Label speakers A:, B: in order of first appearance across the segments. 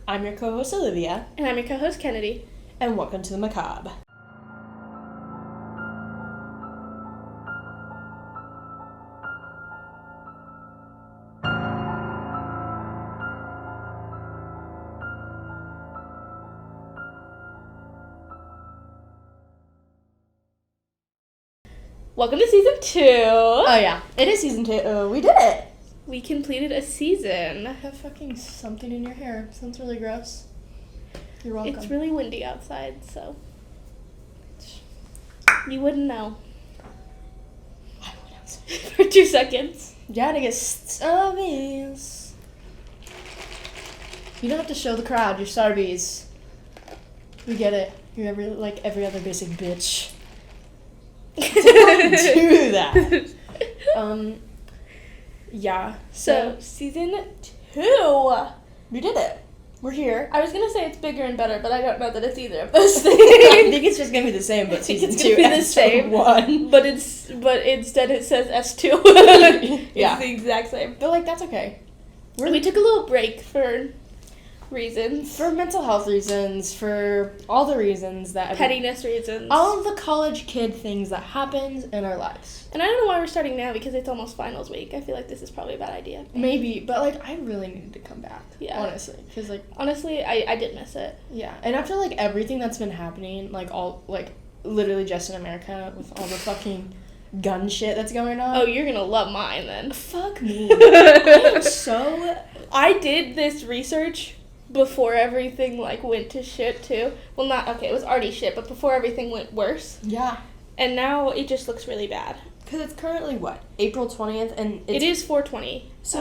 A: I'm your co-host Olivia.
B: And I'm your co-host Kennedy.
A: And welcome to the Macabre.
B: Welcome to season 2.
A: Oh yeah, it is season 2. We did it.
B: We completed a season.
A: I have fucking something in your hair. Sounds really gross. You're welcome.
B: It's really windy outside, so you wouldn't know.
A: I went outside
B: For 2 seconds.
A: Yeah, to get stubbies. You don't have to show the crowd your stubbies. We get it. You're every other basic bitch. Don't do that. Yeah.
B: So season 2.
A: We did it. We're here.
B: I was gonna say it's bigger and better, but I don't know that it's either of those things.
A: I think it's just gonna be the same, but
B: I think
A: season
B: it's
A: 2
B: gonna be the
A: episode
B: same.
A: 1.
B: But instead it says S2.
A: Yeah.
B: It's the exact same.
A: But that's okay.
B: We took a little break for reasons.
A: For mental health reasons, for all the reasons that
B: Pettiness reasons.
A: all of the college kid things that happens in our lives.
B: And I don't know why we're starting now because it's almost finals week. I feel like this is probably a bad idea.
A: Maybe, but I really needed to come back.
B: Yeah.
A: Honestly, because
B: honestly, I did miss it.
A: Yeah, and after everything that's been happening, literally just in America with all the fucking gun shit that's going on.
B: Oh, you're gonna love mine then.
A: Fuck me. I am so.
B: I did this research before everything went to shit too. Well, it was already shit, but before everything went worse.
A: Yeah.
B: And now it just looks really bad.
A: Because it's currently April 20th, and
B: it is 4/20.
A: So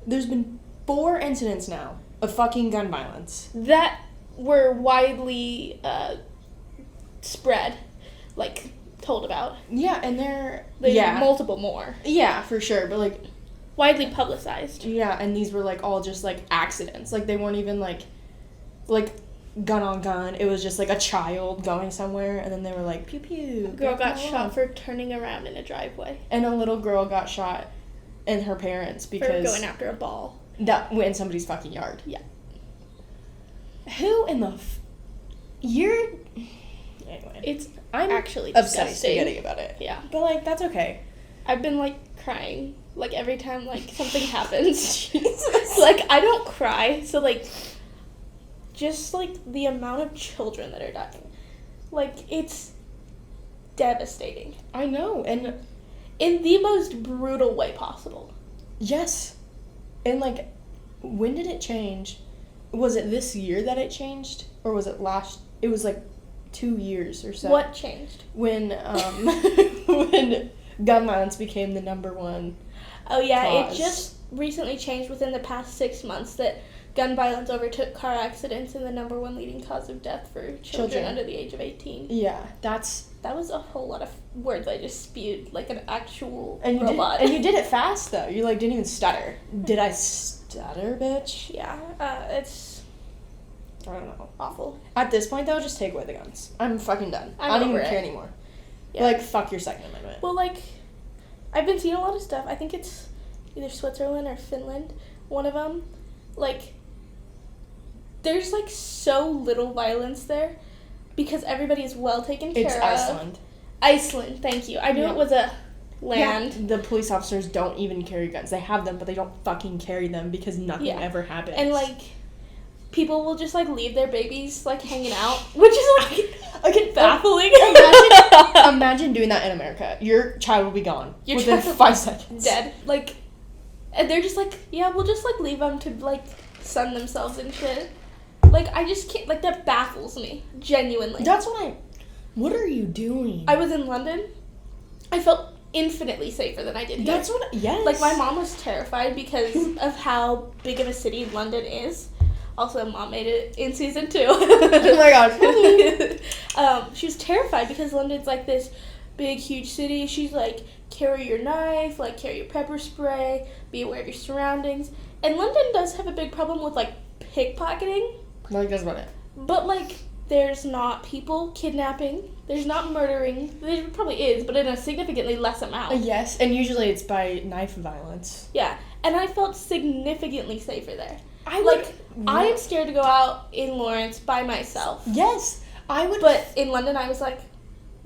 A: there's been 4 incidents now of fucking gun violence
B: that were widely spread, told about.
A: Yeah, and there's
B: multiple more.
A: Yeah, for sure, but
B: widely publicized.
A: Yeah, and these were all just accidents. They weren't even gun on gun. It was just a child going somewhere, and then they were pew pew.
B: A girl got shot for turning around in a driveway.
A: And a little girl got shot, and her parents because
B: for going after a ball
A: that went in somebody's fucking yard.
B: Yeah.
A: Who in the you're
B: anyway? I'm actually
A: upset
B: disgusting.
A: Spaghetti about it.
B: Yeah,
A: but that's okay.
B: I've been crying every time something happens.
A: Jesus.
B: I don't cry, so just the amount of children that are dying, it's devastating.
A: I know, and
B: in the most brutal way possible.
A: Yes. And when did it change? Was it this year that it changed, or was it last? It was 2 years or so.
B: What changed?
A: When when gun violence became the number one.
B: Oh yeah,
A: cause.
B: It just recently changed within the past 6 months that gun violence overtook car accidents and the number one leading cause of death for children under the age of 18.
A: Yeah,
B: that was a whole lot of words I just spewed like an actual
A: and
B: robot.
A: And you did it fast though. You didn't even stutter. Did I stutter, bitch?
B: Yeah, it's
A: I don't know.
B: Awful.
A: At this point though, just take away the guns. I'm fucking done. I don't even care anymore.
B: Yeah.
A: Fuck your Second Amendment.
B: Well, I've been seeing a lot of stuff. I think it's either Switzerland or Finland. One of them, there's so little violence there because everybody is well taken care of.
A: It's Iceland.
B: Iceland, thank you. I knew it was a land.
A: Yeah, the police officers don't even carry guns. They have them, but they don't fucking carry them because nothing ever happens.
B: And people will just leave their babies hanging out, which is baffling.
A: Imagine doing that in America. Your child will be gone
B: within
A: within 5 seconds.
B: Dead. And they're just yeah, we'll just leave them to sun themselves and shit. I just can't, that baffles me, genuinely.
A: That's what are you doing?
B: I was in London. I felt infinitely safer than I did here.
A: Yes.
B: My mom was terrified because of how big of a city London is. Also, Mom made it in season 2.
A: Oh my god.
B: She was terrified because London's this big, huge city. She's carry your knife, carry your pepper spray, be aware of your surroundings. And London does have a big problem with pickpocketing.
A: That's about it.
B: But there's not people kidnapping. There's not murdering. There probably is, but in a significantly less amount.
A: Yes, and usually it's by knife violence.
B: Yeah, and I felt significantly safer there. I am scared to go out in Lawrence by myself.
A: Yes, I would.
B: But in London, I was like,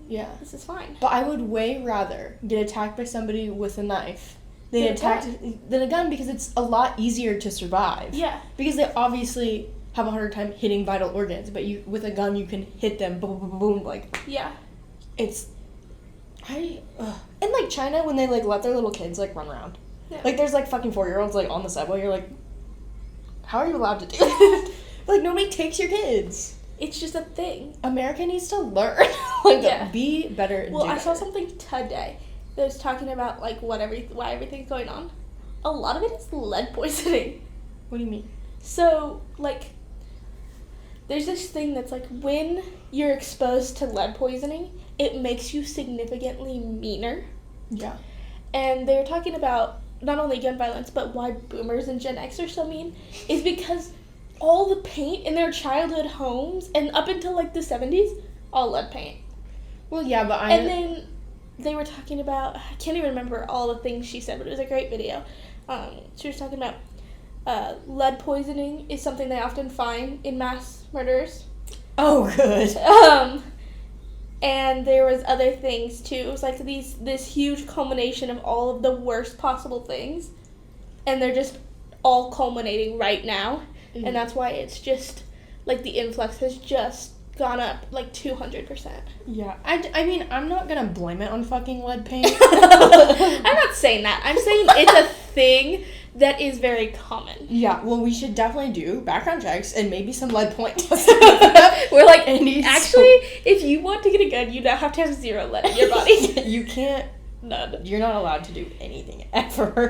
A: yeah,
B: this is fine.
A: But I would way rather get attacked by somebody with a knife than a gun, because it's a lot easier to survive.
B: Yeah. Because
A: they obviously have a harder time hitting vital organs, but with a gun you can hit them, boom, boom, boom, boom, like.
B: Yeah.
A: And like China, when they like let their little kids like run around, like there's like fucking 4-year-olds like on the subway. You're like, how are you allowed to do that? Like nobody takes your kids.
B: It's just a thing.
A: America needs to learn. Like be better.
B: Well, I saw something today that was talking about like why everything's going on. A lot of it is lead poisoning.
A: What do you mean?
B: So like, there's this thing that's like when you're exposed to lead poisoning, it makes you significantly meaner.
A: Yeah.
B: And they were talking about not only gun violence, but why boomers and Gen X are so mean is because all the paint in their childhood homes, and up until like the 70s, all lead paint.
A: Well, yeah, but
B: And then they were talking about, I can't even remember all the things she said, but it was a great video. She was talking about lead poisoning is something they often find in mass murders.
A: Oh, good.
B: And there was other things too. It was like this huge culmination of all of the worst possible things, and they're just all culminating right now. And that's why it's just like the influx has just gone up like 200%.
A: Yeah, I mean, I'm not gonna blame it on fucking lead paint.
B: I'm not saying that. I'm saying it's a thing that is very common.
A: Yeah, well, we should definitely do background checks and maybe some lead point testing.
B: We're like, actually, if you want to get a gun, you now have to have 0 lead in your body.
A: You can't.
B: None.
A: You're not allowed to do anything ever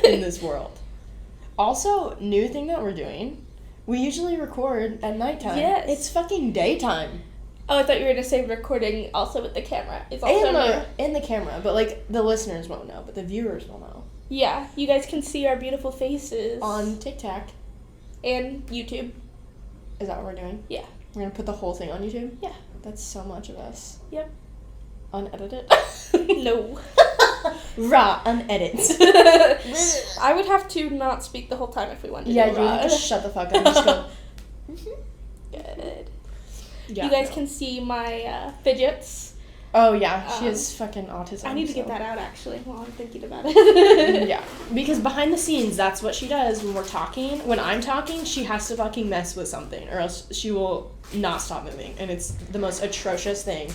A: in this world. Also, new thing that we're doing, we usually record at nighttime.
B: Yes.
A: It's fucking daytime.
B: Oh, I thought you were going to say recording also with the camera. It's also
A: in the camera, but like the listeners won't know, but the viewers will know.
B: Yeah, you guys can see our beautiful faces.
A: On TikTok.
B: And YouTube.
A: Is that what we're doing?
B: Yeah.
A: We're going to put the whole thing on YouTube?
B: Yeah.
A: That's so much of us.
B: Yep.
A: Unedited?
B: No.
A: Raw, unedited.
B: I would have to not speak the whole time if we wanted to do
A: raw.
B: Yeah,
A: you would just shut the fuck up and just go,
B: Good.
A: Yeah,
B: you guys can see my fidgets.
A: Oh, yeah. She has fucking autism.
B: I need to get that out, actually, while I'm thinking about it.
A: Yeah. Because behind the scenes, that's what she does when we're talking. When I'm talking, she has to fucking mess with something, or else she will not stop moving. And it's the most atrocious thing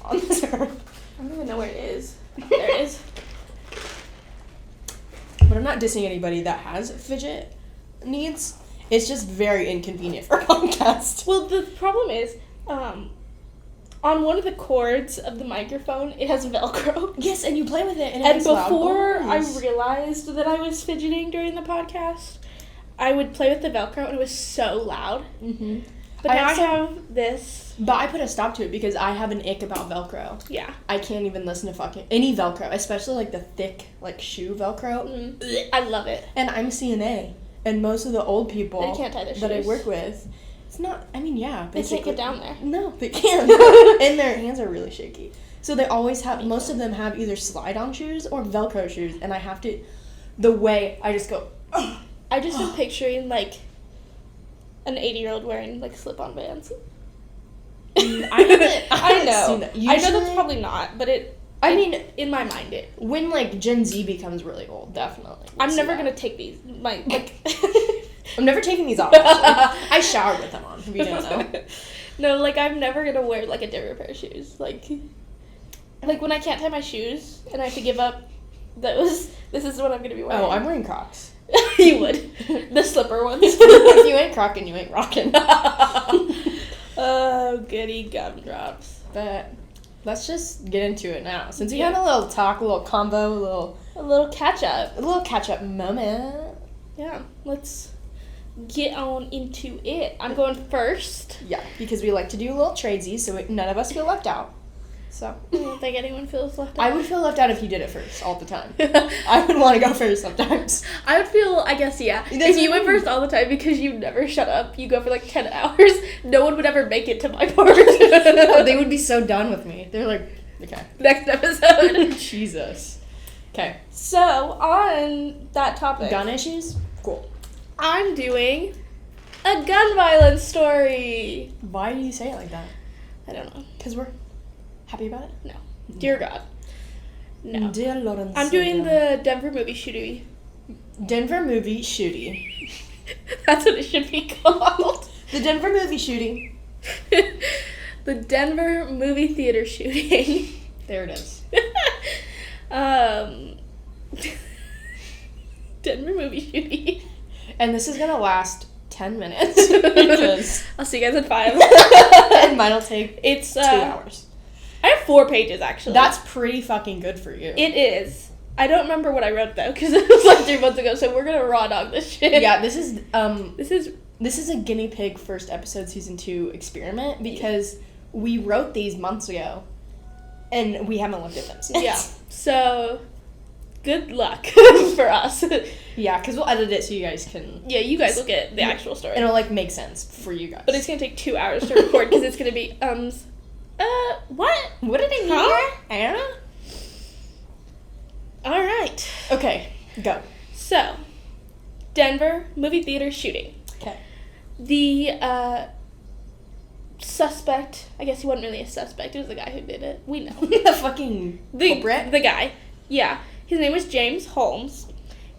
A: on this earth.
B: I don't even know where it is. There it is.
A: But I'm not dissing anybody that has fidget needs. It's just very inconvenient for a podcast.
B: Well, the problem is, on one of the cords of the microphone, it has Velcro.
A: Yes, and you play with it, and it
B: And
A: makes loud
B: before I
A: noise.
B: realized that I was fidgeting during the podcast, I would play with the Velcro, and it was so loud.
A: Mm-hmm.
B: But now I have this.
A: But I put a stop to it because I have an ick about Velcro.
B: Yeah.
A: I can't even listen to fucking any Velcro, especially like the thick like shoe Velcro.
B: Mm. I love it.
A: And I'm CNA, and most of the old people
B: They can't tie their
A: that I
B: shoes.
A: work with, it's not. I mean, yeah,
B: They
A: basically.
B: can't get down there.
A: No, they can't. And their hands are really shaky. So they always have. Most of them have either slide-on shoes or Velcro shoes, and I have to. The way I just go.
B: I just am picturing like an 80-year-old wearing like slip-on Vans. I know.
A: Seen that.
B: I know that's probably not, but I mean, in my mind, it.
A: When like Gen Z becomes really old, definitely.
B: I'm never gonna take these.
A: I'm never taking these off. Actually. I showered with them on. If you don't know.
B: No, like I'm never gonna wear like a different pair of shoes. Like when I can't tie my shoes and I have to give up those. This is what I'm gonna be wearing.
A: Oh, I'm wearing Crocs.
B: You would. The slipper ones.
A: If you ain't crocking, you ain't rocking.
B: Oh, goody gumdrops.
A: But let's just get into it now. Since we had a little talk, a little combo,
B: a little catch up.
A: A little catch up moment.
B: Yeah, let's get on into it. I'm going first.
A: Yeah, because we like to do little tradesies so none of us feel left out. So
B: I don't think anyone feels left out.
A: I would feel left out if you did it first all the time. I would want to go first sometimes.
B: I would feel, I guess, yeah. If you went first all the time because you never shut up, you go for like 10 hours, no one would ever make it to my part.
A: They would be so done with me. They're like, okay.
B: Next episode.
A: Jesus. Okay.
B: So, on that topic.
A: Gun issues? Cool.
B: I'm doing a gun violence story.
A: Why do you say it like that?
B: I don't know.
A: Because we're happy about it?
B: No. Dear God. No.
A: Dear Lord,
B: I'm doing the Denver movie shooty.
A: Denver movie shooty.
B: That's what it should be called.
A: The Denver movie shooting.
B: The Denver movie theater shooting.
A: There it is.
B: Denver movie shooting.
A: And this is gonna last 10 minutes because
B: I'll see you guys in 5.
A: and mine'll take
B: It's
A: 2 hours.
B: I have 4 pages actually.
A: That's pretty fucking good for you.
B: It is. I don't remember what I wrote though because it was like 3 months ago. So we're gonna raw dog this shit.
A: Yeah, this is
B: This is
A: a guinea pig first episode season 2 experiment because we wrote these months ago, and we haven't looked at them since.
B: Yeah. So good luck for us.
A: Yeah, because we'll edit it so you guys can.
B: Yeah, you guys look at the actual story.
A: It'll like make sense for you guys.
B: But it's gonna take 2 hours to record because it's gonna be what?
A: What did I mean?
B: Huh?
A: I don't know.
B: All right.
A: Okay, go.
B: So, Denver movie theater shooting.
A: Okay.
B: The suspect, I guess he wasn't really a suspect, it was the guy who did it. We know.
A: The fucking culprit?
B: The guy. Yeah. His name was James Holmes.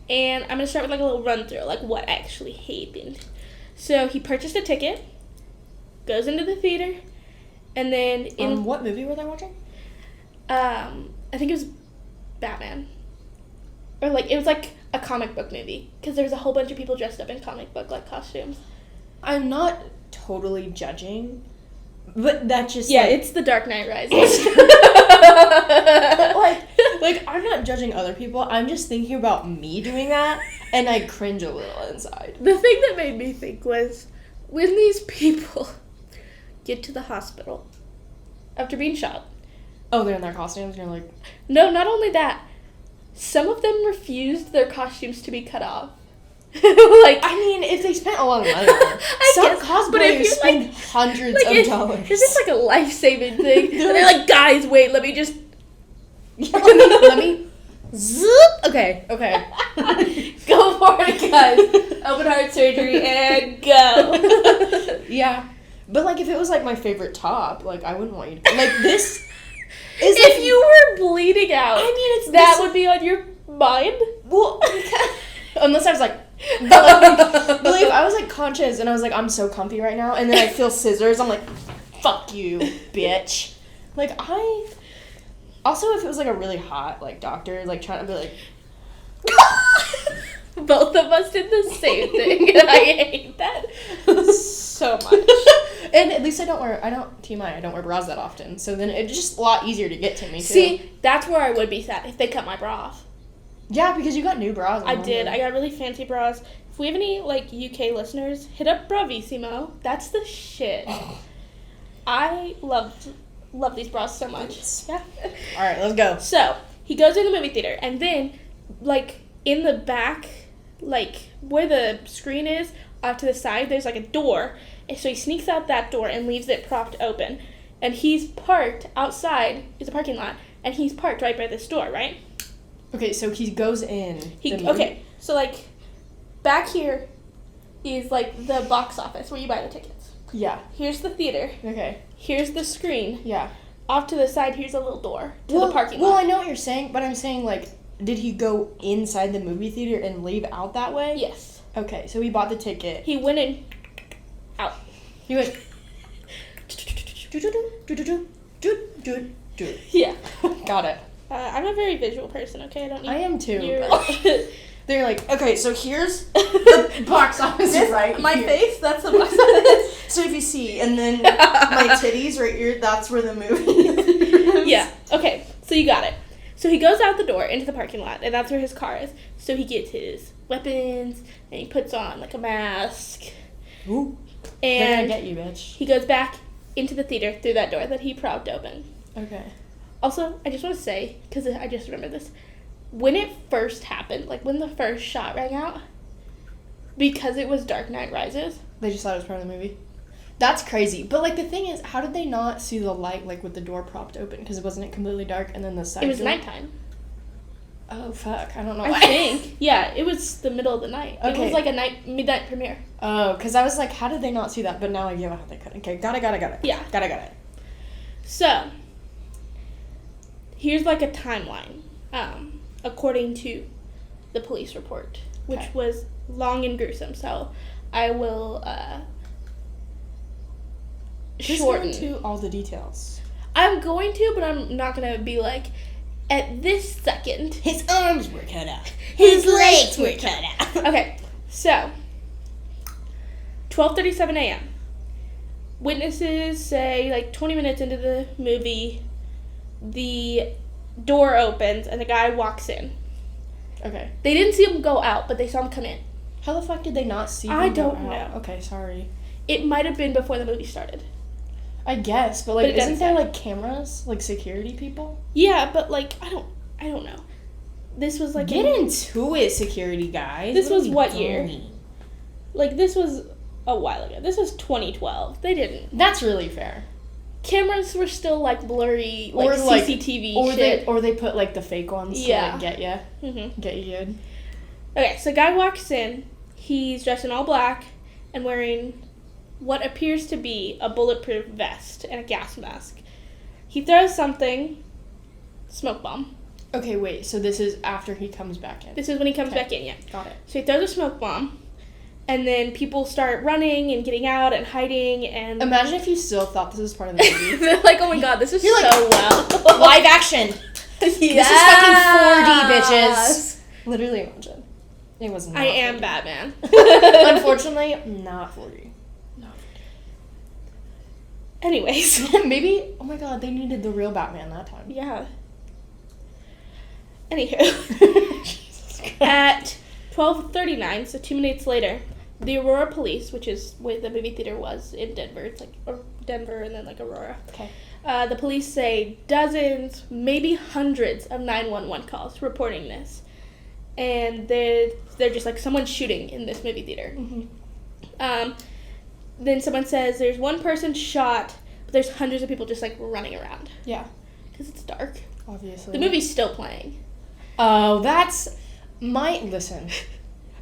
B: And I'm going to start with like a little run through, like what actually happened. So he purchased a ticket, goes into the theater, and then
A: what movie were they watching?
B: I think it was Batman. Or like, it was like a comic book movie. Because there was a whole bunch of people dressed up in comic book like costumes.
A: I'm not totally judging, but that just
B: it's The Dark Knight Rises.
A: like I'm not judging other people. I'm just thinking about me doing that, and I cringe a little inside.
B: The thing that made me think was when these people get to the hospital after being shot.
A: Oh, they're in their costumes, and you're like,
B: No, not only that. Some of them refused their costumes to be cut off. Like,
A: I mean, if they spent a lot of money on it. Some cosplayers spend hundreds of dollars.
B: Is this like a life-saving thing? And they're like, guys, wait, let me just...
A: let me... Zoop! Okay.
B: Go for it, guys. Open heart surgery and go.
A: Yeah. But, like, if it was, like, my favorite top, like, I wouldn't want you to... Like, this is...
B: If you were bleeding out,
A: I mean, it's...
B: That would be on your mind?
A: Well, unless I was, like... But if I was, like, conscious and I was, like, I'm so comfy right now, and then I feel scissors, I'm like, fuck you, bitch. Like, I... Also, if it was, like, a really hot, like, doctor, like, trying to be, like...
B: Both of us did the same thing, and I hate that so much.
A: And at least I don't wear bras that often, so then it's just a lot easier to get to me, too.
B: See, that's where I would be sad, if they cut my bra off.
A: Yeah, because you got new bras.
B: I did. I got really fancy bras. If we have any, like, UK listeners, hit up Bravissimo. That's the shit. I love these bras so much. Yeah.
A: All right, let's go.
B: So, he goes in the movie theater, and then, like, in the back, like, where the screen is, off to the side, there's, like, a door. And so he sneaks out that door and leaves it propped open. And he's parked outside. It's a parking lot. And he's parked right by this door, right?
A: Okay, so he goes in.
B: Okay, so, like, back here is, like, the box office where you buy the tickets.
A: Yeah.
B: Here's the theater.
A: Okay.
B: Here's the screen.
A: Yeah.
B: Off to the side, here's a little door to the parking lot.
A: Well, I know what you're saying, but I'm saying, like, did he go inside the movie theater and leave out that way?
B: Yes.
A: Okay, so he bought the ticket.
B: He went in, out.
A: He went...
B: Yeah.
A: Got it.
B: I'm a very visual person, okay? I don't need...
A: I am too.
B: But
A: they're like, okay, so here's the box office right
B: my
A: here.
B: face, that's the box office.
A: So if you see, and then my titties right here, that's where the movie is.
B: Yeah, okay, so you got it. So he goes out the door into the parking lot, and that's where his car is. So he gets his weapons, and he puts on, like, a mask.
A: Ooh.
B: And
A: they're gonna get you, bitch.
B: He goes back into the theater through that door that he propped open.
A: Okay.
B: Also, I just want to say, because I just remember this, when it first happened, like when the first shot rang out, because it was Dark Knight Rises.
A: They just thought it was part of the movie. That's crazy. But, like, the thing is, how did they not see the light, like, with the door propped open? Because wasn't it completely dark, and then the side
B: It was
A: door?
B: nighttime.
A: Oh, fuck. I don't know.
B: I think. Yeah, it was the middle of the night.
A: Okay.
B: It was like a midnight premiere.
A: Oh, because I was like, how did they not see that? But now I get how they couldn't. Okay, got it.
B: Yeah.
A: Got it.
B: So, here's like a timeline, according to the police report, which was long and gruesome. So, I will shorten
A: to all the details.
B: I'm going to, but I'm not going to be like, at this second.
A: His arms were cut out. His legs were cut out.
B: Okay, so 12:37 a.m. Witnesses say like 20 minutes into the movie, the door opens and the guy walks in.
A: Okay.
B: They didn't see him go out, but they saw him come in.
A: How the fuck did they not see him
B: I
A: go
B: don't
A: out?
B: know.
A: Okay, sorry.
B: It might have been before the movie started.
A: I guess, but like,
B: But it
A: isn't there
B: doesn't
A: like cameras, like security people?
B: Yeah, but like I don't know. This was like
A: Get into it, security guys.
B: This was what
A: doing?
B: year? Like this was a while ago. This was 2012. They didn't.
A: That's really fair.
B: Cameras were still like blurry, like
A: Or, like,
B: CCTV
A: Or
B: shit.
A: they put like the fake ones to like, get you.
B: Mm-hmm.
A: Get you good.
B: Okay, so guy walks in. He's dressed in all black and wearing what appears to be a bulletproof vest and a gas mask. He throws something, smoke bomb.
A: Okay, wait. So this is after he comes back in.
B: This is when he comes back in, yeah.
A: Got it.
B: So he throws a smoke bomb, and then people start running and getting out and hiding and...
A: Imagine if you still thought this was part of the movie.
B: They're like, oh my god, this is
A: You're like,
B: so well.
A: Live action. This is fucking 4D, bitches. Literally imagine. It was not
B: I am
A: 4D.
B: Batman.
A: Unfortunately, not 4D.
B: Anyways.
A: Maybe, oh my god, they needed the real Batman that time.
B: Yeah. Anywho. At 12:39, so 2 minutes later, the Aurora police, which is where the movie theater was in Denver, it's like Denver and then like Aurora.
A: Okay.
B: The police say dozens, maybe hundreds of 911 calls reporting this. And they're just like, someone's shooting in this movie theater.
A: Mm-hmm.
B: Then someone says there's one person shot, but there's hundreds of people just like running around.
A: Yeah.
B: Because it's dark.
A: Obviously.
B: The movie's still playing.
A: Oh, that's listen.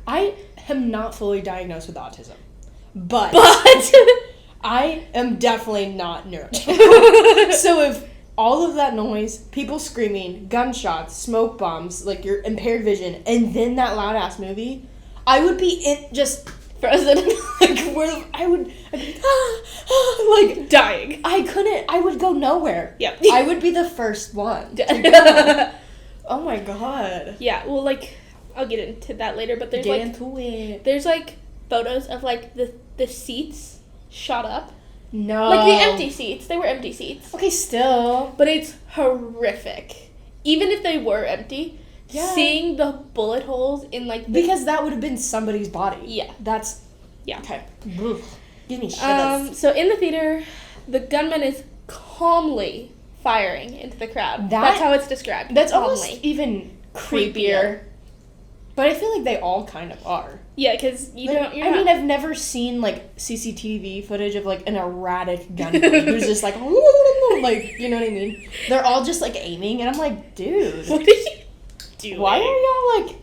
A: I am not fully diagnosed with autism, but I am definitely not neurotypical. So if all of that noise, people screaming, gunshots, smoke bombs, like your impaired vision, and then that loud ass movie, I would be just frozen. Like where I'd be, like
B: dying.
A: I would go nowhere.
B: Yep.
A: I would be the first one to go. Oh my god.
B: Yeah, well, like, I'll get into that later, but there's,
A: Get
B: like...
A: into it.
B: There's, like, photos of, like, the seats shot up.
A: No.
B: Like, the empty seats. They were empty seats.
A: Okay, still.
B: But it's horrific. Even if they were empty, seeing the bullet holes in, like...
A: Because that would have been somebody's body.
B: Yeah.
A: That's...
B: Yeah.
A: Okay. Give me shivers.
B: So, in the theater, the gunman is calmly firing into the crowd. That's how it's described.
A: That's
B: calmly.
A: almost even creepier. But I feel like they all kind of are.
B: Yeah, because
A: I've never seen, like, CCTV footage of, like, an erratic gunman who's just, like, like, you know what I mean? They're all just, like, aiming, and I'm like, dude.
B: What are you doing?
A: Why are y'all,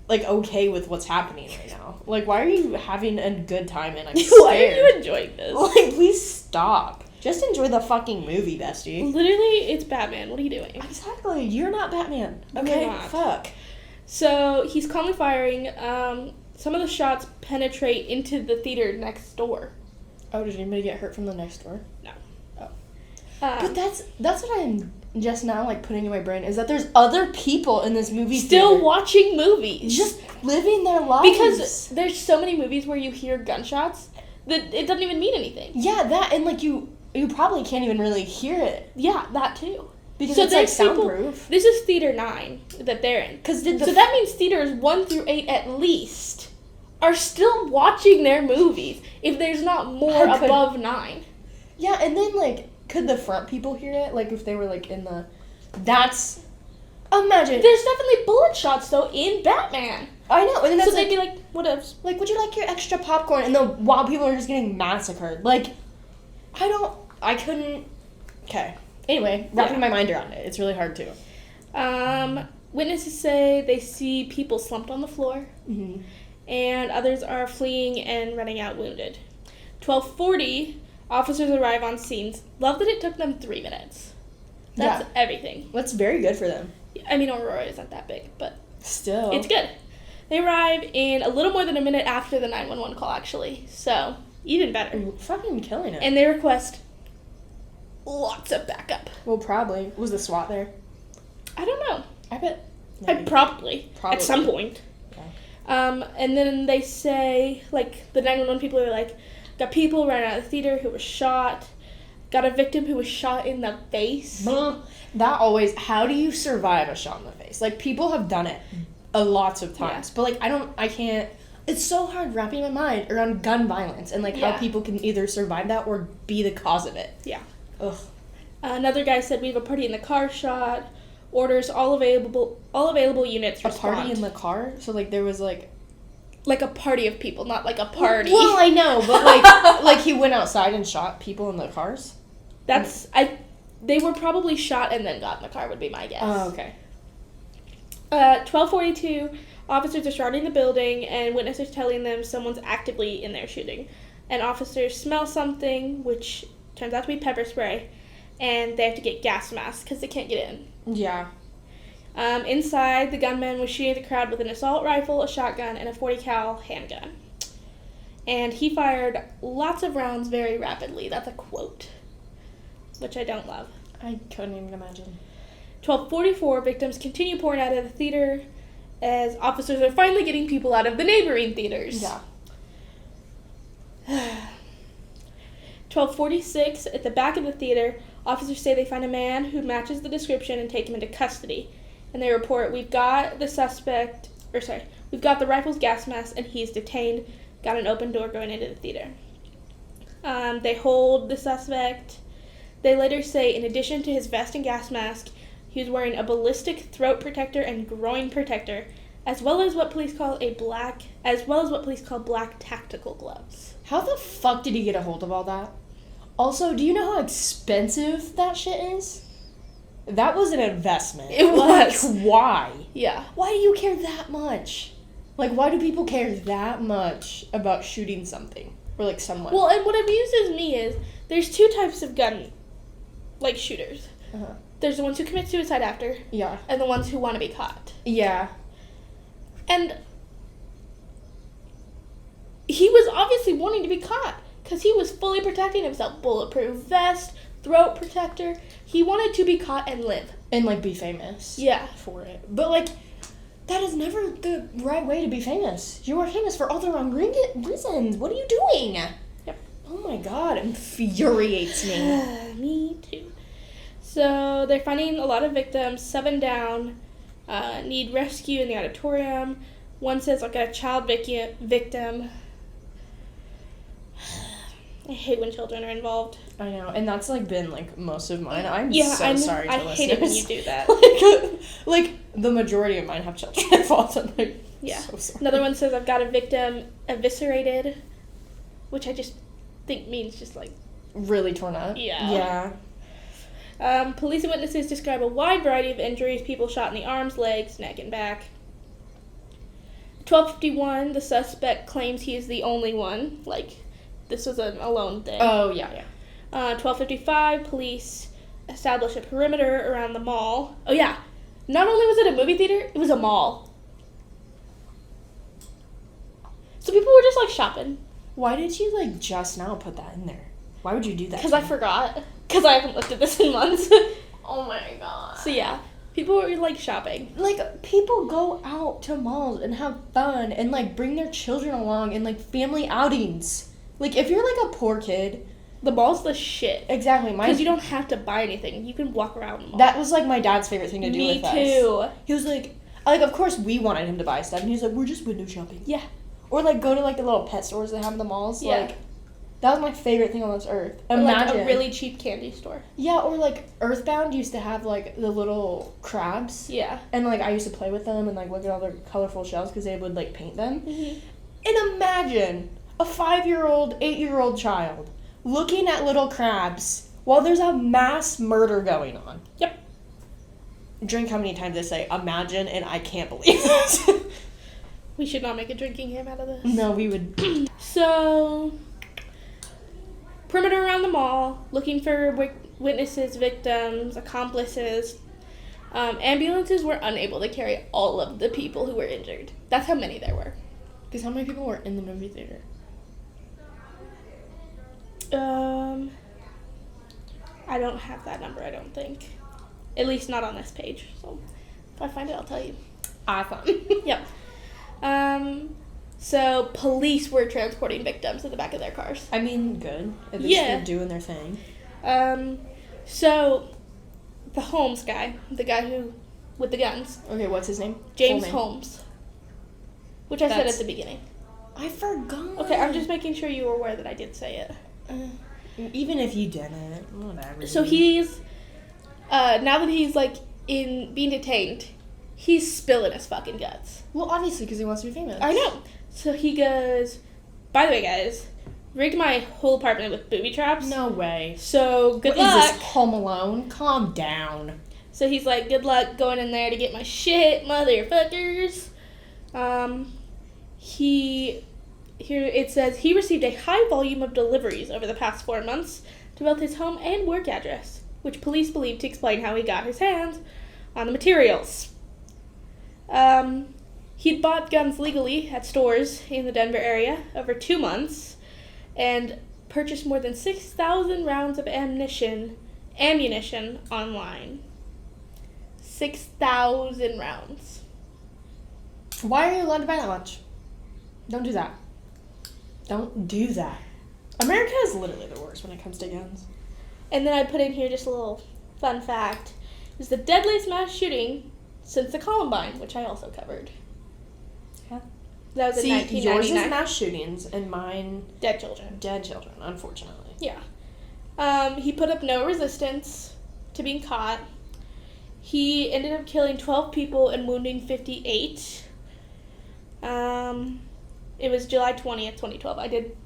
A: like, okay with what's happening right now? Like, why are you having a good time and I'm scared?
B: Why are you enjoying this?
A: Like, please stop. Just enjoy the fucking movie, bestie.
B: Literally, it's Batman. What are you doing?
A: Exactly. You're not Batman. Okay, fuck.
B: So, he's calmly firing. Some of the shots penetrate into the theater next door.
A: Oh, did anybody get hurt from the next door?
B: No.
A: Oh. But that's what I'm just now, like, putting in my brain, is that there's other people in this movie
B: still
A: theater
B: watching movies.
A: just living their lives.
B: Because there's so many movies where you hear gunshots that it doesn't even mean anything.
A: Yeah, that, and, like, you probably can't even really hear it.
B: Yeah, that too.
A: Because
B: so
A: it's, like, soundproof.
B: This is Theater 9 that they're in. So that means Theaters 1 through 8 at least are still watching their movies if there's not more above 9.
A: Yeah, and then, like, could the front people hear it? Like, if they were, like, in the... That's... Imagine.
B: There's definitely bullet shots, though, in Batman.
A: I know. And then
B: so they'd be like, whatevs.
A: Like, would you like your extra popcorn? And while people are just getting massacred. Like, I couldn't... Okay. Anyway, wrapping my mind around it. It's really hard, too.
B: Witnesses say they see people slumped on the floor,
A: Mm-hmm.
B: and others are fleeing and running out wounded. 12:40, officers arrive on scenes. Love that it took them 3 minutes. That's everything.
A: That's very good for them.
B: I mean, Aurora isn't that big, but
A: Still.
B: it's good. They arrive in a little more than a minute after the 911 call, actually. So, even better.
A: Fucking killing it.
B: And they request lots of backup.
A: Well, probably. Was the SWAT there?
B: I don't know.
A: I bet.
B: Probably. At some point.
A: Yeah.
B: And then they say, like, the 911 people are like, got people running out of the theater who were shot. Got a victim who was shot in the face.
A: That always, how do you survive a shot in the face? Like, people have done it lots of times.
B: Yeah.
A: But, like, I can't, it's so hard wrapping my mind around gun violence and, like, how people can either survive that or be the cause of it.
B: Yeah.
A: Ugh.
B: Another guy said, we have a party in the car shot. Orders all available units respond.
A: A party in the car? So, like, there was, like
B: a party of people, not like a party.
A: Well, I know, but, like, he went outside and shot people in the cars?
B: They were probably shot and then got in the car, would be my guess.
A: Oh, okay.
B: 12:42, officers are surrounding the building, and witnesses telling them someone's actively in there shooting. And officers smell something, which turns out to be pepper spray, and they have to get gas masks because they can't get in.
A: Yeah.
B: Inside, the gunman was shooting at the crowd with an assault rifle, a shotgun, and a .40 cal handgun. And he fired lots of rounds very rapidly. That's a quote, which I don't love.
A: I couldn't even imagine.
B: 12:44, victims continue pouring out of the theater as officers are finally getting people out of the neighboring theaters.
A: Yeah.
B: 12:46, at the back of the theater, officers say they find a man who matches the description and take him into custody. And they report, we've got the rifle's gas mask and he's detained, got an open door going into the theater. They hold the suspect. They later say, in addition to his vest and gas mask, he was wearing a ballistic throat protector and groin protector, as well as what police call black tactical gloves.
A: How the fuck did he get a hold of all that? Also, do you know how expensive that shit is? That was an investment.
B: It was.
A: Like, why?
B: Yeah.
A: Why do you care that much? Like, why do people care that much about shooting something? Or, like, someone?
B: Well, and what amuses me is there's two types of gun, shooters.
A: Uh-huh.
B: There's the ones who commit suicide after.
A: Yeah.
B: And the ones who want to be caught.
A: Yeah.
B: And he was obviously wanting to be caught because he was fully protecting himself. Bulletproof vest, throat protector. He wanted to be caught and live.
A: And, like, be famous.
B: Yeah.
A: For it. But, like, that is never the right way to be famous. You are famous for all the wrong reasons. What are you doing?
B: Yep.
A: Oh, my God. It infuriates me.
B: Me too. So they're finding a lot of victims, 7 down, need rescue in the auditorium. One says, I've got a child victim. I hate when children are involved.
A: I know, and that's, like, been, like, most of mine. I'm sorry to
B: I
A: listeners.
B: hate it when you do that.
A: like, the majority of mine have children involved. I'm like,
B: yeah.
A: So sorry.
B: Another one says, I've got a victim eviscerated, which I just think means just, like...
A: Really torn up?
B: Yeah. Police and witnesses describe a wide variety of injuries, people shot in the arms, legs, neck, and back. 12:51, the suspect claims he is the only one, like, this was an alone thing.
A: Oh, yeah.
B: 12:55, police establish a perimeter around the mall. Oh, yeah. Not only was it a movie theater, it was a mall. So people were just, like, shopping.
A: Why did you, like, just now put that in there? Why would you do that?
B: Because I forgot. Because I haven't looked at this in months.
A: Oh, my God.
B: So, yeah. People were, like, shopping.
A: Like, people go out to malls and have fun and, like, bring their children along and, like, family outings. Like, if you're, like, a poor kid...
B: The mall's the shit.
A: Exactly.
B: Because you don't have to buy anything. You can walk around the mall.
A: That was, like, my dad's favorite thing to do with us.
B: Me too.
A: He was like, of course we wanted him to buy stuff, and he was like, we're just window shopping.
B: Yeah.
A: Or, like, go to, like, the little pet stores they have in the malls.
B: Yeah.
A: Like, that was my favorite thing on this earth.
B: Or,
A: Imagine.
B: like, a really cheap candy store.
A: Yeah, or, like, Earthbound used to have, like, the little crabs.
B: Yeah.
A: And, like, I used to play with them and, like, look at all their colorful shells because they would, like, paint them.
B: Mm-hmm.
A: And imagine a 5-year-old, 8-year-old child looking at little crabs while there's a mass murder going on.
B: Yep.
A: drink how many times I say imagine, and I can't believe this.
B: We should not make a drinking game out of this.
A: No, we would.
B: So, perimeter around the mall, looking for witnesses, victims, accomplices. Ambulances were unable to carry all of the people who were injured. That's how many there were.
A: Because how many people were in the movie theater?
B: I don't have that number, I don't think. At least not on this page. So, if I find it, I'll tell you.
A: Awesome.
B: Yep. So, police were transporting victims in the back of their cars.
A: I mean, good. At least they're doing their thing.
B: So, the Holmes guy, the guy who, with the guns.
A: Okay, what's his name?
B: James Holmes. Which I said at the beginning.
A: I forgot.
B: Okay, I'm just making sure you were aware that I did say it.
A: Even if you didn't, whatever.
B: So he's, now that he's, like, being detained, he's spilling his fucking guts.
A: Well, obviously, because he wants to be famous.
B: I know. So he goes, by the way, guys, rigged my whole apartment with booby traps.
A: No way.
B: So, good luck.
A: Is this Home Alone? Calm down.
B: So he's like, good luck going in there to get my shit, motherfuckers. Here it says he received a high volume of deliveries over the past 4 months to both his home and work address, which police believe to explain how he got his hands on the materials. He'd bought guns legally at stores in the Denver area over 2 months and purchased more than 6,000 rounds of ammunition online. 6,000 rounds.
A: Why are you allowed to buy that much? Don't do that. Don't do that. America is literally the worst when it comes to guns.
B: And then I put in here just a little fun fact. It was the deadliest mass shooting since the Columbine, which I also covered.
A: Yeah.
B: That was in 1999.
A: Yours is mass shootings and mine...
B: Dead children.
A: Dead children, unfortunately.
B: Yeah. He put up no resistance to being caught. He ended up killing 12 people and wounding 58. It was July 20th, 2012. I did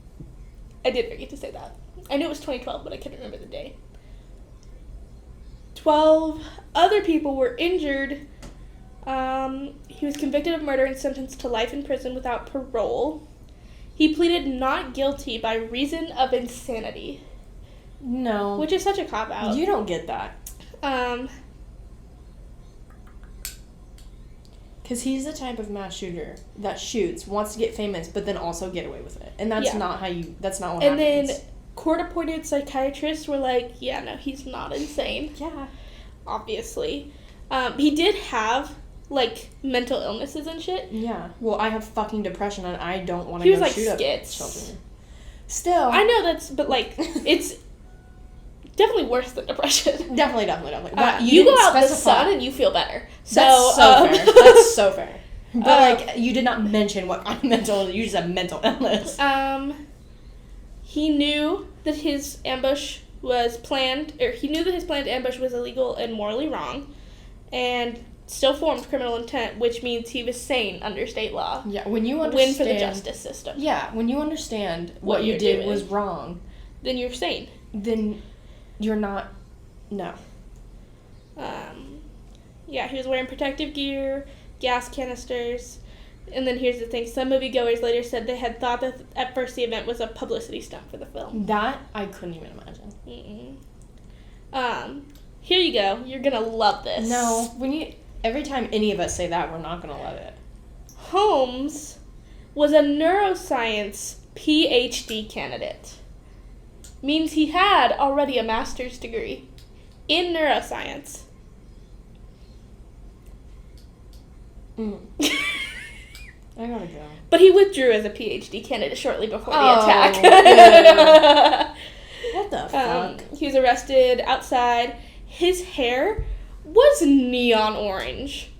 B: forget to say that. I knew it was 2012, but I couldn't remember the day. 12 other people were injured. He was convicted of murder and sentenced to life in prison without parole. He pleaded not guilty by reason of insanity.
A: No.
B: Which is such a cop-out.
A: You don't get that. Because he's the type of mass shooter that shoots, wants to get famous, but then also get away with it. And that's not that's not what happens.
B: And then court-appointed psychiatrists were like, yeah, no, he's not insane.
A: Yeah.
B: Obviously. He did have, like, mental illnesses and shit.
A: Yeah. Well, I have fucking depression, and I don't want to go shoot up children. Still.
B: I know but, like, it's definitely worse than depression.
A: Definitely. But
B: you go out in the sun and you feel better. So,
A: that's so fair. That's so fair. But, like, you did not mention what kind of mental, you just have mental illness.
B: He knew that his ambush was planned, or he knew that his planned ambush was illegal and morally wrong, and still formed criminal intent, which means he was sane under state law.
A: Yeah, when you understand...
B: Win for the justice system.
A: Yeah, when you understand what you did doing was wrong...
B: Then you're sane.
A: Then you're not... No.
B: Yeah, he was wearing protective gear, gas canisters, and then here's the thing. Some moviegoers later said they had thought that at first the event was a publicity stunt for the film.
A: That I couldn't even imagine.
B: Here you go. You're gonna love this.
A: No, every time any of us say that, we're not gonna love it.
B: Holmes was a neuroscience PhD candidate. Means he had already a master's degree in neuroscience.
A: I gotta go.
B: But he withdrew as a PhD candidate shortly before the attack.
A: What the fuck?
B: He was arrested outside. His hair was neon orange.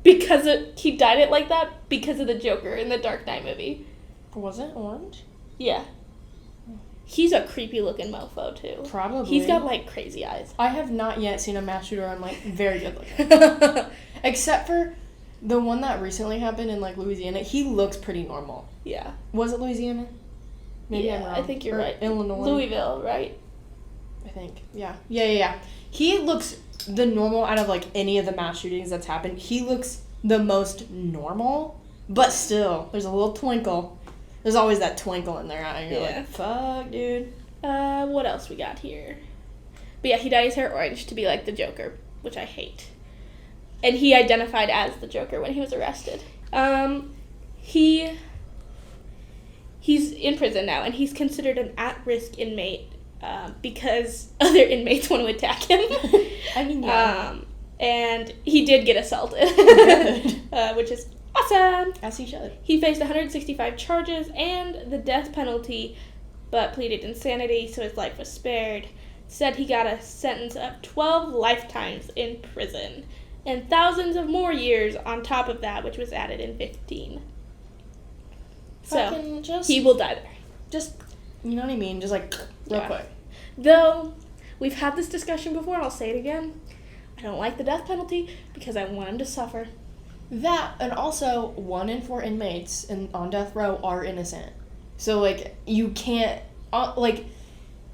B: He dyed it like that because of the Joker in the Dark Knight movie.
A: Was it orange?
B: Yeah. He's a creepy looking mofo too.
A: Probably.
B: He's got like crazy eyes.
A: I have not yet seen a mass shooter I'm like very good looking. Except for the one that recently happened in like Louisiana. He looks pretty normal.
B: Yeah.
A: Was it Louisiana? Maybe I'm wrong.
B: I think you're right.
A: Illinois.
B: Louisville, right?
A: I think. Yeah. He looks the normal out of, like, any of the mass shootings that's happened. He looks the most normal, but still, there's a little twinkle. There's always that twinkle in their eye, and you're like, fuck, dude.
B: What else we got here? But yeah, he dyed his hair orange to be like the Joker, which I hate. And he identified as the Joker when he was arrested. He's in prison now, and he's considered an at-risk inmate because other inmates want to attack him.
A: I mean, yeah.
B: And he did get assaulted, which is awesome.
A: As he should.
B: He faced 165 charges and the death penalty, but pleaded insanity, so his life was spared. Said he got a sentence of 12 lifetimes in prison and thousands of more years on top of that, which was added in 15. So, he will die there.
A: Just, you know what I mean? Just, like, real quick.
B: Though, we've had this discussion before, and I'll say it again. I don't like the death penalty because I want him to suffer.
A: That, and also, 1 in 4 inmates on death row are innocent. So, like, you can't, like,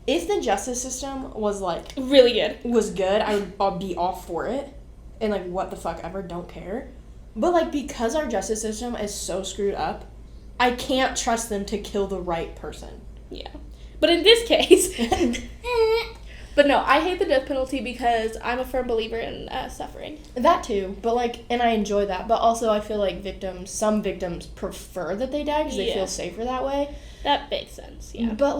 A: if the justice system was, like...
B: really good.
A: Was good, I'd be all for it. And, like, what the fuck ever, don't care. But, like, because our justice system is so screwed up, I can't trust them to kill the right person.
B: Yeah. But in this case... But no, I hate the death penalty because I'm a firm believer in suffering.
A: That too, but like, and I enjoy that. But also, I feel like some victims prefer that they die because they feel safer that way.
B: That makes sense, yeah.
A: But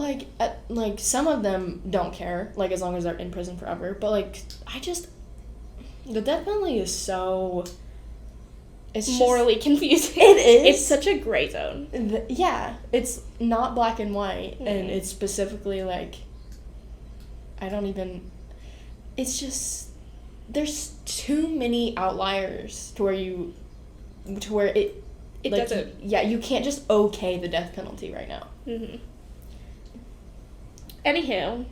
A: like some of them don't care, like as long as they're in prison forever. But like, the death penalty is so.
B: It's morally confusing.
A: It is.
B: It's such a gray zone.
A: It's not black and white, and it's specifically like. It's just, there's too many outliers to where it like,
B: doesn't.
A: You can't just okay the death penalty right now.
B: Mm-hmm. Anywho.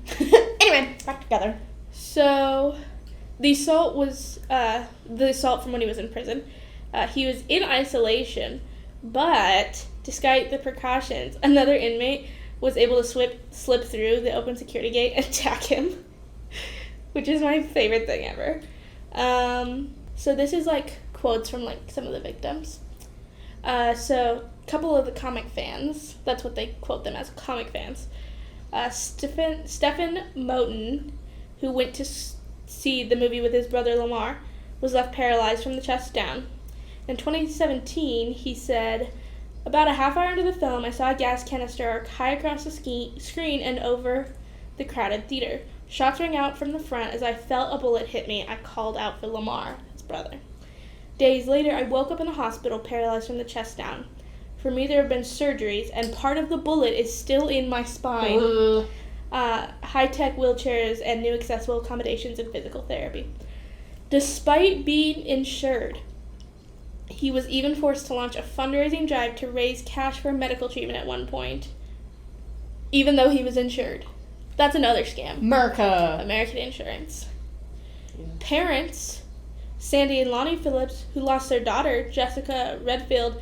A: Anyway, back together.
B: So, the assault from when he was in prison. He was in isolation, but despite the precautions, another inmate was able to slip through the open security gate and attack him, which is my favorite thing ever. So this is, like, quotes from, like, some of the victims. So a couple of the comic fans, that's what they quote them as, comic fans. Stephen Moten, who went to see the movie with his brother Lamar, was left paralyzed from the chest down. In 2017, he said... About a half hour into the film, I saw a gas canister arc high across the screen and over the crowded theater. Shots rang out from the front as I felt a bullet hit me. I called out for Lamar, his brother. Days later, I woke up in a hospital, paralyzed from the chest down. For me, there have been surgeries, and part of the bullet is still in my spine. High-tech wheelchairs and new accessible accommodations and physical therapy. Despite being insured, he was even forced to launch a fundraising drive to raise cash for medical treatment at one point, even though he was insured. That's another scam. American insurance. Yeah. Parents, Sandy and Lonnie Phillips, who lost their daughter, Jessica Redfield,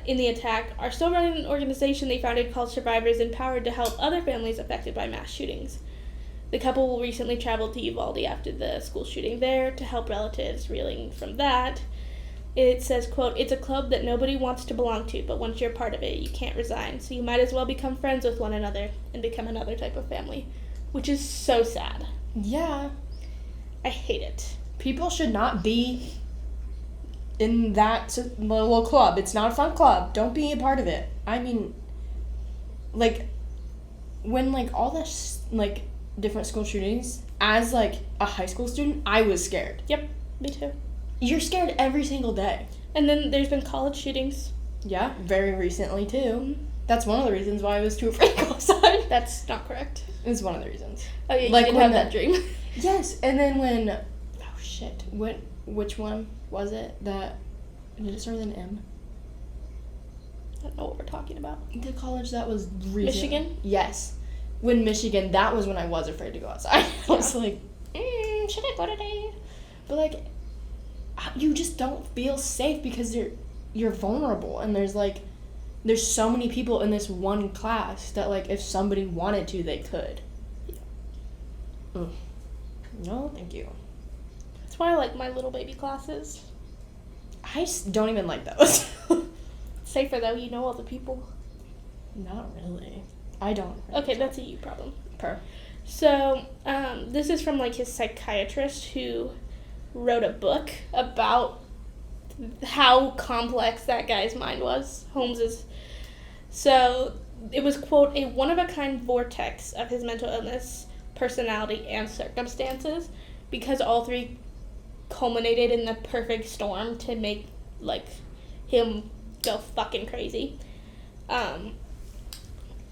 B: in the attack, are still running an organization they founded called Survivors Empowered to help other families affected by mass shootings. The couple recently traveled to Uvalde after the school shooting there to help relatives reeling from that. It says, quote, "It's a club that nobody wants to belong to, but once you're part of it, you can't resign. So you might as well become friends with one another and become another type of family." Which is so sad.
A: Yeah.
B: I hate it.
A: People should not be in that little club. It's not a fun club. Don't be a part of it. I mean, like, when, like, all this, like, different school shootings, as, like, a high school student, I was scared.
B: Yep, me too.
A: You're scared every single day.
B: And then there's been college shootings.
A: Yeah, very recently, too. Mm-hmm. That's one of the reasons why I was too afraid to go outside.
B: That's not correct.
A: It's one of the reasons.
B: Oh, yeah, you did have that dream.
A: Yes, and then when... Oh, shit. Which one was it that... Did it start with an M?
B: I don't know what we're talking about.
A: The college that was recent.
B: Michigan?
A: Yes. When Michigan, that was when I was afraid to go outside. I was like, should I go today? But, like... You just don't feel safe because you're vulnerable, and there's so many people in this one class that, like, if somebody wanted to, they could. No, thank you.
B: That's why I like my little baby classes.
A: I don't even like those.
B: Safer though, you know all the people.
A: Not really. I don't. Really
B: Okay, that's a you problem.
A: Per.
B: So, this is from like his psychiatrist who wrote a book about how complex that guy's mind was, Holmes's. So, it was, quote, a one-of-a-kind vortex of his mental illness, personality, and circumstances, because all three culminated in the perfect storm to make, like, him go fucking crazy.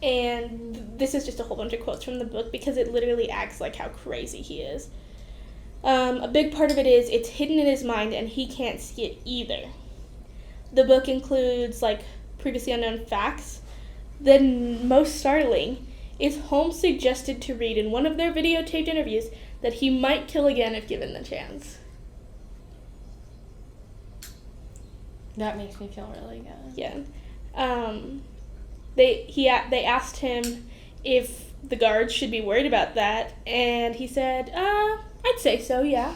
B: And this is just a whole bunch of quotes from the book because it literally acts like how crazy he is. A big part of it is it's hidden in his mind and he can't see it either. The book includes, like, previously unknown facts. The most startling is Holmes suggested to Reed in one of their videotaped interviews that he might kill again if given the chance.
A: That makes me feel really good.
B: Yeah. They asked him if the guards should be worried about that, and he said, I'd say so, yeah.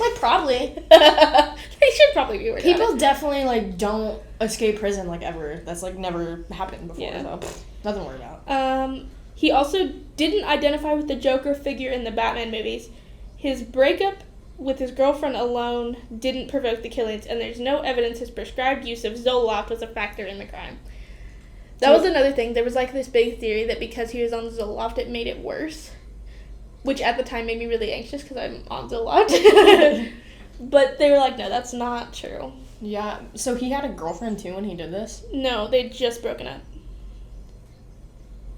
A: Like, probably.
B: They should probably be worried about it.
A: People definitely, like, don't escape prison, like, ever. That's, like, never happened before,
B: Yeah.
A: so nothing to worry about.
B: He also didn't identify with the Joker figure in the Batman movies. His breakup with his girlfriend alone didn't provoke the killings, and there's no evidence his prescribed use of Zoloft was a factor in the crime. That was another thing. There was, like, this big theory that because he was on Zoloft, it made it worse. Which at the time made me really anxious because I'm on Zoloft. But they were like, no, that's not true.
A: Yeah, so he had a girlfriend too when he did this?
B: No, they'd just broken up.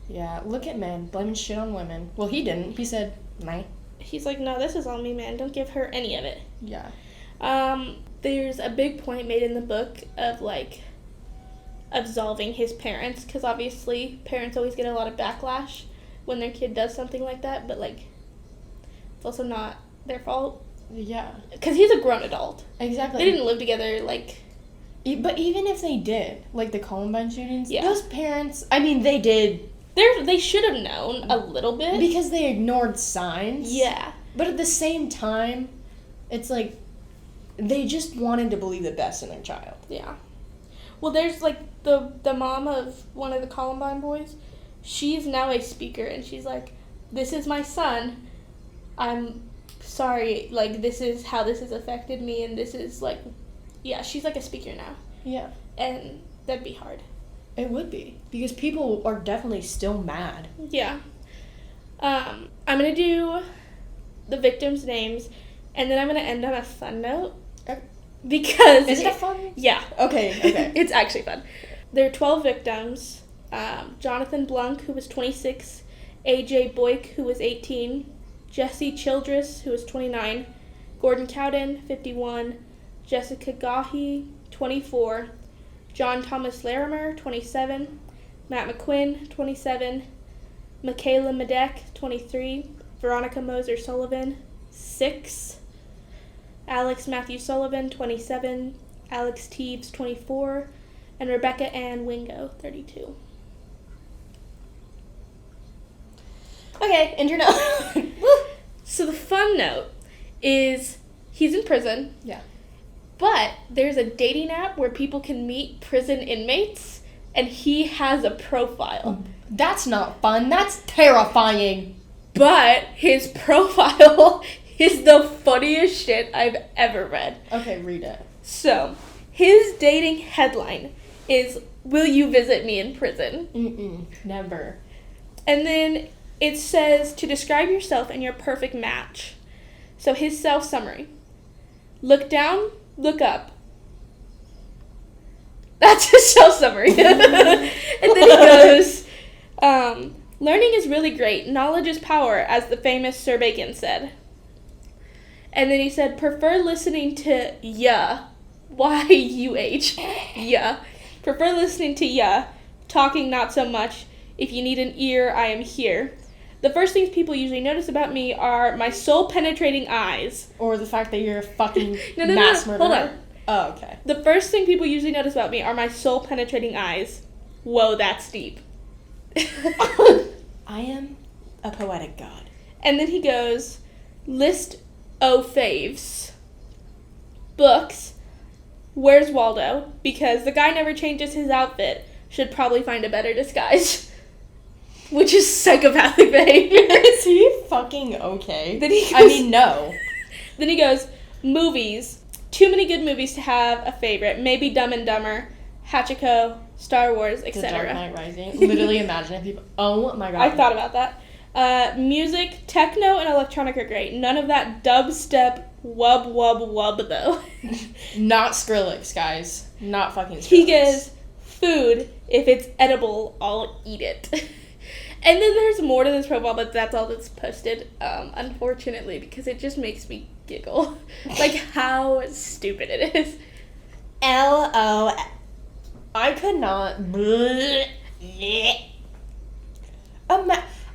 A: Yeah, look at men, blaming shit on women. Well, he didn't. He said, meh.
B: He's like, no, this is on me, man. Don't give her any of it.
A: Yeah.
B: There's a big point made in the book of, like, absolving his parents, because obviously parents always get a lot of backlash when their kid does something like that, but, like, it's also not their fault.
A: Yeah.
B: Because he's a grown adult.
A: Exactly.
B: They didn't live together, like...
A: But even if they did, like the Columbine shootings,
B: Yeah.
A: those parents, I mean, they did.
B: They should have known a little bit.
A: Because they ignored signs.
B: Yeah.
A: But at the same time, it's like, they just wanted to believe the best in their child.
B: Yeah. Well, there's, like, the mom of one of the Columbine boys. She's now a speaker, and she's like, this is my son. I'm sorry, like, this is how this has affected me, and this is, like, yeah, she's, like, a speaker now.
A: Yeah.
B: And that'd be hard.
A: It would be. Because people are definitely still mad.
B: Yeah. I'm going to do the victims' names, and then I'm going to end on a fun note. Because...
A: Is it a fun?
B: Yeah.
A: Okay.
B: It's actually fun. There are 12 victims. Jonathan Blunk, who was 26, A.J. Boyk, who was 18, Jesse Childress, who was 29, Gordon Cowden, 51, Jessica Gahi, 24, John Thomas Larimer, 27, Matt McQuinn, 27, Michaela Medek, 23, Veronica Moser Sullivan, 6, Alex Matthew Sullivan, 27, Alex Teves, 24, and Rebecca Ann Wingo, 32.
A: Okay, and you're not.
B: So the fun note is he's in prison.
A: Yeah.
B: But there's a dating app where people can meet prison inmates, and he has a profile.
A: That's not fun. That's terrifying.
B: But his profile is the funniest shit I've ever read.
A: Okay, read it.
B: So, his dating headline is, "Will you visit me in prison?"
A: Never.
B: And then it says to describe yourself and your perfect match. So his self-summary. Look down, look up. That's his self-summary. And then he goes, learning is really great. Knowledge is power, as the famous Sir Bacon said. And then he said, prefer listening to ya. Y-U-H. Ya. Prefer listening to ya. Talking not so much. If you need an ear, I am here. The first things people usually notice about me are my soul-penetrating eyes.
A: Or the fact that you're a fucking
B: No,
A: mass murderer.
B: Hold on.
A: Oh, okay.
B: The first thing people usually notice about me are my soul-penetrating eyes. Whoa, that's deep.
A: I am a poetic god.
B: And then he goes, list O faves. Books. Where's Waldo? Because the guy never changes his outfit. Should probably find a better disguise. Which is psychopathic behavior.
A: Is he fucking okay?
B: Then he goes,
A: I mean, no.
B: Then he goes, movies. Too many good movies to have a favorite. Maybe Dumb and Dumber, Hachiko, Star Wars,
A: The
B: etc.
A: Dark Knight Rising. Literally imagine if people... Oh my god.
B: I thought about that. Music, techno, and electronic are great. None of that dubstep wub wub wub though.
A: Not Skrillex, guys. Not fucking Skrillex.
B: He goes, food. If it's edible, I'll eat it. And then there's more to this profile, but that's all that's posted, unfortunately, because it just makes me giggle. Like, how stupid it is.
A: L-O... I could not...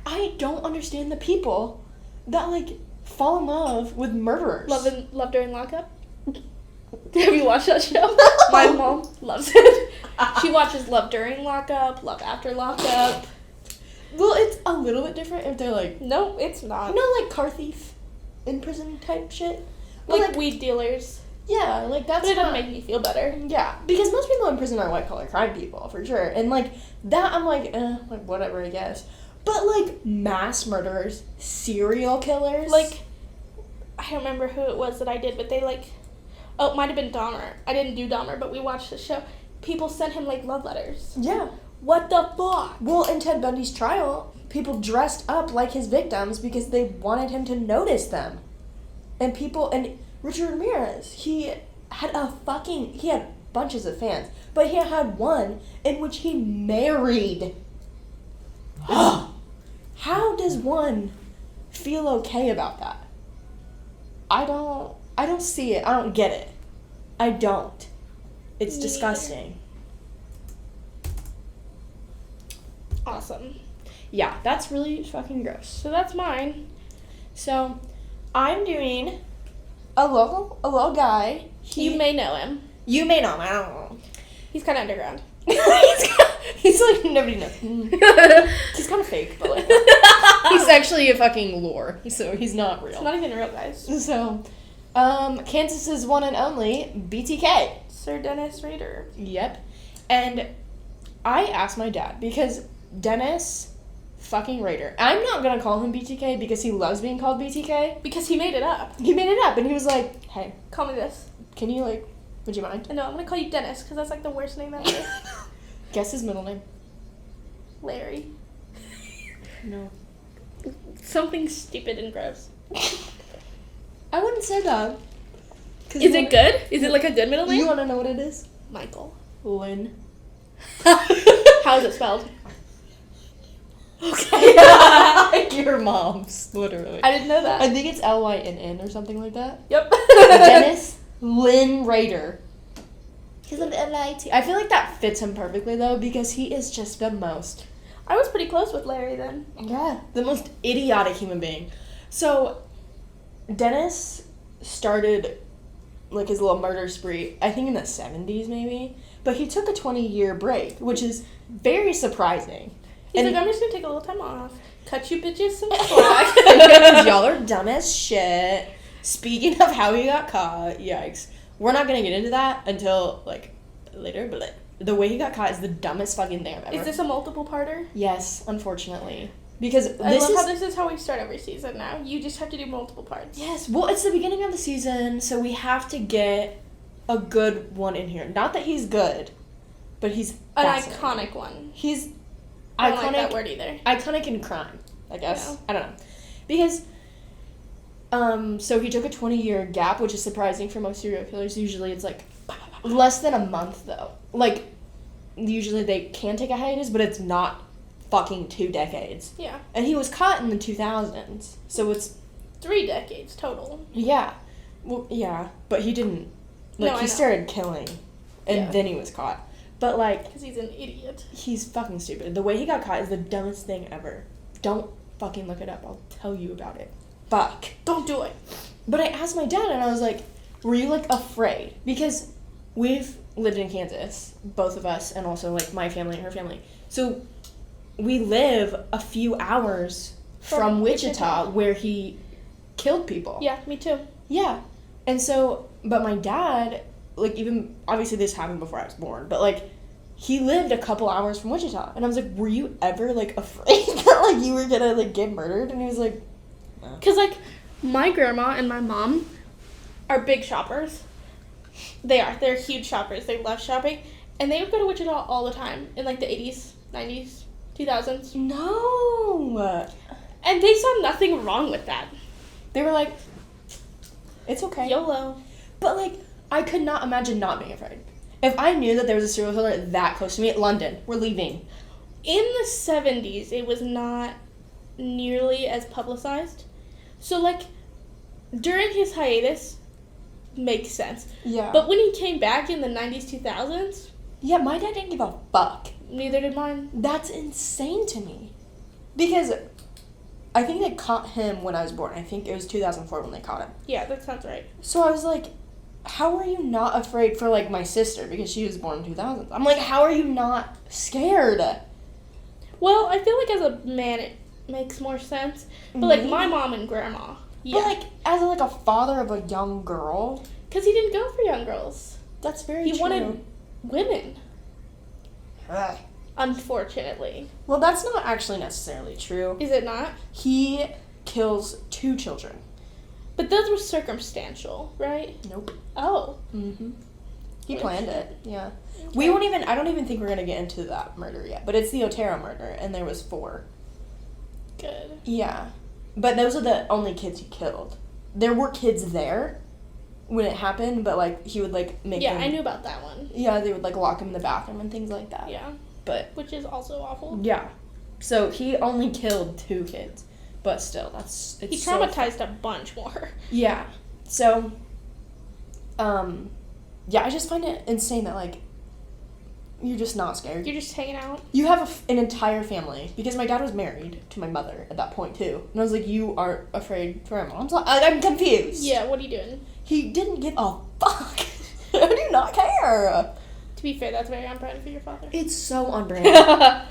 A: I don't understand the people that, like, fall in love with murderers.
B: Love During Lockup? Have you watched that show? My mom loves it. She watches Love During Lockup, Love After Lockup.
A: Well, it's a little bit different if they're, like...
B: No, it's not.
A: You know, like, car thief in prison type shit? But,
B: Like weed dealers.
A: Yeah, like, that's
B: But it doesn't
A: not...
B: make me feel better.
A: Yeah, because most people in prison are white-collar crime people, for sure. And, like, that, I'm like, whatever, I guess. But, like, mass murderers, serial killers...
B: Like, I don't remember who it was that I did, but they, like... Oh, it might have been Dahmer. I didn't do Dahmer, but we watched the show. People sent him, like, love letters.
A: Yeah.
B: What the fuck?
A: Well, in Ted Bundy's trial, people dressed up like his victims because they wanted him to notice them. And Richard Ramirez, he had bunches of fans, but he had one in which he married. How does one feel okay about that? I don't see it. I don't get it. I don't. It's
B: Me
A: disgusting.
B: Awesome.
A: Yeah, that's really fucking gross.
B: So that's mine.
A: So, I'm doing a little guy.
B: You may know him.
A: You may know him, I don't know.
B: He's kind of underground.
A: he's like, nobody knows. He's kind of fake, but like, he's actually a fucking lore, so he's not real.
B: It's not even real, guys.
A: So, Kansas's one and only BTK.
B: Sir Dennis Rader.
A: Yep. And I asked my dad, because Dennis fucking Rader, I'm not gonna call him BTK because he loves being called BTK.
B: Because he made it up.
A: He made it up, and he was like, hey,
B: Call me this.
A: can you, like, would you mind?
B: No, I'm going to call you Dennis, because that's, like, the worst name ever.
A: Guess his middle name.
B: Larry.
A: No.
B: Something stupid and gross.
A: I wouldn't say that.
B: Is it good? Is it, like, a good middle name?
A: You wanna know what it is?
B: Michael.
A: Lynn.
B: How is it spelled?
A: Okay. Your mom's, literally.
B: I didn't know that.
A: I think it's Lynn or something like that.
B: Yep.
A: Dennis Lynn Rader. He's an L-I-T. I feel like that fits him perfectly, though, because he is just the most...
B: I was pretty close with Larry then.
A: Yeah, the most idiotic human being. So, Dennis started, like, his little murder spree, I think in the 70s, maybe. But he took a 20-year break, which is very surprising.
B: He's
A: And-
B: like, I'm just going to take a little time off. Cut you bitches some slack.
A: Because y'all are dumb as shit. Speaking of how he got caught, yikes. We're not going to get into that until, like, later, but like, the way he got caught is the dumbest fucking thing I've ever...
B: Is this a multiple parter?
A: Yes, unfortunately. Because
B: I love how this is how we start every season now. You just have to do multiple parts.
A: Yes, well, it's the beginning of the season, so we have to get a good one in here. Not that he's good, but he's
B: An
A: fascinating.
B: iconic one.
A: He's
B: I don't
A: iconic.
B: like that word either.
A: Iconic in crime, I guess.
B: No.
A: I don't know. Because, so he took a 20-year gap, which is surprising for most serial killers. Usually it's like less than a month, though. Like, usually they can take a hiatus, but it's not fucking 2 decades.
B: Yeah.
A: And he was caught in the 2000s, so it's...
B: 3 decades total.
A: Yeah. Well, yeah, but he didn't... Like,
B: No, I
A: he
B: know.
A: started killing, and
B: Yeah.
A: then he was caught. But, like...
B: Because he's an idiot.
A: He's fucking stupid. The way he got caught is the dumbest thing ever. Don't fucking look it up. I'll tell you about it. Fuck.
B: Don't do it.
A: But I asked my dad, and I was like, were you, like, afraid? Because we've lived in Kansas, both of us, and also, like, my family and her family. So we live a few hours from Wichita where he killed people.
B: Yeah, me too.
A: Yeah. And so, but my dad, like, even, obviously this happened before I was born, but, like, he lived a couple hours from Wichita. And I was like, were you ever, like, afraid that, like, you were gonna, like, get murdered? And he was like, no.
B: Because, like, my grandma and my mom are big shoppers. They are. They're huge shoppers. They love shopping. And they would go to Wichita all the time in, like, the 80s, 90s, 2000s.
A: No.
B: And they saw nothing wrong with that.
A: They were like, it's okay.
B: YOLO.
A: But, like, I could not imagine not being afraid. If I knew that there was a serial killer that close to me, London, we're leaving.
B: In the 70s, it was not nearly as publicized. So, like, during his hiatus, makes sense.
A: Yeah.
B: But when he came back in the 90s, 2000s...
A: Yeah, my dad didn't give a fuck.
B: Neither did mine.
A: That's insane to me. Because I think they caught him when I was born. I think it was 2004 when they caught him.
B: Yeah, that sounds right.
A: So I was like, how are you not afraid for, like, my sister? Because she was born in 2000. I'm like, how are you not scared?
B: Well, I feel like as a man, it makes more sense. But, like, my mom and grandma. Yeah.
A: But, like, as, like, a father of a young girl.
B: Because he didn't go for young girls.
A: That's very true.
B: He wanted women.
A: Ugh.
B: Unfortunately.
A: Well, that's not actually necessarily true.
B: Is it not?
A: He kills 2 children.
B: But those were circumstantial, right?
A: Nope.
B: Oh.
A: Mm-hmm. He planned it, yeah.
B: Okay.
A: I don't even think we're going to get into that murder yet, but it's the Otero murder, and there was 4.
B: Good.
A: Yeah. But those are the only kids he killed. There were kids there when it happened, but, like, he would, like, make them...
B: Yeah, I knew about that one.
A: Yeah, they would, like, lock him in the bathroom and things like that.
B: Yeah.
A: But...
B: Which is also awful.
A: Yeah. So, he only killed 2 kids. But still,
B: He traumatized a bunch more.
A: Yeah. So, yeah, I just find it insane that, like, you're just not scared.
B: You're just hanging out.
A: You have an entire family, because my dad was married to my mother at that point, too. And I was like, you aren't afraid for my mom's life? I'm confused.
B: Yeah, what are you doing?
A: He didn't give a fuck. I do not care.
B: To be fair, that's very on brand for your father.
A: It's so on brand.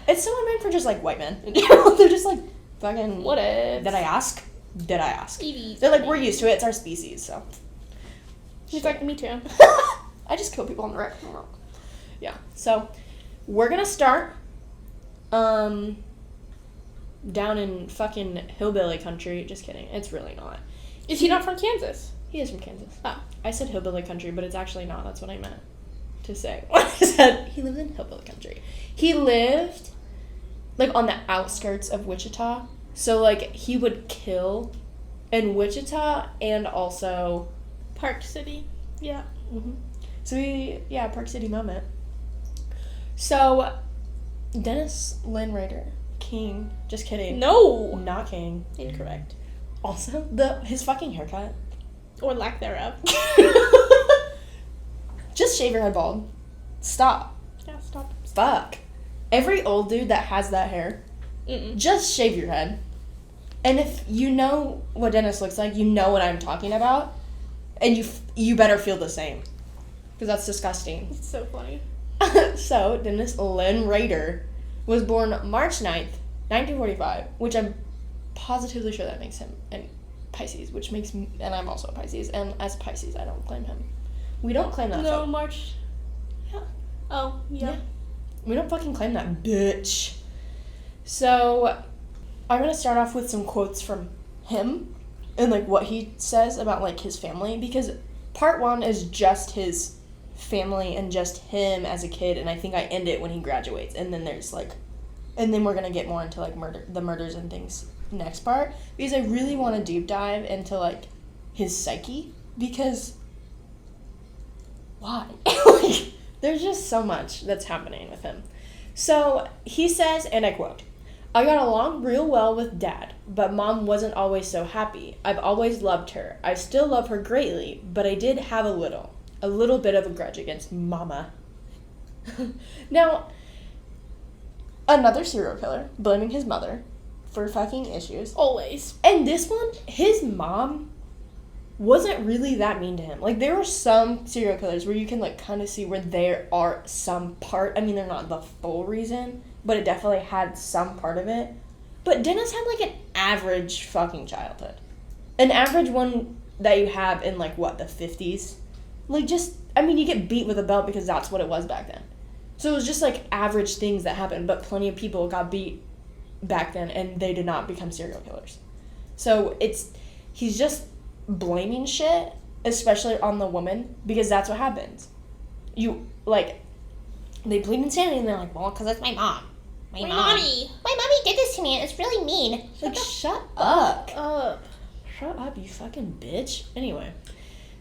A: It's so on brand for just, like, white men. They're just, like, fucking...
B: What if?
A: Did I ask? Did I ask?
B: Evie.
A: They're like, we're used to it. It's our species, so...
B: He's like, me too.
A: I just kill people on the rec. Yeah. So, we're gonna start down in fucking hillbilly country. Just kidding. It's really not.
B: Is he not from Kansas?
A: He is from Kansas.
B: Oh.
A: I said hillbilly country, but it's actually not. That's what I meant to say. I said he lived in hillbilly country. He lived, like, on the outskirts of Wichita. So, like, he would kill in Wichita and also...
B: Park City. Yeah.
A: Mm-hmm. So Park City moment. So, Dennis Rader, King, just kidding.
B: No!
A: Not King.
B: Incorrect.
A: Also, his fucking haircut.
B: Or lack thereof.
A: Just shave your head bald. Stop.
B: Yeah, stop.
A: Fuck. Every old dude that has that hair, just shave your head. And if you know what Dennis looks like, you know what I'm talking about. And you better feel the same. Because that's disgusting.
B: It's so funny.
A: So, Dennis Rader was born March 9th, 1945, which I'm positively sure that makes him a Pisces, which makes me, and I'm also a Pisces, and as a Pisces, I don't claim him. We don't claim that.
B: No, March.
A: Yeah.
B: Oh, yeah.
A: We don't fucking claim that, bitch. So, I'm going to start off with some quotes from him and, like, what he says about, like, his family, because part 1 is just his family and just him as a kid, and I think I end it when he graduates, and then there's, like, and then we're going to get more into, like, the murders and things next part, because I really want to deep dive into, like, his psyche, because why? Like, there's just so much that's happening with him. So, he says, and I quote, "I got along real well with Dad, but Mom wasn't always so happy. I've always loved her. I still love her greatly, but I did have a little bit of a grudge against Mama." Now, another serial killer blaming his mother for fucking issues.
B: Always.
A: And this one, his mom wasn't really that mean to him. Like, there are some serial killers where you can, like, kind of see where there are some part. I mean, they're not the full reason, but it definitely had some part of it. But Dennis had, like, an average fucking childhood. An average one that you have in, like, what, the 50s? Like, just, I mean, you get beat with a belt because that's what it was back then. So it was just, like, average things that happened, but plenty of people got beat back then, and they did not become serial killers. So he's just blaming shit, especially on the woman, because that's what happens. You, like, they plead insanity, and they're like, well, because it's my mom. My mommy did this to me, and it's really mean. Like, shut up. Shut up, you fucking bitch. Anyway.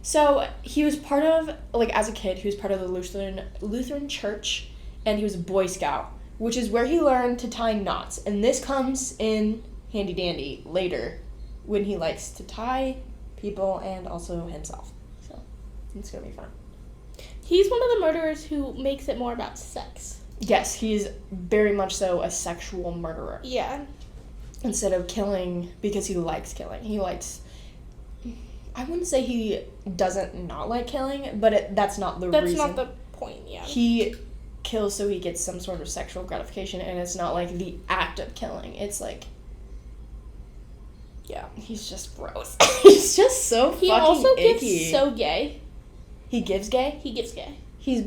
A: So, he was part of, like, as a kid, he was part of the Lutheran church, and he was a Boy Scout, which is where he learned to tie knots. And this comes in handy dandy later, when he likes to tie people and also himself. So, it's gonna be fun.
B: He's one of the murderers who makes it more about sex.
A: Yes, he's very much so a sexual murderer.
B: Yeah.
A: Instead of killing because he likes killing. He likes... I wouldn't say he doesn't not like killing, but that's not the reason. That's
B: not the point, yeah.
A: He kills so he gets some sort of sexual gratification, and it's not like the act of killing. It's like... Yeah, he's just gross. He's just so fucking icky.
B: He also gets so gay.
A: He gives gay?
B: He gives gay.
A: He's...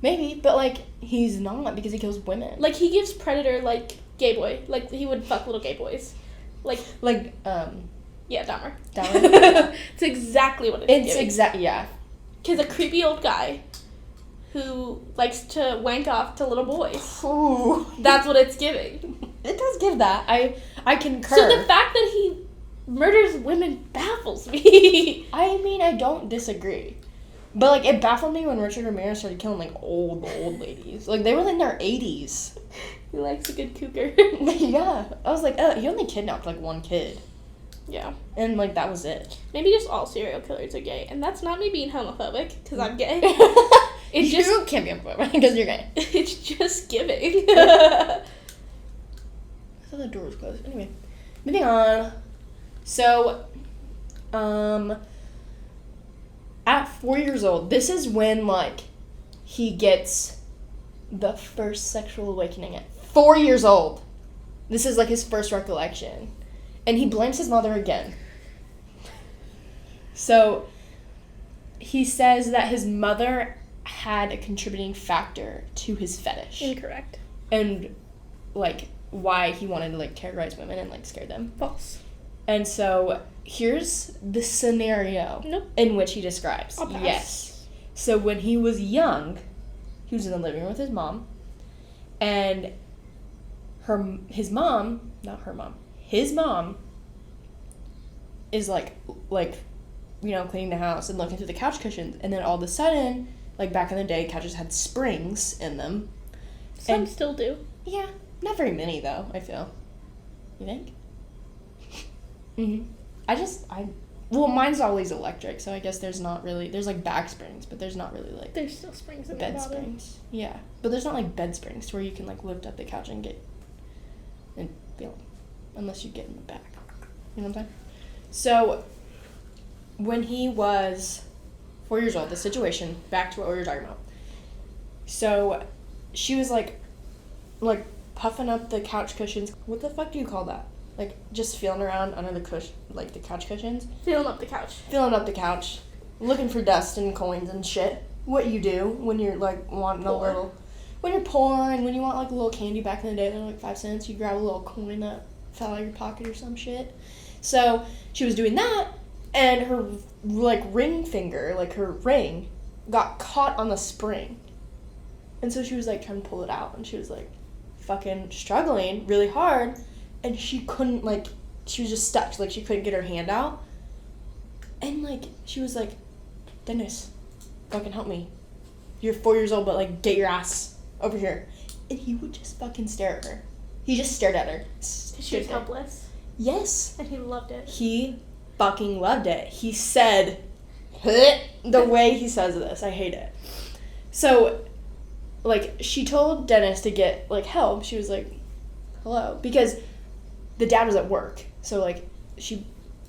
A: Maybe, but, like, he's not because he kills women.
B: Like, he gives Predator, like, gay boy. Like, he would fuck little gay boys. Like, yeah, Dahmer.
A: Dahmer?
B: It's exactly what it's
A: yeah.
B: Because a creepy old guy who likes to wank off to little boys.
A: Ooh.
B: That's what it's giving.
A: It does give that. I concur.
B: So the fact that he murders women baffles me.
A: I mean, I don't disagree. But, like, it baffled me when Richard Ramirez started killing, like, old ladies. Like, they were in their 80s.
B: He likes a good cougar.
A: Yeah. I was like, he only kidnapped, like, one kid.
B: Yeah.
A: And, like, that was it.
B: Maybe just all serial killers are gay. And that's not me being homophobic, because I'm gay.
A: You can't be homophobic because you're gay.
B: It's just giving.
A: I thought the door was closed. Anyway. Moving on. So, at 4 years old, this is when, like, he gets the first sexual awakening at 4 years old. This is, like, his first recollection. And he blames his mother again. So, he says that his mother had a contributing factor to his fetish.
B: Incorrect.
A: And, like, why he wanted to, like, terrorize women and, like, scare them.
B: False.
A: And so, here's the scenario in which he describes.
B: I'll pass.
A: Yes. So, when he was young, he was in the living room with his mom, and his mom is, like, you know, cleaning the house and looking through the couch cushions, and then all of a sudden, like, back in the day, couches had springs in them.
B: Some still do.
A: Yeah. Not very many, though, I feel. You think? Mm-hmm. Well, mine's always electric, so I guess there's like back springs, but there's not really, like...
B: There's still springs in
A: bed
B: the bottom.
A: springs. Yeah. But there's not, like, bed springs to where you can, like, lift up the couch and feel, unless you get in the back. You know what I'm saying? So, when he was 4 years old, the situation, back to what we were talking about. So, she was, like, puffing up the couch cushions. What the fuck do you call that? Like, just feeling around under the the couch cushions.
B: Feeling up the couch. Looking for dust and coins and shit. What you do when you're, like, wanting a little... When you're poor and when you want, like, a little candy back in the day, they're, like, 5 cents, you grab a little coin that fell out of your pocket or some shit. So, she was doing that, and her, like, ring finger, like, her ring, got caught on the spring. And so she was, like, trying to pull it out, and she was, like, fucking struggling really hard. And she couldn't, like, she was just stuck. Like, she couldn't get her hand out. And, like, she was like, Dennis, fucking help me. You're 4 years old, but, like, get your ass over here. And he would just fucking stare at her. He just stared at her. She was helpless.
A: Yes.
B: And he loved it.
A: He fucking loved it. He said, the way he says this, I hate it. So, like, she told Dennis to get, like, help. She was like, hello. Because... the dad was at work, so, like, she,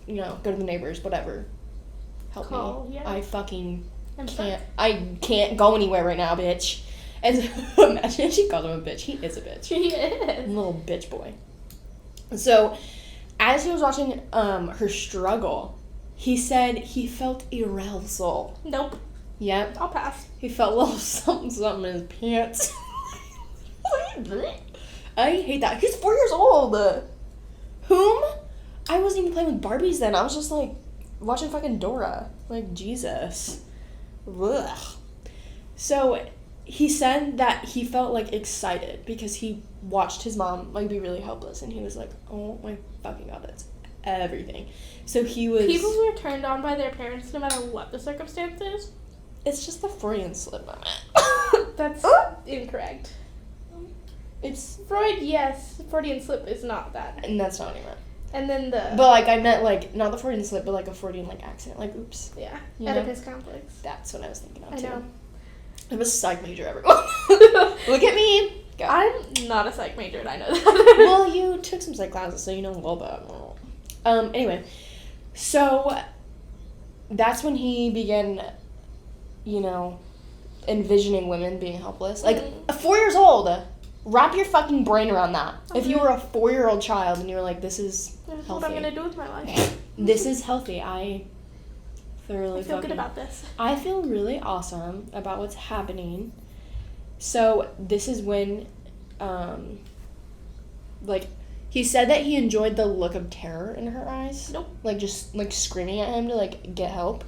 A: you know, go to the neighbors, whatever. Help me. Yeah. I fucking can't go anywhere right now, bitch. And so, imagine she called him a bitch. He is a bitch.
B: He is.
A: Little bitch boy. So, as he was watching her struggle, he said he felt arousal.
B: Nope.
A: Yep.
B: I'll pass.
A: He felt a little something in his pants. I hate that. He's 4 years old. Whom? I wasn't even playing with Barbies then. I was just, like, watching fucking Dora. Like, Jesus. Ugh. So, he said that he felt, like, excited because he watched his mom, like, be really helpless. And he was like, oh my fucking God, that's everything. So, he was...
B: People who are turned on by their parents no matter what the circumstances.
A: It's just the Freudian slip moment.
B: That's incorrect.
A: It's...
B: Freud, yes. Freudian slip is not that.
A: And that's not what I meant.
B: And then the...
A: But, like, I meant, like, not the Freudian slip, but, like, a Freudian, like, accident. Like, oops.
B: Yeah.
A: You know?
B: Oedipus complex.
A: That's what I was thinking of,
B: I
A: too.
B: know.
A: I'm a psych major, everyone. Look at me. Go.
B: I'm not a psych major, and I know that.
A: Well, you took some psych classes, so you know a little bit. Anyway. So, that's when he began, you know, envisioning women being helpless. Like, 4 years old. Wrap your fucking brain around that. Okay. If you were a 4-year-old child and you were like, this is healthy.
B: What I'm going to do with my life.
A: This is healthy. I thoroughly
B: I feel good about this.
A: I feel really awesome about what's happening. So, this is when, like, he said that he enjoyed the look of terror in her eyes.
B: Nope.
A: Like, just, like, screaming at him to, like, get help.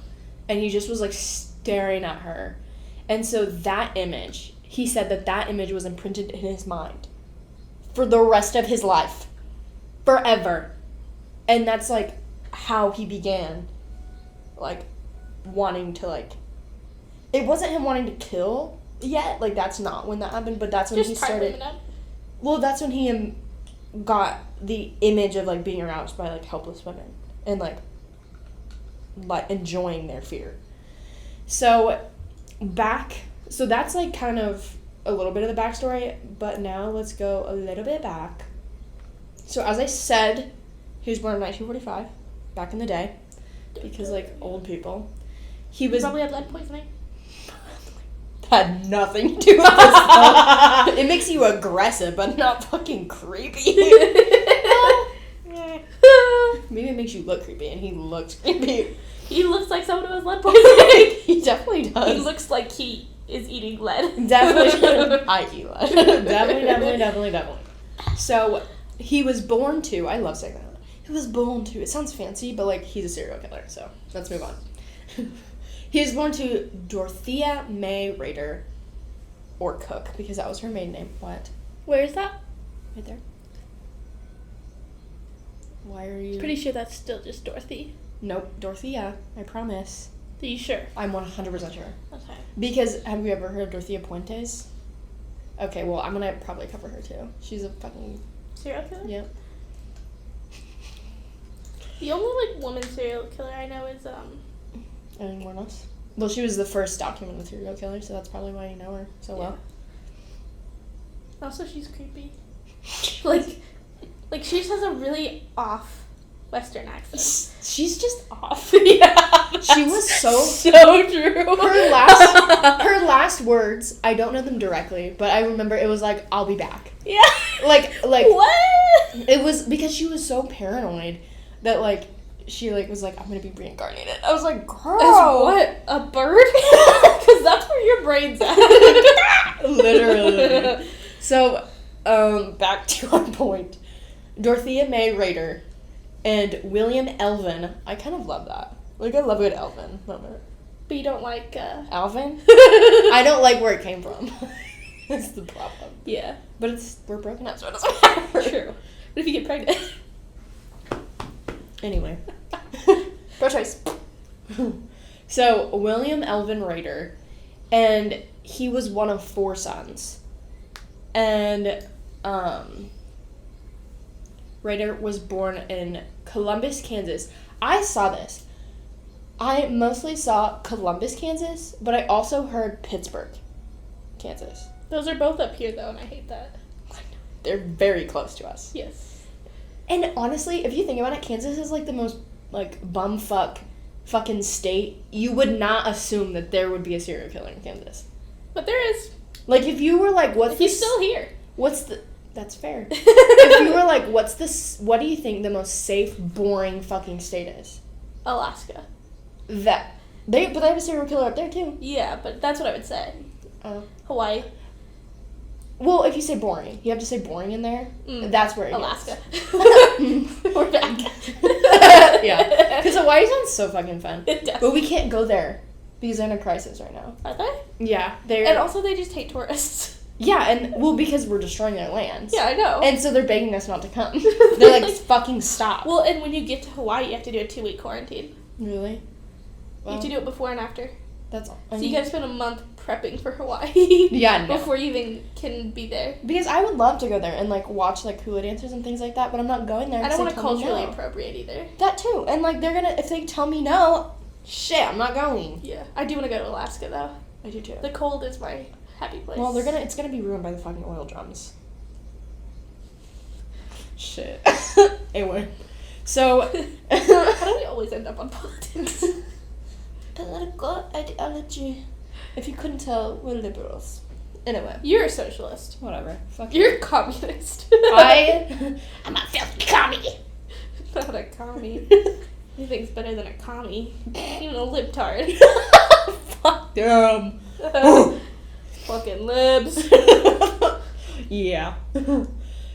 A: And he just was, like, staring at her. And so that image, he said that image was imprinted in his mind for the rest of his life. Forever. And that's, like, how he began, like, wanting to, like... It wasn't him wanting to kill yet. Like, that's not when that happened, but that's when
B: just
A: he started...
B: Up.
A: Well, that's when he got the image of, like, being aroused by, like, helpless women. And, like, enjoying their fear. So, So that's, like, kind of a little bit of the backstory, but now let's go a little bit back. So, as I said, he was born in 1945, back in the day, because, like, old people. He was...
B: Probably had lead poisoning.
A: Had nothing to do with this stuff. It makes you aggressive, but not fucking creepy. Maybe it makes you look creepy, and he looks creepy.
B: He looks like someone who has lead poisoning.
A: He definitely does.
B: He looks like he is eating lead.
A: Definitely. I eat lead. Definitely. So, he was born to... I love saying that. He was born to... It sounds fancy, but, like, he's a serial killer, so let's move on. He was born to Dorothea May Rader, or Cook, because that was her maiden name. What?
B: Where is that?
A: Right there. Why are you...
B: Pretty sure that's still just Dorothy.
A: Nope, Dorothea. I promise.
B: Are you sure?
A: I'm 100% sure.
B: Okay.
A: Because, have you ever heard of Dorothea Puentes? Okay, well, I'm gonna probably cover her, too. She's a fucking...
B: Serial killer?
A: Yep.
B: The only, like, woman serial killer I know is,
A: Anyone else? Well, she was the first documented serial killer, so that's probably why you know her so well.
B: Also, she's creepy. like, she just has a really off Western accent.
A: She's just off.
B: Yeah.
A: She was so
B: true.
A: Her last words, I don't know them directly, but I remember it was like, I'll be back.
B: Yeah.
A: Like
B: what?
A: It was because she was so paranoid that, like, she, like, was like, I'm gonna be reincarnated. I was like, girl.
B: As what? A bird? Because that's where your brain's at.
A: Literally. So, back to our point. Dorothea May Rader and William Elvin. I kind of love that. Like, I love a good Elvin moment.
B: But you don't like,
A: Alvin? I don't like where it came from. That's the problem.
B: Yeah.
A: But we're broken up, so it doesn't matter.
B: True. What if you get pregnant?
A: Anyway. Pro choice. So, William Elvin Rader, and he was one of 4 sons. And, Rader was born in Columbus, Kansas. I saw this. I mostly saw Columbus, Kansas, but I also heard Pittsburgh, Kansas.
B: Those are both up here, though, and I hate that.
A: They're very close to us.
B: Yes.
A: And honestly, if you think about it, Kansas is, like, the most, like, bumfuck fucking state. You would not assume that there would be a serial killer in Kansas.
B: But there is.
A: Like, if you were like, what's
B: He's still here.
A: What's the... That's fair. If you were like, what do you think the most safe, boring fucking state is?
B: Alaska.
A: But they have a serial killer up there too.
B: Yeah, but that's what I would say. Hawaii.
A: Well, if you say boring, you have to say boring in there. That's where it
B: Alaska.
A: We're back. Yeah, because Hawaii sounds so fucking fun.
B: It does.
A: But we can't go there because they're in a crisis right now.
B: Are they?
A: Yeah,
B: And also they just hate tourists.
A: Yeah, and because we're destroying their lands.
B: Yeah, I know.
A: And so they're begging us not to come. They're like, fucking stop.
B: Well, and when you get to Hawaii, you have to do a 2-week quarantine.
A: Really?
B: You have to do it before and after.
A: That's all.
B: So you gotta spend a month prepping for Hawaii.
A: Yeah, no.
B: Before you even can be there.
A: Because I would love to go there and, like, watch, like, hula dancers and things like that, but I'm not going there.
B: I don't want to culturally
A: no.
B: appropriate either.
A: That too. And, like, they're gonna, if they tell me no, shit, I'm not going.
B: Yeah. I do want to go to Alaska, though.
A: I do too.
B: The cold is my happy place.
A: Well, it's gonna be ruined by the fucking oil drums. Shit. Anyway. So.
B: How do we always end up on politics?
A: Political ideology. If you couldn't tell, we're liberals. Anyway.
B: You're a socialist.
A: Whatever. Fuck
B: You're
A: you.
B: a communist.
A: I'm a filthy commie.
B: Not a commie. Anything's better than a commie. Even a libtard.
A: Fuck them.
B: Fucking libs.
A: Yeah.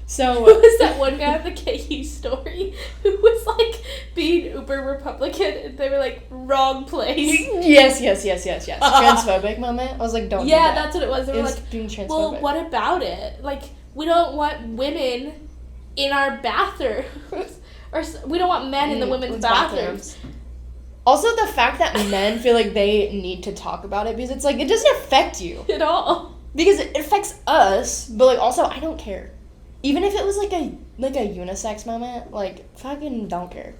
A: So.
B: Who was that one guy in the KU story who was like being uber Republican and they were like, wrong place?
A: Yes. Transphobic moment. I was like, don't do that.
B: That's what it was. They were like,
A: being transphobic.
B: well, what about it? Like, we don't want women in our bathrooms. Or we don't want men in the women's bathrooms.
A: Also, the fact that men feel like they need to talk about it because it's like, it doesn't affect you.
B: At all.
A: Because it affects us, but like also, I don't care. Even if it was like a unisex moment, like, fucking don't care.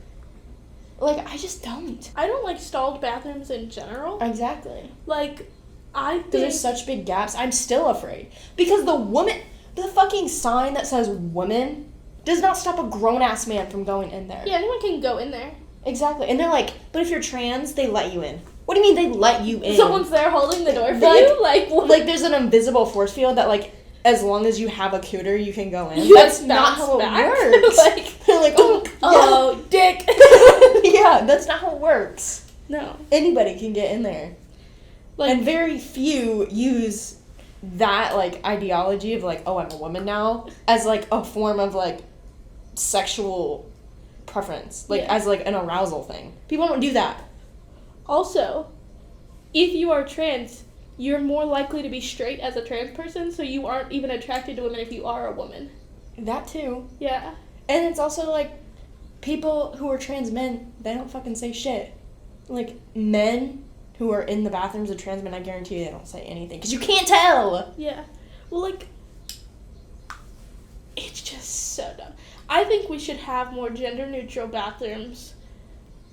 A: Like, I just don't.
B: I don't like stalled bathrooms in general.
A: Exactly.
B: Like, I think...
A: There's such big gaps. I'm still afraid. Because the fucking sign that says woman does not stop a grown-ass man from going in there.
B: Yeah, anyone can go in there.
A: Exactly. And they're like, but if you're trans, they let you in. What do you mean they let you in?
B: Someone's there holding the door for you? Like, what?
A: Like, there's an invisible force field that, like, as long as you have a cooter, you can go in.
B: You
A: That's not how it works.
B: Like,
A: they're like,
B: oh, dick.
A: Yeah, that's not how it works.
B: No.
A: Anybody can get in there.
B: Like,
A: and very few use that, like, ideology of, like, oh, I'm a woman now, as, like, a form of, like, sexual preference. Like, as, like, an arousal thing. People don't do that.
B: Also, if you are trans, you're more likely to be straight as a trans person, so you aren't even attracted to women if you are a woman.
A: That too.
B: Yeah.
A: And it's also, like, people who are trans men, they don't fucking say shit. Like, men who are in the bathrooms of trans men, I guarantee you they don't say anything. Because you can't tell!
B: Yeah. Well, like, it's just so dumb. I think we should have more gender-neutral bathrooms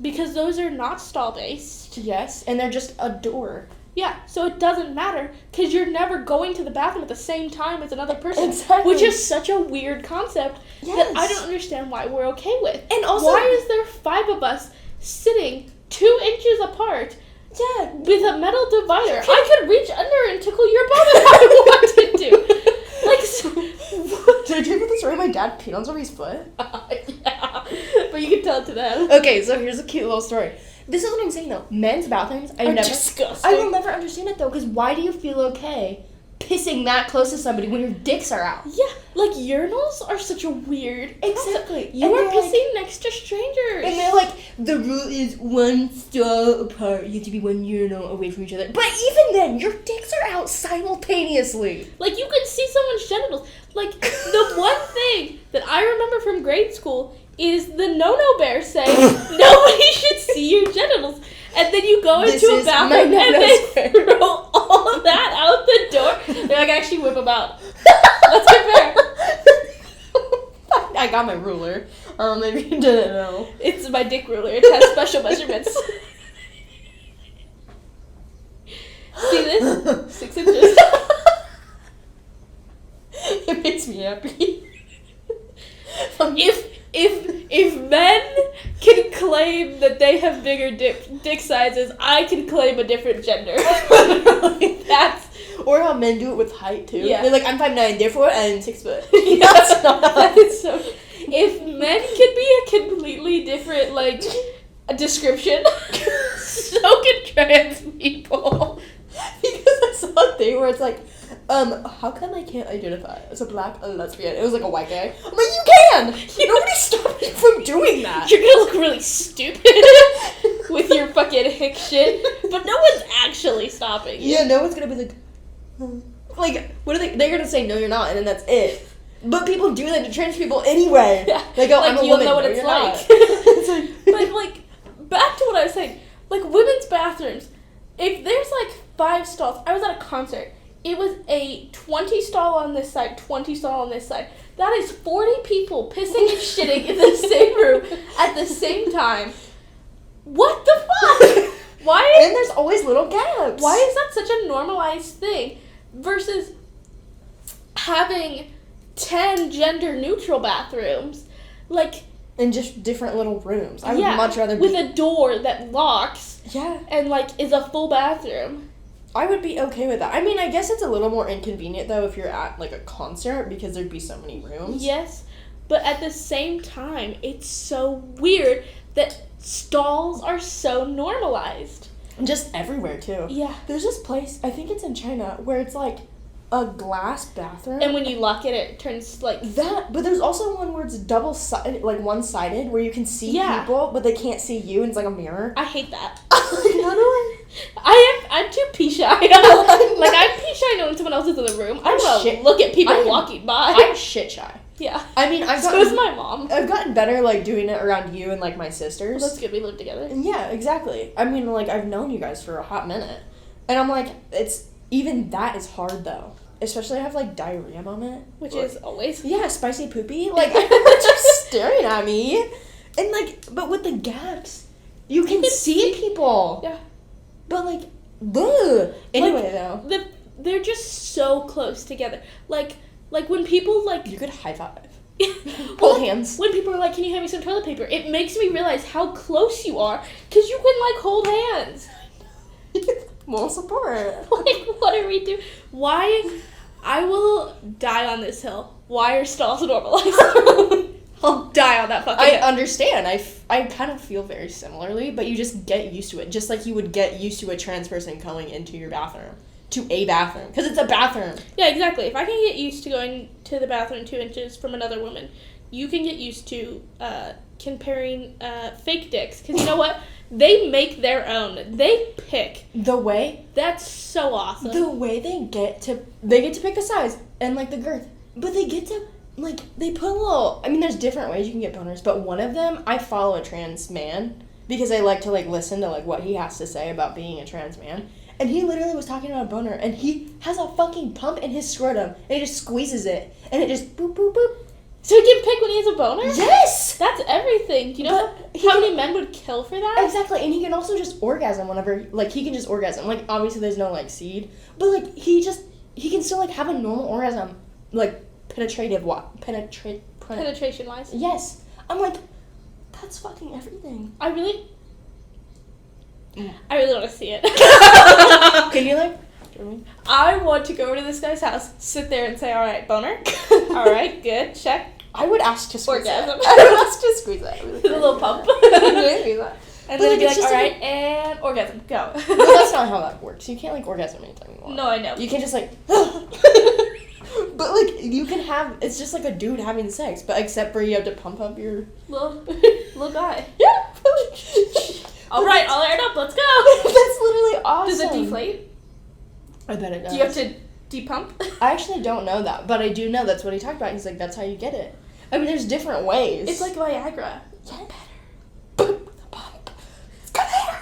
B: because those are not stall-based.
A: Yes, and they're just a door.
B: Yeah, so it doesn't matter because you're never going to the bathroom at the same time as another person.
A: Exactly.
B: Which is such a weird concept that I don't understand why we're okay with.
A: And also,
B: why is there 5 of us sitting 2 inches apart?
A: Yeah.
B: With a metal divider. I could reach under and tickle your bum if I wanted to. Like, so,
A: did you hear the story? My dad peed on somebody's foot.
B: Yeah, but you can tell it to them.
A: Okay, so here's a cute little story. This is what I'm saying though. Men's bathrooms,
B: disgusting.
A: I will never understand it though, because why do you feel okay pissing that close to somebody when your dicks are out?
B: Yeah, like urinals are such a weird.
A: Exactly.
B: You are pissing next to strangers.
A: And they're like, the rule is 1 stall apart. You have to be 1 urinal away from each other. But even then, your dicks are out simultaneously.
B: Like, you can see someone's genitals. Like, the one thing that I remember from grade school is the no-no bear saying, nobody should see your genitals. And then you go into a bathroom and they throw all of that out the door. They're like, actually whip them out. Let's get fair.
A: I got my ruler. Maybe you didn't know.
B: It's my dick ruler. It has special measurements. See this? 6 inches.
A: It makes me happy.
B: If men can claim that they have bigger dick sizes, I can claim a different gender. That's
A: Or how men do it with height, too.
B: Yeah.
A: They're like, I'm 5'9", therefore I'm 6 foot.
B: Yeah.
A: That's not
B: That is so... If men could be a completely different, like, a description, so can trans people.
A: Because I saw a thing where it's like, how come I can't identify as a black lesbian? It was like a white guy. I'm like, you can! Nobody stopped you from doing that.
B: You're gonna look really stupid with your fucking hick shit, but no one's actually stopping you.
A: Yeah, no one's gonna be like, like, what are they? They're gonna say, no, you're not, and then that's it. But people do that to trans people anyway.
B: Yeah.
A: They go,
B: Like,
A: I'm a
B: you'll
A: woman.
B: know what
A: No,
B: it's
A: you're
B: like.
A: not. It's like,
B: But, like, back to what I was saying. Like, women's bathrooms, if there's, like, 5 stalls, I was at a concert. It was a 20 stall on this side, 20 stall on this side. That is 40 people pissing and shitting in the same room at the same time. What the fuck?
A: And there's always little gaps.
B: Why is that such a normalized thing versus having 10 gender-neutral bathrooms? Like...
A: In just different little rooms. I would much rather be...
B: with a door that locks.
A: Yeah.
B: And, like, is a full bathroom.
A: I would be okay with that. I mean, I guess it's a little more inconvenient, though, if you're at, like, a concert, because there'd be so many rooms.
B: Yes, but at the same time, it's so weird that stalls are so normalized.
A: Just everywhere, too.
B: Yeah.
A: There's this place, I think it's in China, where it's, like, a glass bathroom.
B: And when you lock it, it turns, like...
A: That, but there's also one where it's double-sided, like, one-sided, where you can see people, but they can't see you, and it's like a mirror.
B: I hate that.
A: Like, how do
B: I'm too pee shy. Like, I'm pee shy knowing someone else is in the room. I don't
A: shit-
B: look at people walking by.
A: I'm shit shy.
B: Yeah.
A: I mean,
B: So is my mom.
A: I've gotten better, like, doing it around you and, like, my sisters.
B: Well, that's good. We live together.
A: And yeah, exactly. I mean, like, I've known you guys for a hot minute. And I'm like, even that is hard, though. Especially I have, like, diarrhea moment.
B: Which is always...
A: Yeah, spicy poopy. Like, I remember just staring at me. And, like, but with the gaps, you can see people.
B: Yeah.
A: But, like, ugh. Anyway,
B: like,
A: though.
B: They're just so close together. Like when people, like...
A: You could high five.
B: Hold
A: hands.
B: When people are like, can you hand me some toilet paper? It makes me realize how close you are. Because you can, like, hold hands.
A: Moral support.
B: Like, what are we doing? Why? I will die on this hill. Why are stalls normalized? I'll die on that fucking hill.
A: I understand. I kind of feel very similarly, but you just get used to it. Just like you would get used to a trans person going into your bathroom. To a bathroom. Because it's a bathroom.
B: Yeah, exactly. If I can get used to going to the bathroom 2 inches from another woman, you can get used to comparing fake dicks. Because you know what? They make their own. They pick.
A: The way...
B: That's so awesome.
A: The way they get to pick the size and, like, the girth. But they get to, like, they put a little... I mean, there's different ways you can get boners, but one of them, I follow a trans man because I like to, like, listen to, like, what he has to say about being a trans man. And he literally was talking about a boner, and he has a fucking pump in his scrotum, and he just squeezes it, and it just boop, boop, boop.
B: So he can pick when he has a boner?
A: Yes!
B: That's everything. Do you know how many men would kill for that?
A: Exactly, and he can also just orgasm whenever, like, he can just orgasm. Like, obviously there's no, like, seed, but, like, he can still, like, have a normal orgasm, like,
B: Penetration-wise?
A: Yes. I'm like, that's fucking everything.
B: I really want to see it.
A: Can you, like...
B: I want to go over to this guy's house, sit there and say, alright, boner. Alright, good, check.
A: I would ask to squeeze
B: Orgasm.
A: that. I would ask to squeeze that.
B: The little pump.
A: And
B: then it'd be
A: it's
B: like,
A: just
B: alright, and orgasm, go.
A: No, that's not how that works. You can't, like, orgasm anytime you want.
B: No, I know.
A: You can just, like... But, like, you can have... It's just like a dude having sex, but except for you have to pump up your...
B: Little guy.
A: Yeah.
B: Alright, all aired up, let's go.
A: That's literally awesome.
B: Does it deflate?
A: I bet it does.
B: Do you have to depump?
A: I actually don't know that, but I do know that's what he talked about. He's like, that's how you get it. I mean, there's different ways.
B: It's like Viagra.
A: Yeah, better. With a pump. It's good hair.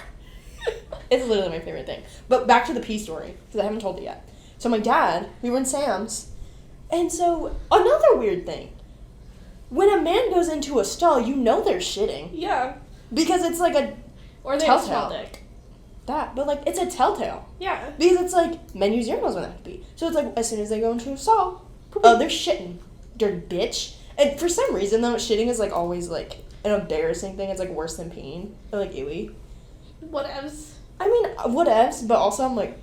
A: It's literally my favorite thing. But back to the pee story, because I haven't told it yet. So my dad, we were in Sam's, and so another weird thing. When a man goes into a stall, you know they're shitting.
B: Yeah.
A: Because it's like a
B: Or they have a
A: telltale.
B: small dick.
A: But like, it's a telltale.
B: Yeah.
A: Because it's like, men use urinals when they have to pee. So it's like, as soon as they go into a stall, they're shitting. Dirty bitch. And for some reason, though, shitting is like always like an embarrassing thing. It's like worse than peeing. Or like, ewy.
B: Whatevs.
A: I mean, whatevs, but also I'm like,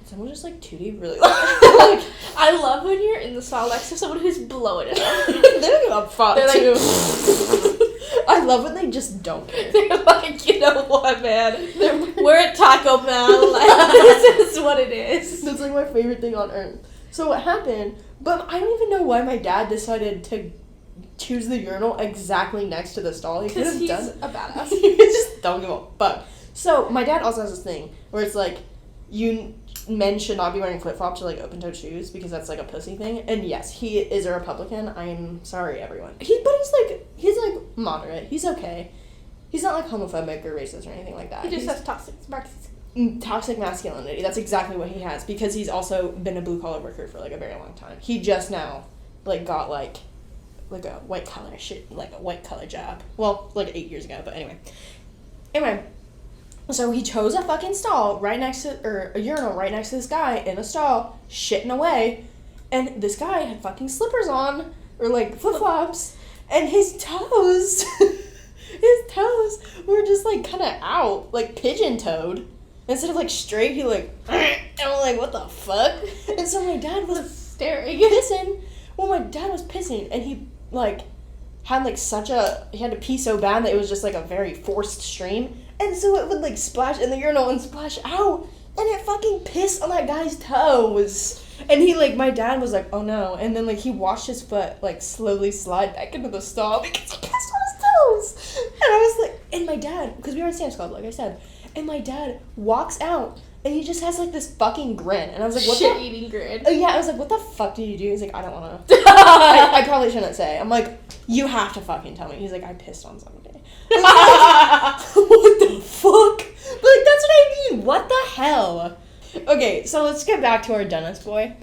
A: someone just, like, tootie really loud? Like,
B: I love when you're in the stall next to someone who's blowing it up.
A: they don't give a fuck,
B: They're
A: too.
B: like...
A: I love when they just don't care.
B: They're like, you know what, man? We're at Taco Bell. Like, this is what it is.
A: That's, like, my favorite thing on earth. So what happened, but I don't even know why my dad decided to choose the urinal exactly next to the stall. He could have
B: He's
A: done
B: a badass.
A: He just don't give a fuck. So my dad also has this thing where it's like, men should not be wearing flip-flops or, like, open-toed shoes because that's, like, a pussy thing. And yes, he is a Republican. I'm sorry, everyone. But he's moderate. He's okay. He's not, like, homophobic or racist or anything like that.
B: He just has toxic
A: masculinity. That's exactly what he has, because he's also been a blue-collar worker for, like, a very long time. He just now, like, got, like a white-collar job. Well, like, 8 years ago, but anyway. So he chose a fucking stall right next to, or a urinal right next to this guy in a stall, shitting away, and this guy had fucking slippers on, or, like, flip-flops, and his toes were just, like, kind of out, like, pigeon-toed. Instead of, like, straight, he, like, and I'm like, what the fuck? And so my dad was
B: staring.
A: pissing. Well, my dad was pissing, and he, like, had, like, he had to pee so bad that it was just, like, a very forced stream. And so it would, like, splash in the urinal and splash out. And it fucking pissed on that guy's toes. And he, like, my dad was like, oh no. And then, like, he watched his foot, like, slowly slide back into the stall because he pissed on his toes. And I was like, and my dad, because we were in Sam's Club, like I said, and my dad walks out, and he just has, like, this fucking grin. And I was like, what
B: shit-eating grin.
A: Oh, yeah, I was like, what the fuck did you do? He's like, I don't want to. I probably shouldn't say. I'm like, you have to fucking tell me. He's like, I pissed on somebody. Like, what the fuck? But, like, that's what I mean. What the hell? Okay, so let's get back to our Dennis boy.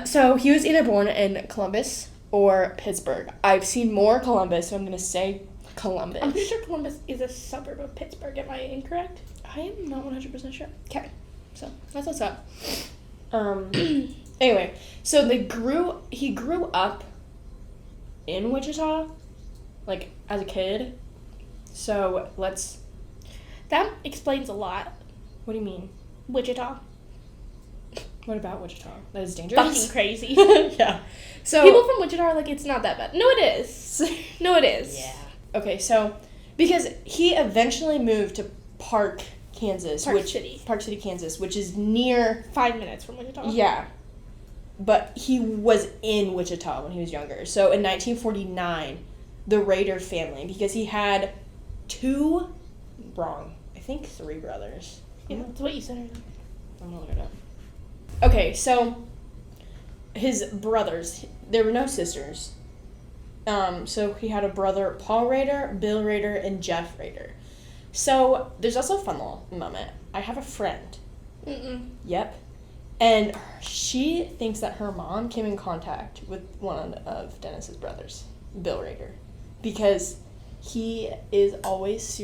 A: So he was either born in Columbus or Pittsburgh. I've seen more Columbus, so I'm going to say Columbus.
B: I'm pretty sure Columbus is a suburb of Pittsburgh. Am I incorrect?
A: I am not 100% sure. Okay, so that's what's up. Anyway, so he grew up in Wichita, like, as a kid. So
B: That explains a lot.
A: What do you mean?
B: Wichita.
A: What about Wichita? That is dangerous.
B: Fucking crazy.
A: Yeah. So
B: people from Wichita are like, it's not that bad. No, it is. No, it is.
A: Yeah. Okay, so because he eventually moved to Park City, Kansas, which is near
B: 5 minutes from Wichita.
A: Yeah. But he was in Wichita when he was younger. So in 1949, the Rader family, because he had three brothers.
B: Yeah, that's what you said earlier.
A: I'm gonna look it up. Okay, so his brothers, there were no sisters. So he had a brother, Paul Rader, Bill Rader, and Jeff Rader. So there's also a fun little moment. I have a friend. Yep. And she thinks that her mom came in contact with one of Dennis's brothers, Bill Rader, because he is always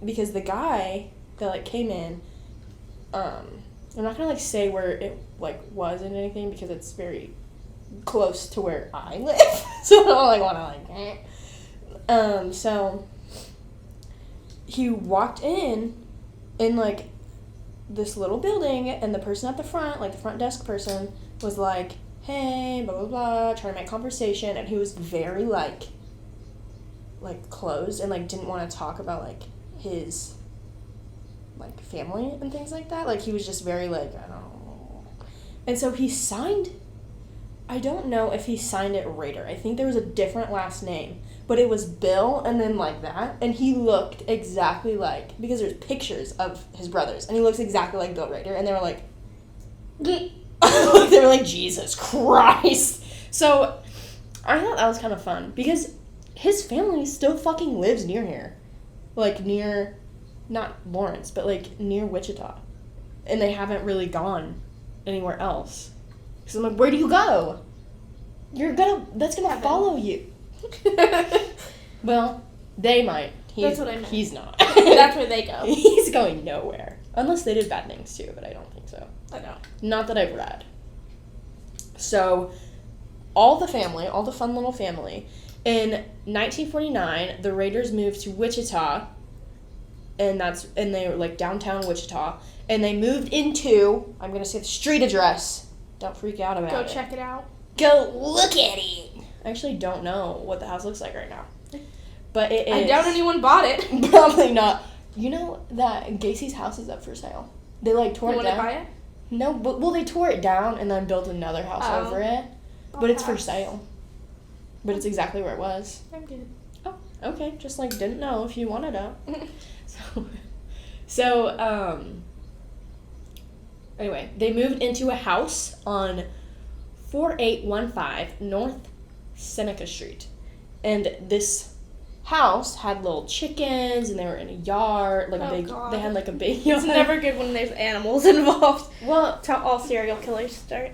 A: because the guy that, like, came in, I'm not gonna, like, say where it, like, was and anything because it's very close to where I live, so I don't, like, wanna, like, so he walked in, like, this little building, and the person at the front, like, the front desk person, was like, hey, blah, blah, blah, trying to make conversation, and he was very, like, closed, and, like, didn't want to talk about, like, his, like, family and things like that. Like, he was just very, like, I don't know. And so he signed, I don't know if he signed it Rader. I think there was a different last name, but it was Bill and then, like, that, and he looked exactly like, because there's pictures of his brothers, and he looks exactly like Bill Rader, and they were like, they were like, Jesus Christ. So I thought that was kind of fun, because his family still fucking lives near here. Like, near, not Lawrence, but, like, near Wichita. And they haven't really gone anywhere else. Because I'm like, where do you go? That's gonna follow you. Well, they might.
B: That's what I meant.
A: He's not.
B: That's where they go.
A: He's going nowhere. Unless they did bad things too, but I don't think so.
B: I know.
A: Not that I've read. So, all the fun little family. In 1949, the Raiders moved to Wichita, and they were like downtown Wichita, and they moved into, I'm gonna say the street address. Don't freak out about it.
B: Go check it out.
A: Go look at it. I actually don't know what the house looks like right now, but it is.
B: I doubt anyone bought it.
A: Probably not. You know that Gacy's house is up for sale. They like tore it down.
B: You want to buy it?
A: No, but they tore it down and then built another house over it. But it's for sale. But it's exactly where it was.
B: I'm good.
A: Oh, okay. Just like didn't know if you wanted it. So anyway, they moved into a house on 4815 North Seneca Street. And this house had little chickens, and they were in a yard, like they had like a big yard.
B: It's never good when there's animals involved.
A: Well,
B: that's how all serial killers start.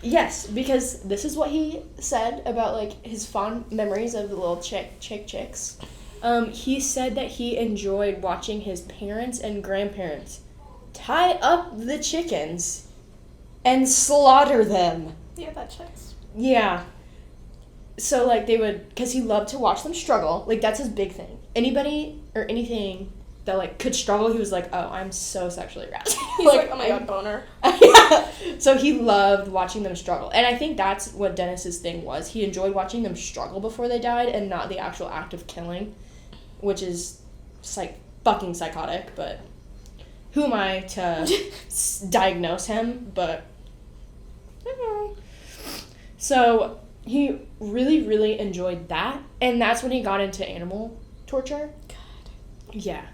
A: Yes, because this is what he said about like his fond memories of the little chicks. He said that he enjoyed watching his parents and grandparents tie up the chickens and slaughter them.
B: Yeah, that checks.
A: Yeah. So, like, they would, because he loved to watch them struggle. Like, that's his big thing. Anybody or anything that, like, could struggle, he was like, oh, I'm so sexually aroused.
B: He's like, oh my god, boner.
A: Yeah. So he loved watching them struggle. And I think that's what Dennis's thing was. He enjoyed watching them struggle before they died and not the actual act of killing, which is, fucking psychotic, but who am I to diagnose him? But, so he really, really enjoyed that, and that's when he got into animal torture.
B: God.
A: Yeah.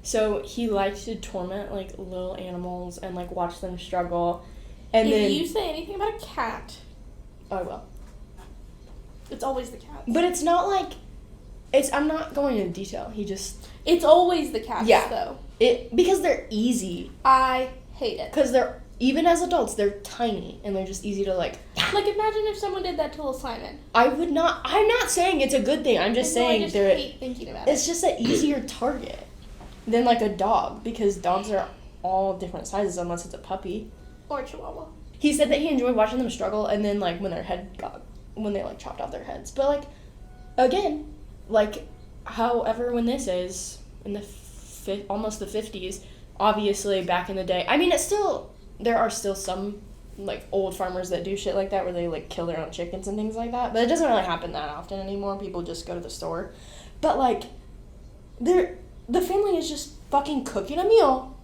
A: So he liked to torment, like, little animals and, like, watch them struggle. And
B: if you say anything about a cat...
A: I will.
B: It's always the cat.
A: But it's not like... I'm not going into detail. He just...
B: It's always the cats, though.
A: Because they're easy.
B: I hate it.
A: Because they're... Even as adults, they're tiny, and they're just easy to, like...
B: Like, imagine if someone did that to little Simon.
A: I'm not saying it's a good thing. I'm just saying
B: I hate thinking about it.
A: It's just an easier target than, like, a dog, because dogs are all different sizes unless it's a puppy.
B: Or a chihuahua.
A: He said that he enjoyed watching them struggle, and then, like, when they, like, chopped off their heads. But, like, again, like, however, when this is, in the almost the 50s, obviously, back in the day, I mean, there are still some, like, old farmers that do shit like that where they, like, kill their own chickens and things like that. But it doesn't really happen that often anymore. People just go to the store. But, like, the family is just fucking cooking a meal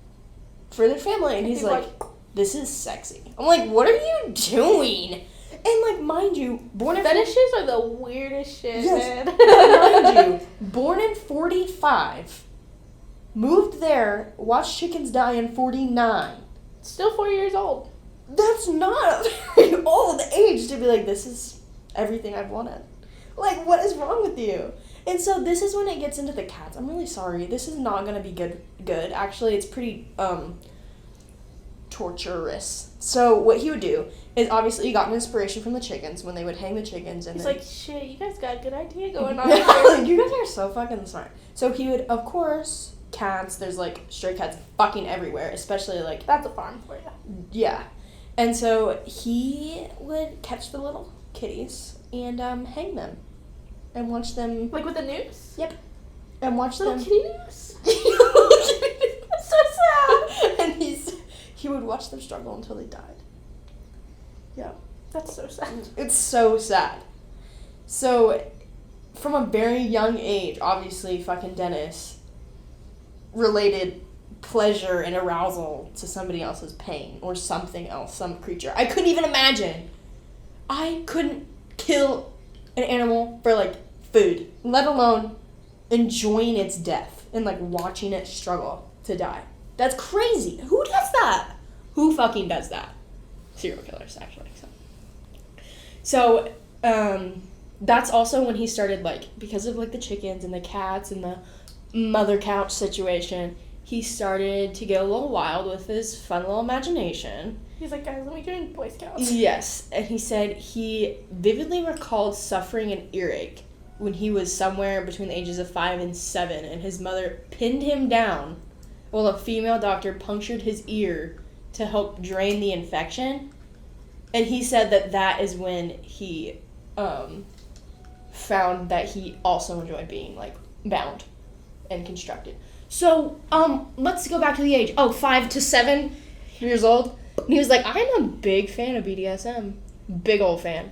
A: for their family. And he's like, this is sexy. I'm like, what are you doing? And, like, mind you,
B: fetishes are the weirdest shit, man.
A: Mind you, born in 45, moved there, watched chickens die in 49.
B: Still 4 years old.
A: That's not a very old age to be like, this is everything I've wanted. Like, what is wrong with you? And so this is when it gets into the cats. I'm really sorry. This is not going to be good. Actually, it's pretty torturous. So what he would do is, obviously, he got an inspiration from the chickens when they would hang the chickens. And
B: he's like, shit, you guys got a good idea going on here.
A: You guys are so fucking smart. So he would, of course... Cats, there's like stray cats fucking everywhere, especially like...
B: That's a farm for you.
A: Yeah. And so he would catch the little kitties and hang them and watch them...
B: Like with a noose?
A: Yep. And watch
B: little
A: them...
B: kitty noose? That's so sad.
A: And he would watch them struggle until they died. Yeah.
B: That's so sad.
A: It's so sad. So, from a very young age, obviously fucking Dennis... related pleasure and arousal to somebody else's pain or something else, some creature. I couldn't even imagine. I couldn't kill an animal for, like, food, let alone enjoying its death and, like, watching it struggle to die. That's crazy. Who does that? Who fucking does that? Serial killers, actually. So, that's also when he started, like, because of, like, the chickens and the cats and the mother couch situation, he started to get a little wild with his fun little imagination.
B: He's like, guys, let me join Boy Scouts.
A: Yes, and he said he vividly recalled suffering an earache when he was somewhere between the ages of 5 and 7, and his mother pinned him down while a female doctor punctured his ear to help drain the infection. And he said that is when he found that he also enjoyed being, like, bound and constructed. So, let's go back to the age. 5 to 7 years old. And he was like, I'm a big fan of BDSM. Big old fan.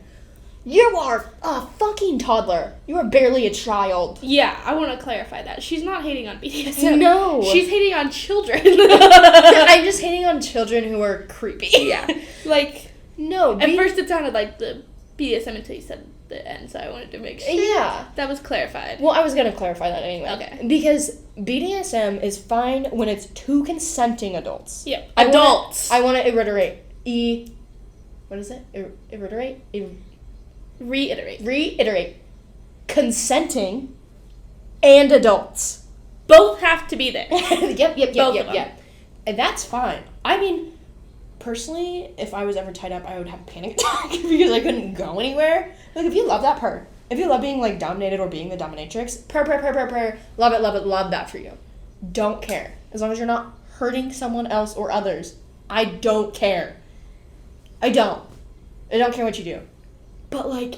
A: You are a fucking toddler. You are barely a child.
B: Yeah, I want to clarify that. She's not hating on BDSM.
A: No.
B: She's hating on children.
A: I'm just hating on children who are creepy.
B: Yeah. Like,
A: no.
B: at first it sounded like the BDSM until you said the end, so I wanted to make sure that was clarified.
A: Well, I was going to clarify that anyway.
B: Okay.
A: Because BDSM is fine when it's two consenting adults.
B: Yep. Adults.
A: I want to reiterate. What is it? Reiterate. Consenting and adults.
B: Both have to be there.
A: Yep. And that's fine. I mean, personally, if I was ever tied up, I would have a panic attack because I couldn't go anywhere. Like, if you love that part, if you love being, like, dominated or being the dominatrix, prayer, love that for you. Don't care. As long as you're not hurting someone else or others, I don't care. I don't care what you do. But, like,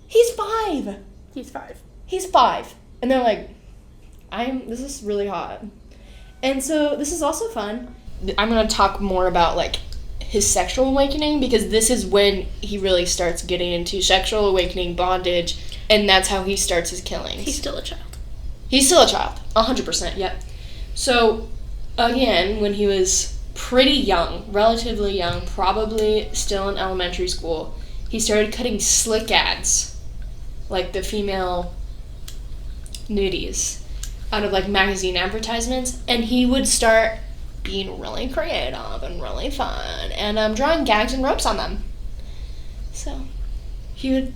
A: he's 5. He's 5. And they're like, this is really hot. And so this is also fun. I'm going to talk more about, like, his sexual awakening, because this is when he really starts getting into sexual awakening, bondage, and that's how he starts his killings.
B: He's still a child.
A: 100%, yep. So, again, when he was pretty young, relatively young, probably still in elementary school, he started cutting slick ads, like the female nudies, out of, like, magazine advertisements, and he would start being really creative and really fun, and drawing gags and ropes on them. So, he would,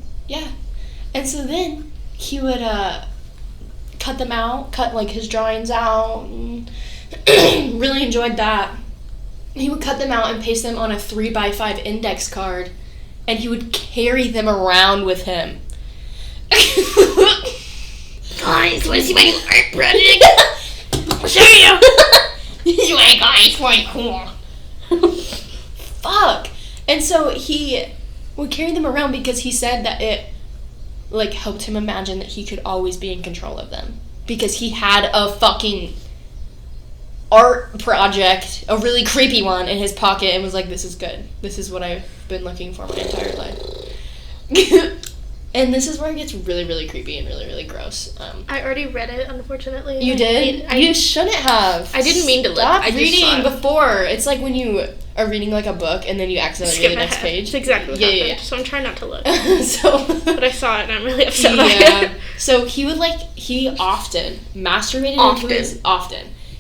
A: and so then he would cut them out, like, his drawings out, and really enjoyed that. He would cut them out and paste them on a 3x5 index card, and he would carry them around with him. Guys, wanna see my new art project? I'll show you. This is my guys, quite cool. Fuck. And so he would carry them around because he said that it, like, helped him imagine that he could always be in control of them. Because he had a fucking art project, a really creepy one, in his pocket and was like, this is good. This is what I've been looking for my entire life. And this is where it gets really, really creepy and really, really gross.
B: I already read it, unfortunately.
A: You did? You shouldn't have.
B: I didn't mean to look.
A: Stop reading before. It's like when you are reading, like, a book and then you accidentally read the next page.
B: That's exactly what happened. Yeah. So I'm trying not to look. But I saw it and I'm really upset by it.
A: So he would, like, he often masturbated into his...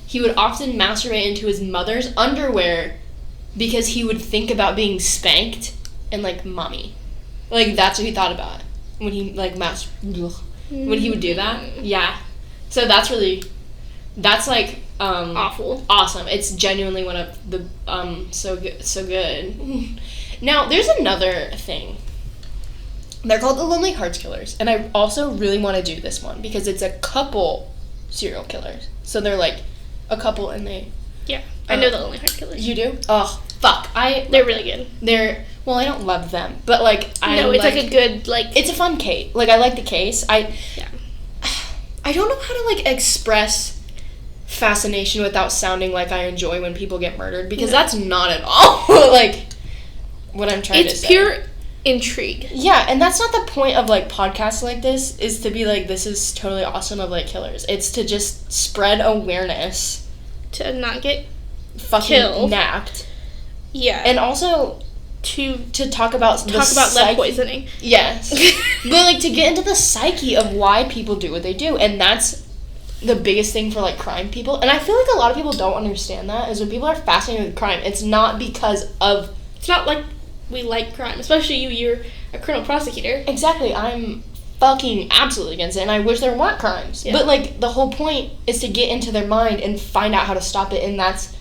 A: He would often masturbate into his mother's underwear because he would think about being spanked and, like, mommy. Like, that's what he thought about when he, like, when he would do that. Yeah. So that's like,
B: awful.
A: Awesome. It's genuinely one of the, so good. Now, there's another thing. They're called the Lonely Hearts Killers, and I also really want to do this one because it's a couple serial killers. So they're, like, a couple and they...
B: Yeah, I know the Lonely Hearts Killers.
A: You do? Oh, fuck.
B: They're really good. Well, I don't love them, but, like, it's like a good, like...
A: It's a fun case. Like, I like the case. I don't know how to, like, express fascination without sounding like I enjoy when people get murdered, because that's not at all, like, what I'm trying to say.
B: It's pure intrigue.
A: Yeah, and that's not the point of, like, podcasts like this, is to be like, this is totally awesome of, like, killers. It's to just spread awareness.
B: To not get
A: fucking
B: killed.
A: Napped.
B: Yeah.
A: And also... To talk about
B: lead poisoning.
A: Yes. But, like, to get into the psyche of why people do what they do. And that's the biggest thing for, like, crime people. And I feel like a lot of people don't understand that, is when people are fascinated with crime, it's not because of...
B: It's not like we like crime. Especially you're a criminal prosecutor.
A: Exactly. I'm fucking absolutely against it, and I wish there weren't crimes. Yeah. But, like, the whole point is to get into their mind and find out how to stop it, and that's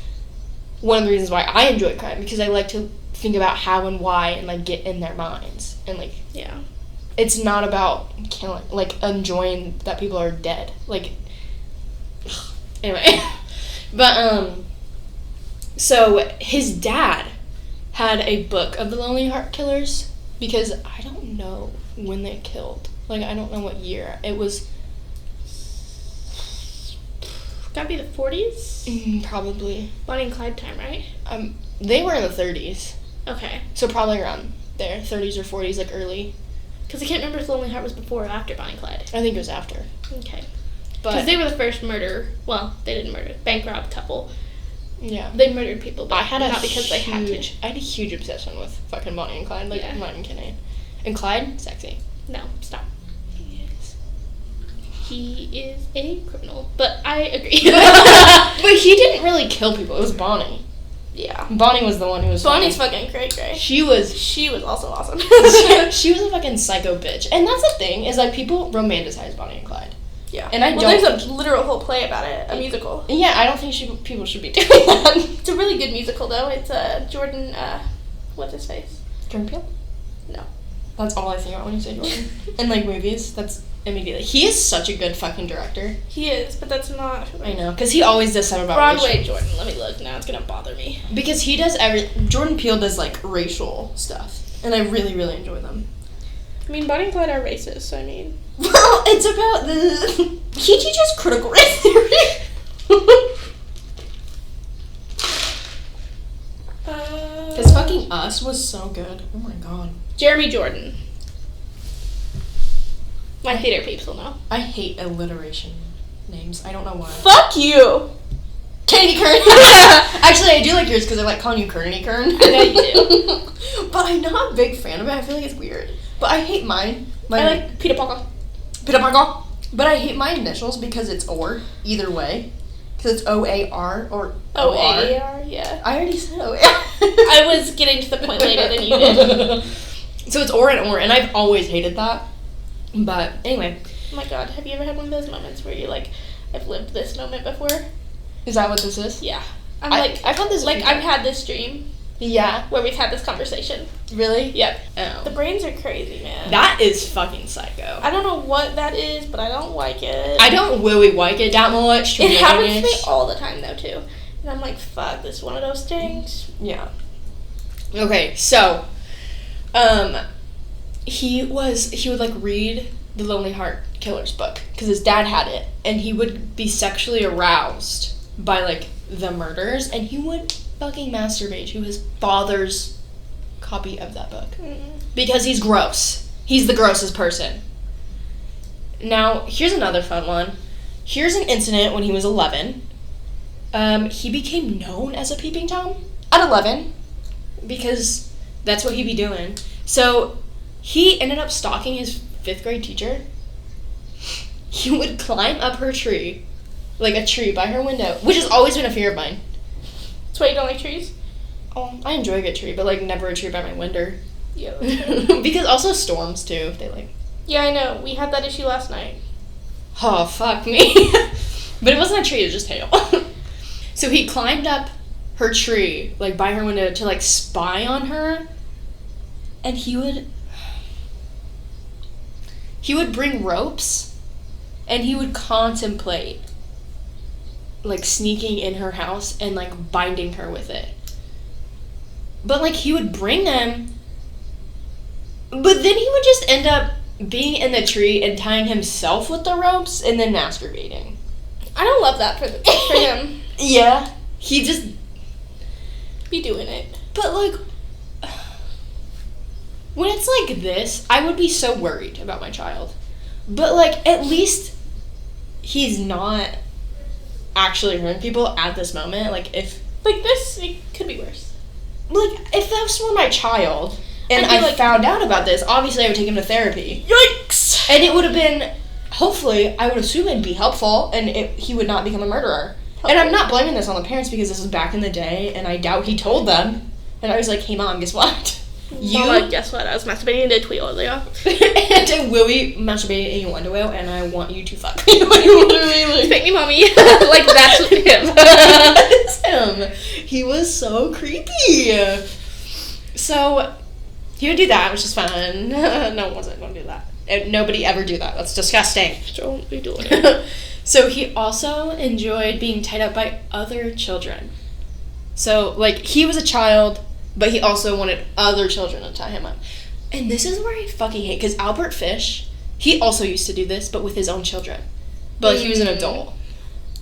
A: one of the reasons why I enjoy crime, because I like to think about how and why and, like, get in their minds. And, like, it's not about killing, like, enjoying that people are dead. Like, anyway. But, so his dad had a book of the Lonely Heart Killers, because I don't know when they killed. Like, I don't know what year. It was
B: Gotta be the 40s?
A: Probably.
B: Bonnie and Clyde time, right?
A: They were in the 30s.
B: Okay.
A: So probably around there, 30s or 40s, like early.
B: Because I can't remember if Lonely Heart was before or after Bonnie and Clyde.
A: I think it was after.
B: Okay.
A: But
B: Because they were the first they didn't murder, bank rob couple.
A: Yeah.
B: They murdered people, but
A: not
B: because they had to.
A: I had a huge obsession with fucking Bonnie and Clyde. Like,
B: Yeah.
A: I'm not even kidding. And Clyde, sexy.
B: No, stop.
A: He is.
B: He is a criminal, but I agree.
A: But he didn't really kill people. It was Bonnie.
B: Yeah.
A: Bonnie was the one who was
B: Bonnie's fucking cray.
A: She was
B: also awesome.
A: she was a fucking psycho bitch. And that's the thing, is like people romanticize Bonnie and Clyde.
B: Yeah.
A: And I don't
B: there's a literal whole play about it, a musical.
A: Yeah, I don't think people should be doing that.
B: It's a really good musical though. It's Jordan what's his face?
A: Jordan Peele?
B: No.
A: That's all I think about when you say Jordan. And like movies, that's immediately. He is such a good fucking director.
B: He is, but that's not.
A: I know, because he always does something about
B: Broadway
A: racial.
B: Jordan. Let me look now. It's gonna bother me.
A: Because he does Jordan Peele does like racial stuff, and I really, really enjoy them.
B: I mean, Bonnie and Clyde are racist, so I mean.
A: Well, it's about the. He teaches critical race theory. Because fucking Us was so good. Oh my god.
B: Jeremy Jordan. My theater peeps will know.
A: I hate alliteration names. I don't know why.
B: Fuck you!
A: Katie Kern. Actually, I do like yours because I like calling you Kearney Kern.
B: I know you do.
A: But I'm not a big fan of it. I feel like it's weird. But I hate mine.
B: I like Peter Parker.
A: Peter Parker. But I hate my initials because it's or either way. Because it's O-A-R or
B: O-A-R, yeah.
A: I already said O-A-R.
B: I was getting to the point later than you did.
A: So it's or, and I've always hated that. But anyway.
B: Oh my god, have you ever had one of those moments where you're like, I've lived this moment before?
A: Is that what this is?
B: Yeah.
A: I've had this.
B: Like, I've had this dream.
A: Yeah.
B: Where we've had this conversation.
A: Really?
B: Yep.
A: Oh.
B: The brains are crazy, man.
A: That is fucking psycho.
B: I don't know what that is, but I don't like it.
A: I don't really like it that much.
B: It happens to me all the time, though, too. And I'm like, fuck, this is one of those things.
A: Yeah. Okay, so, he would, like, read the Lonely Heart Killer's book, because his dad had it, and he would be sexually aroused by, like, the murders, and he would fucking masturbate to his father's copy of that book. Because he's gross. He's the grossest person. Now, here's another fun one. Here's an incident when he was 11. He became known as a peeping Tom at 11 because that's what he'd be doing. So he ended up stalking his 5th grade teacher. He would climb up her tree, like a tree by her window, which has always been a fear of mine.
B: That's why you don't like trees?
A: Oh, I enjoy a good tree, but like never a tree by my window.
B: Yeah.
A: Because also storms too, they like.
B: Yeah, I know. We had that issue last night.
A: Oh, fuck me. But it wasn't a tree, it was just hail. So he climbed up her tree, like by her window, to like spy on her. And he would bring ropes and he would contemplate like sneaking in her house and like binding her with it. But like he would bring them, but then he would just end up being in the tree and tying himself with the ropes and then masturbating.
B: I don't love that for him.
A: Yeah, he just
B: be doing it.
A: But like when it's like this, I would be so worried about my child. But like at least he's not actually hurting people at this moment. Like if
B: like this, it could be worse.
A: Like if that were my child and I like, found out about this, obviously I would take him to therapy.
B: Yikes!
A: And it would have been, hopefully, I would assume it'd be helpful and he would not become a murderer. And I'm not blaming this on the parents because this was back in the day and I doubt he told them. And I was like, hey mom, guess what?
B: Mama, guess what? I was masturbating into a tweet earlier.
A: And Willie masturbated in your underwear and I want you to fuck me. Literally.
B: Thank me, mommy. Like, that's him.
A: That's him. He was so creepy. So, he would do that, which is fun. No one wasn't going to do that. And nobody ever do that. That's disgusting.
B: Don't be doing it.
A: So, he also enjoyed being tied up by other children. So, like, he was a child, but he also wanted other children to tie him up. And this is where I fucking hate, because Albert Fish, he also used to do this, but with his own children. But he was an adult.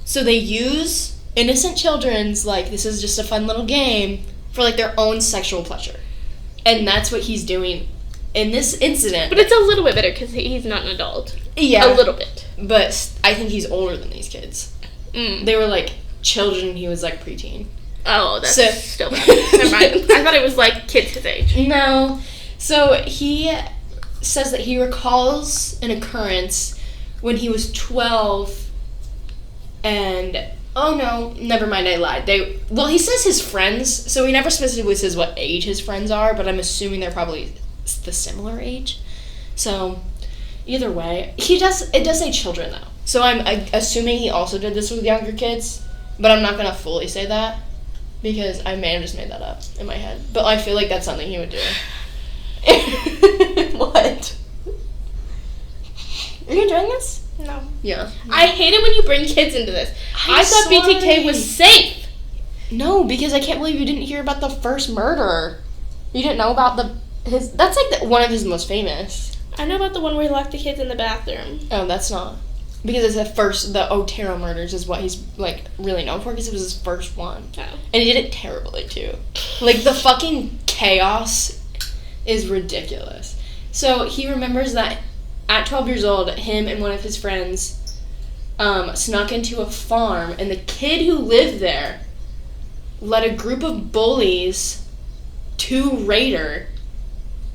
A: So they use innocent children's, like, this is just a fun little game for, like, their own sexual pleasure. And that's what he's doing in this incident.
B: But it's a little bit better because he's not an adult.
A: Yeah.
B: A little bit.
A: But I think he's older than these kids. They were, like, children. He was, like, preteen.
B: Oh, that's still bad. Never mind. I thought it was, like, kids his age.
A: No. So he says that he recalls an occurrence when he was 12 and... Oh, no, never mind, I lied. He says his friends, so he never specifically says what age his friends are, but I'm assuming they're probably the similar age. So, either way, it does say children, though. So I'm assuming he also did this with younger kids, but I'm not going to fully say that, because I may have just made that up in my head. But I feel like that's something he would do. What? Are you enjoying this?
B: No.
A: Yeah.
B: I hate it when you bring kids into this. I thought BTK was safe.
A: No, because I can't believe you didn't hear about the first murder. You didn't know about that's like one of his most famous.
B: I know about the one where he locked the kids in the bathroom.
A: Oh, that's not. Because it's the Otero murders is what he's, like, really known for, because it was his first one.
B: Oh.
A: And he did it terribly, too. Like, the fucking chaos is ridiculous. So, he remembers that at 12 years old, him and one of his friends snuck into a farm, and the kid who lived there led a group of bullies to Rader,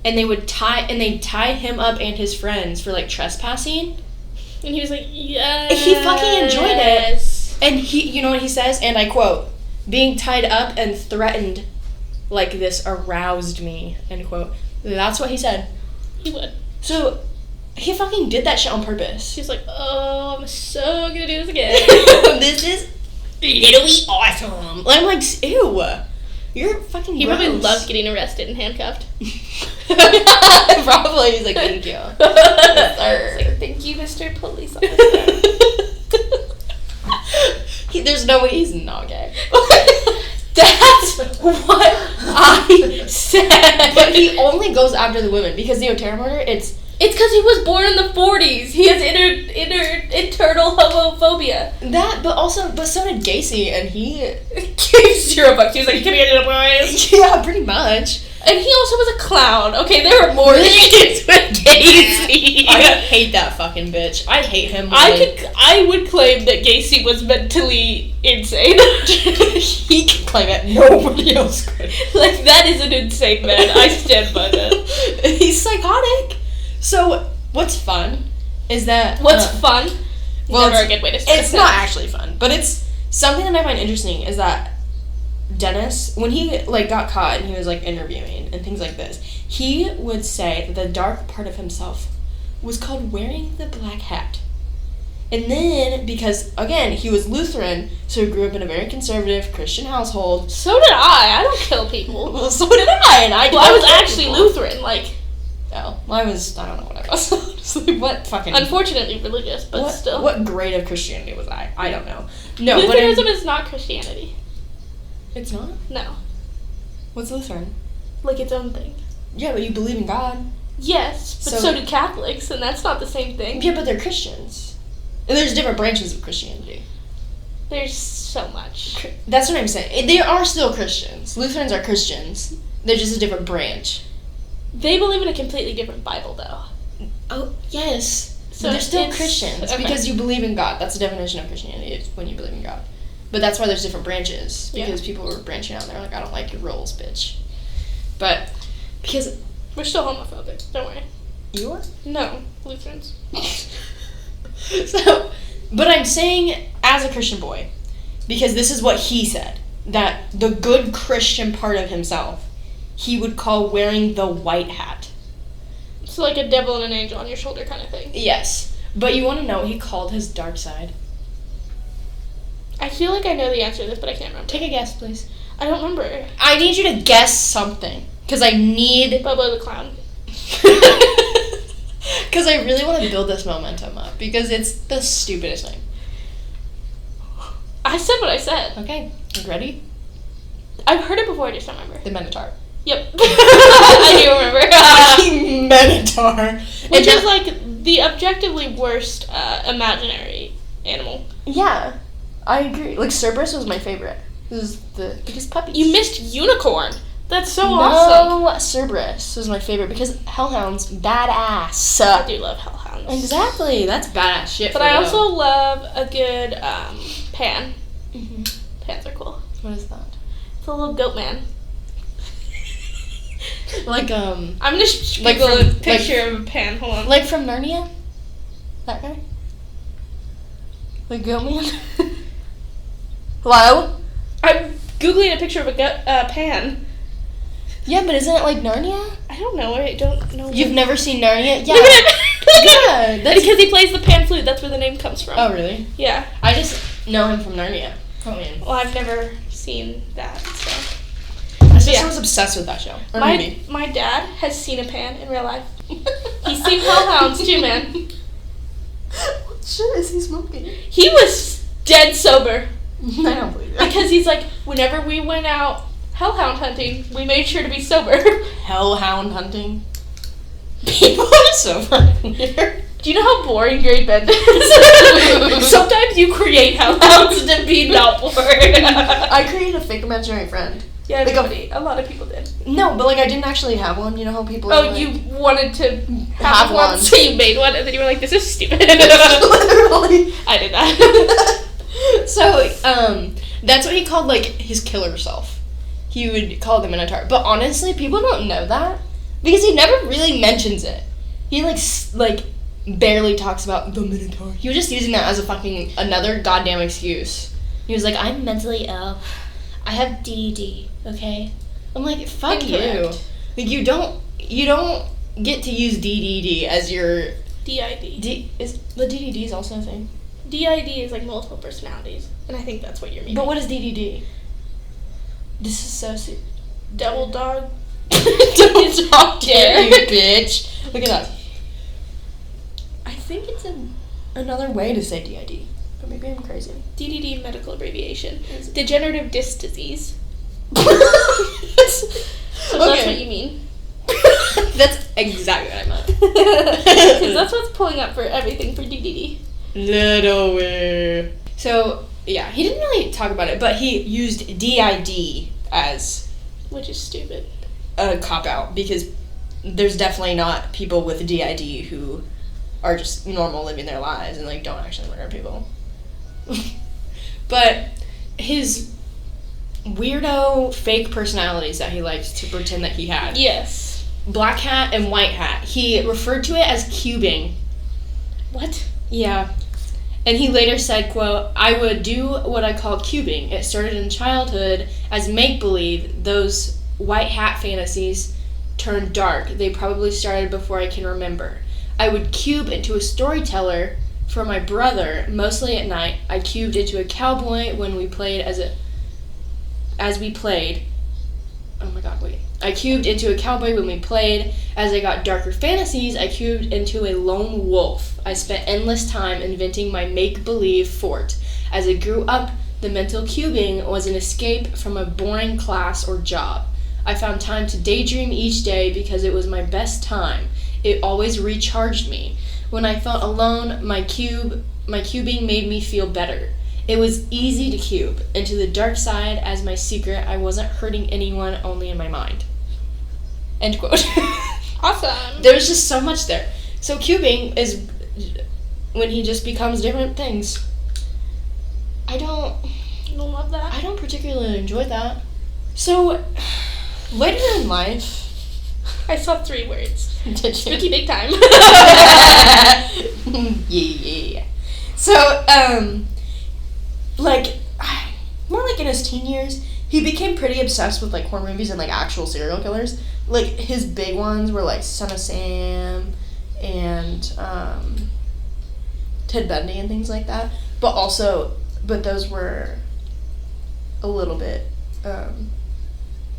A: and they'd tie him up and his friends for, like, trespassing.
B: And he was like, yes.
A: He fucking enjoyed it. And you know what he says? And I quote, being tied up and threatened like this aroused me, end quote. That's what he said.
B: He would.
A: So, he fucking did that shit on purpose.
B: She's like, oh, I'm so gonna do this again.
A: This is literally awesome. I'm like, ew. You're fucking
B: He
A: gross.
B: probably loved getting arrested and handcuffed.
A: Probably. He's like, thank you. Yes, sir.
B: He's like, thank you, Mr. Police Officer.
A: There's no way he's not gay. That's what I said. But he only goes after the women because the Otero murder, it's
B: because he was born in the 40s. He has internal homophobia.
A: But so did Gacy, and he
B: gave $0. He was like, can you get it, boys?
A: Yeah, pretty much.
B: And he also was a clown. Okay, there were more things with Gacy.
A: I hate that fucking bitch. I hate him.
B: I would claim that Gacy was mentally insane.
A: He can claim it. Nobody else could.
B: Like, that is an insane man. I stand by that.
A: He's psychotic. So, what's fun is that...
B: What's fun?
A: Well,
B: never a good way to start.
A: It's not actually fun, but it's something that I find interesting is that Dennis, when he, like, got caught and he was, like, interviewing and things like this, he would say that the dark part of himself was called wearing the black hat. And then, because, again, he was Lutheran, so he grew up in a very conservative Christian household.
B: So did I. I don't kill people.
A: Well, so did I, and I
B: was actually Lutheran, like...
A: Oh, I don't know what I was. Honestly, what fucking...
B: Unfortunately religious, but still.
A: What grade of Christianity was I? I don't know. No,
B: Lutheranism is not Christianity.
A: It's not?
B: No.
A: What's Lutheran?
B: Like its own thing.
A: Yeah, but you believe in God.
B: Yes, but so do Catholics, and that's not the same thing.
A: Yeah, but they're Christians. And there's different branches of Christianity.
B: There's so much.
A: That's what I'm saying. They are still Christians. Lutherans are Christians. They're just a different branch.
B: They believe in a completely different Bible, though.
A: Oh, yes.
B: So
A: they're still Christians because you believe in God. That's the definition of Christianity, it's when you believe in God. But that's why there's different branches, because people were branching out and they're like, I don't like your rules, bitch. But, because...
B: We're still homophobic, don't worry.
A: You are?
B: No, Lutherans.
A: So, but I'm saying, as a Christian boy, because this is what he said, that the good Christian part of himself, he would call wearing the white hat.
B: So like a devil and an angel on your shoulder kind of thing.
A: Yes. But you want to know what he called his dark side?
B: I feel like I know the answer to this, but I can't remember.
A: Take a guess, please.
B: I don't remember.
A: I need you to guess something. Because I need...
B: Bobo the Clown.
A: Because I really want to build this momentum up. Because it's the stupidest thing.
B: I said what I said.
A: Okay. You ready?
B: I've heard it before, I just don't remember.
A: The Minotaur.
B: Yep. I do remember.
A: Minotaur.
B: Which is like the objectively worst imaginary animal.
A: Yeah. I agree. Like, Cerberus was my favorite. This is the biggest puppy.
B: You missed Unicorn. That's so awesome.
A: No, Cerberus was my favorite because hellhounds, badass.
B: I do love hellhounds.
A: Exactly. That's badass shit.
B: But I also love a good pan.
A: Mm-hmm.
B: Pans are cool.
A: What is that?
B: It's a little goat man.
A: Like,
B: I'm gonna
A: like
B: Google
A: from-
B: a picture of a pan. Hold on.
A: Like from Narnia? That guy? Like goat man? Hello?
B: I'm Googling a picture of a pan.
A: Yeah, but isn't it like Narnia?
B: I don't know. I don't know.
A: You've never seen Narnia? Yeah.
B: Yeah.
A: That's
B: Because he plays the pan flute. That's where the name comes from.
A: Oh, really?
B: Yeah.
A: I just know him from Narnia. Oh, man.
B: Well, I've never seen that, so.
A: My sister was obsessed with that show. Or movie.
B: My dad has seen a pan in real life. He's seen hellhounds too, man.
A: What shit is he smoking?
B: He was dead sober.
A: I don't believe it.
B: Because he's like, whenever we went out hellhound hunting, we made sure to be sober.
A: Hellhound hunting? People are so fucking weird.
B: Do you know how boring Gary Bend is? Sometimes you create hellhounds to be not bored.
A: I created a fake imaginary friend.
B: Yeah,
A: like
B: a lot of people did.
A: No, but like I didn't actually have one. You know how people.
B: Oh,
A: are, like,
B: you wanted to
A: have one,
B: so you made one, and then you were like, "This is stupid."
A: Literally,
B: I did that.
A: So, that's what he called like his killer self. He would call the Minotaur, but honestly, people don't know that because he never really mentions it. He like barely talks about the Minotaur. He was just using that as a fucking another goddamn excuse. He was like, "I'm mentally ill. I have DDD, okay?" I'm like, fuck
B: Incorrect.
A: you. Like, you don't get to use DDD as your...
B: DID.
A: Is the DDD is also a thing?
B: DID is like multiple personalities, and I think that's what you're meaning.
A: But what is DDD?
B: Double dog.
A: Don't talk dare you, bitch. Look at that. I think it's another way to say DID. But maybe I'm crazy.
B: DDD medical abbreviation. Degenerative disc disease. So that's what you mean.
A: That's exactly what I meant.
B: Because that's what's pulling up for everything for DDD.
A: Little weird. So, yeah, he didn't really talk about it, but he used DID as...
B: Which is stupid.
A: A cop-out, because there's definitely not people with DID who are just normal living their lives and, like, don't actually murder people. But his weirdo fake personalities that he liked to pretend that he had.
B: Yes.
A: Black hat and white hat. He referred to it as cubing.
B: What?
A: Yeah. And he later said, quote, "I would do what I call cubing. It started in childhood as make-believe. Those white hat fantasies turned dark. They probably started before I can remember. I would cube into a storyteller for my brother, mostly at night. I cubed into a cowboy when we played as we played. Oh my god, wait. I cubed into a cowboy when we played. As I got darker fantasies, I cubed into a lone wolf. I spent endless time inventing my make-believe fort. As I grew up, the mental cubing was an escape from a boring class or job. I found time to daydream each day because it was my best time. It always recharged me. When I felt alone, my cubing made me feel better. It was easy to cube into the dark side as my secret. I wasn't hurting anyone, only in my mind." End quote.
B: Awesome.
A: There's just so much there. So cubing is when he just becomes different things. I don't
B: love that.
A: I don't particularly enjoy that. So later in life,
B: I saw 3 words.
A: did you?
B: Spooky big time.
A: Yeah. So, like, more like in his teen years, he became pretty obsessed with, like, horror movies and, like, actual serial killers. Like, his big ones were, like, Son of Sam and, Ted Bundy and things like that. But those were a little bit,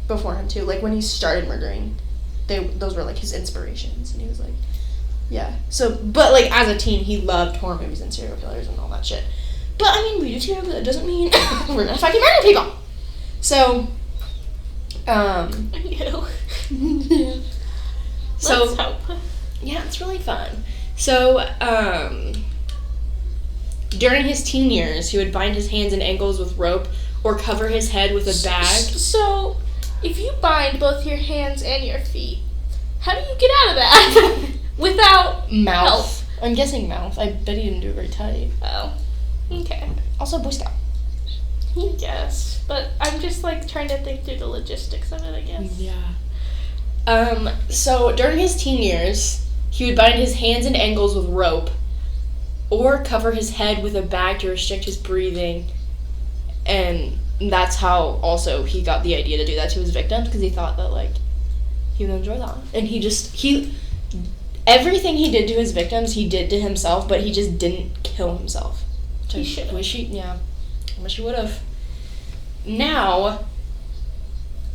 A: before him, too. Like, when he started murdering, those were, like, his inspirations. And he was like, yeah. So, but, like, as a teen, he loved horror movies and serial killers and all that shit. But, I mean, we do too, but that doesn't mean we're gonna fucking murder people. So,
B: I know.
A: So,
B: let's hope.
A: Yeah, it's really fun. So, During his teen years, he would bind his hands and ankles with rope or cover his head with a bag.
B: So, if you bind both your hands and your feet, how do you get out of that without
A: Mouth.
B: help?
A: I'm guessing mouth. I bet he didn't do it very tight.
B: Oh, okay.
A: Also, Boy Scout.
B: Yes, but I'm just like trying to think through the logistics of it, I guess.
A: Yeah. So during his teen years, he would bind his hands and ankles with rope or cover his head with a bag to restrict his breathing. And that's how also he got the idea to do that to his victims, because he thought that, like, he would enjoy that. And everything he did to his victims, he did to himself, but he just didn't kill himself.
B: He should have.
A: I wish he would have. Now,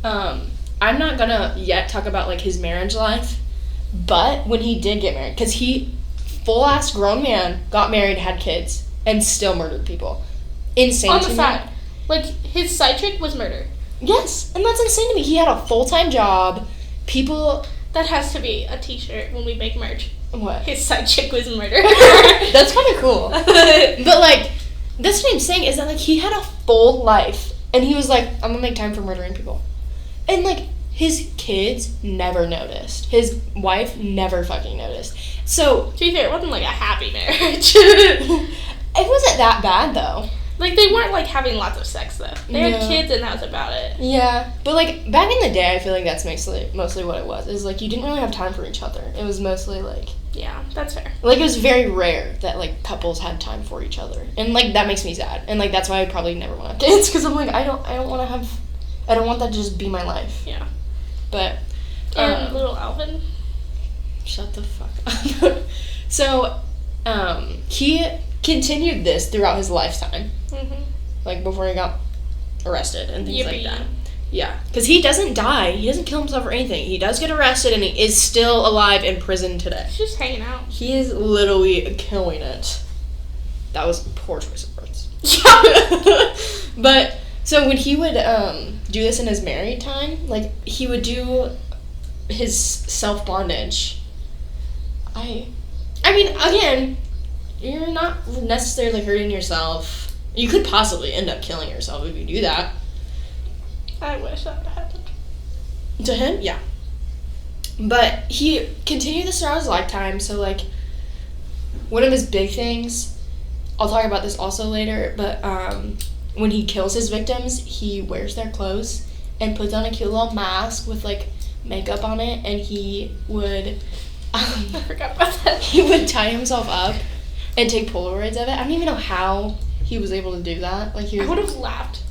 A: I'm not gonna yet talk about, like, his marriage life, but when he did get married, because he, full-ass grown man, got married, had kids, and still murdered people. Insane.
B: On the side. Like, his side chick was murder.
A: Yes, and that's insane to me. He had a full-time job. People...
B: That has to be a t-shirt when we make merch.
A: What?
B: His side chick was murder.
A: That's kind of cool. But, like, that's what I'm saying, is that, like, he had a full life, and he was like, I'm gonna make time for murdering people. And, like, his kids never noticed. His wife never fucking noticed. So...
B: To be fair, it wasn't, like, a happy marriage.
A: It wasn't that bad, though.
B: Like, they weren't, like, having lots of sex, though. They had
A: No.
B: kids, and that was about it.
A: Yeah. But, like, back in the day, I feel like that's mostly what it was. Is, like, you didn't really have time for each other. It was mostly, like...
B: Yeah, that's fair.
A: Like, it was very rare that, like, couples had time for each other. And, like, that makes me sad. And, like, that's why I probably never want to have kids. Because I'm like, I don't want that to just be my life.
B: Yeah.
A: But...
B: And little Alvin.
A: Shut the fuck up. So, he continued this throughout his lifetime.
B: Mm-hmm.
A: Like, before he got arrested and things like
B: Yippee.
A: that. Yeah. Because he doesn't die. He doesn't kill himself or anything. He does get arrested, and he is still alive in prison today.
B: He's just hanging out.
A: He is literally killing it. That was poor choice of words.
B: Yeah.
A: But, so when he would do this in his married time, like, he would do his self-bondage. I mean, again, you're not necessarily hurting yourself. You could possibly end up killing yourself if you do that.
B: I wish that would have happened.
A: To him? Yeah. But he continued this throughout his lifetime, so, like, one of his big things, I'll talk about this also later, but when he kills his victims, he wears their clothes and puts on a cute little mask with, like, makeup on it, and he would...
B: I forgot about that.
A: He would tie himself up and take Polaroids of it. I don't even know how he was able to do that. Like,
B: I would have laughed.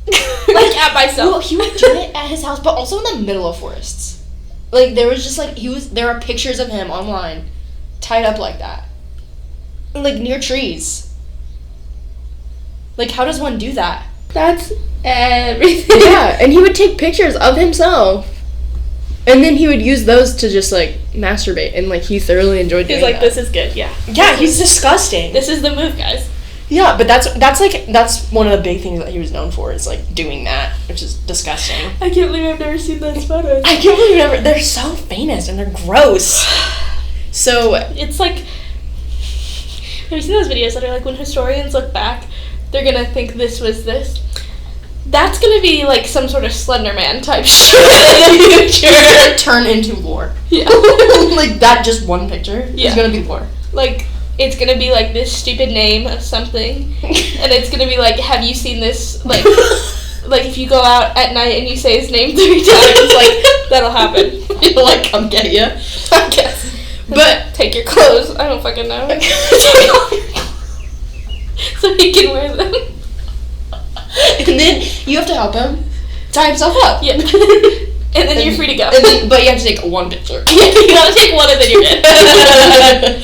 B: Like, at myself.
A: Well, he would do it at his house, but also in the middle of forests. Like, there was just, like, there are pictures of him online tied up like that. Like, near trees. Like, how does one do that?
B: That's everything.
A: Yeah, and he would take pictures of himself. And then he would use those to just, like, masturbate. And, like, he thoroughly enjoyed doing
B: He's like,
A: that.
B: this is good, yeah.
A: Yeah, he's disgusting.
B: This is the move, guys.
A: Yeah, but that's one of the big things that he was known for, is, like, doing that, which is disgusting.
B: I can't believe I've never seen those photos.
A: I can't believe they're so famous and they're gross. So
B: It's like, have you seen those videos that are like, when historians look back, they're gonna think this was this? That's gonna be like some sort of Slender Man type shit in the future.
A: Turn into lore.
B: Yeah.
A: Like, that just one picture is gonna be lore.
B: Like, it's gonna be like this stupid name of something, and it's gonna be like, have you seen this? Like, like if you go out at night and you say his name 3 times, like, that'll happen.
A: He'll, like, come get you, I guess. But
B: take your clothes. I don't fucking know. So he can wear them.
A: And then you have to help him tie himself up.
B: Yeah. And then you're free to go.
A: But you have to take one picture.
B: You gotta take one and then you're dead.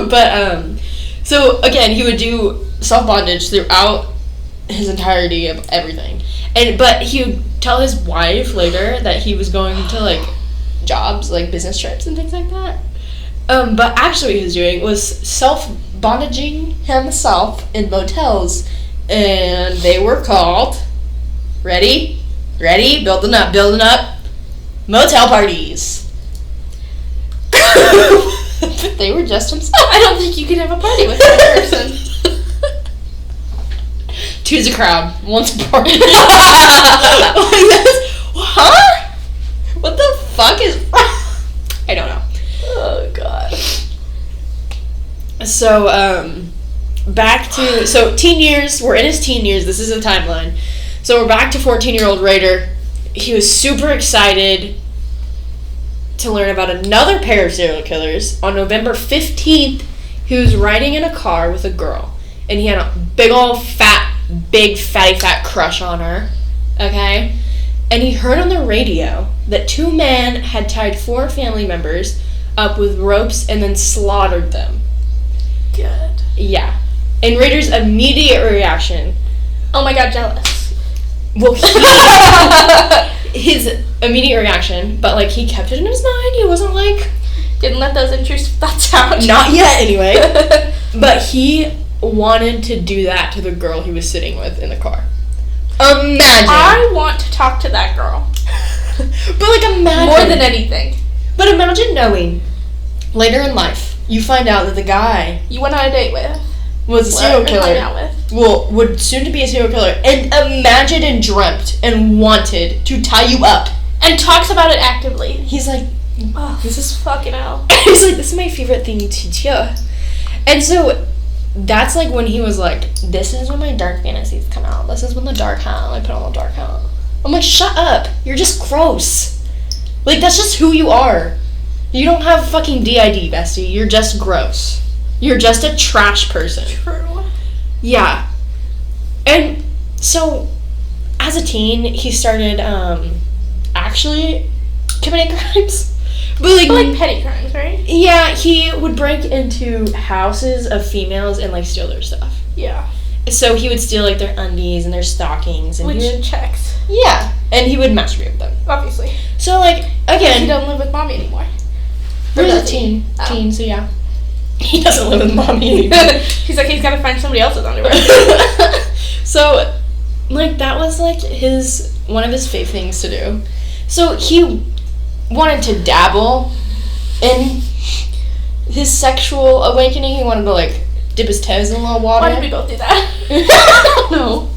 A: But, so, again, he would do self-bondage throughout his entirety of everything. But he would tell his wife later that he was going to, like, jobs, like, business trips and things like that. But actually what he was doing was self-bondaging himself in motels. And they were called, ready, building up, motel parties. They were just himself.
B: I don't think you could have a party with that person.
A: confuse a crowd. Once a party. Huh? What the fuck is... I don't know.
B: Oh, God.
A: So, back to... So, teen years. We're in his teen years. This is a timeline. So, we're back to 14-year-old Rader. He was super excited to learn about another pair of serial killers. On November 15th, he was riding in a car with a girl. And he had a big old fatty fat crush on her. Okay? And he heard on the radio that 2 men had tied 4 family members up with ropes and then slaughtered them.
B: Good.
A: Yeah. And Rader's immediate reaction...
B: Oh my God, jealous.
A: Well, his immediate reaction, but, like, he kept it in his mind. He wasn't, like...
B: Didn't let those intrusive thoughts out.
A: Not yet, anyway. But he wanted to do that to the girl he was sitting with in the car. Imagine.
B: I want to talk to that girl.
A: But, like, imagine.
B: More than anything.
A: But imagine knowing, later in life, you find out that the guy
B: You went on a date with.
A: was a serial
B: hung
A: killer.
B: out with.
A: Well, would soon to be a serial killer. And imagined and dreamt and wanted to tie you up.
B: And talks about it actively.
A: He's like,
B: Oh, this is fucking hell.
A: he's like, this is my favorite thing to do. And so, that's like when he was like, this is when my dark fantasies come out. This is when the dark hat, I put on the dark hat. I'm like, shut up. You're just gross. Like, that's just who you are. You don't have fucking DID, bestie. You're just gross. You're just a trash person.
B: True.
A: Yeah. And so, as a teen, he started, actually committing crimes. But
B: like petty crimes, right?
A: Yeah, he would break into houses of females and, like, steal their stuff.
B: Yeah.
A: So he would steal, like, their undies and their stockings. And
B: Which checks.
A: Yeah. And he would masturbate with them.
B: Obviously.
A: So, like, again...
B: He doesn't live with mommy anymore.
A: He's a teen.
B: Oh.
A: Teen, so yeah. He doesn't live with mommy anymore.
B: He's like, he's gotta find somebody else's underwear.
A: So, like, that was, like, one of his fave things to do. So he wanted to dabble in his sexual awakening. He wanted to, like, dip his toes in a little water.
B: Why did we both do that?
A: I don't know.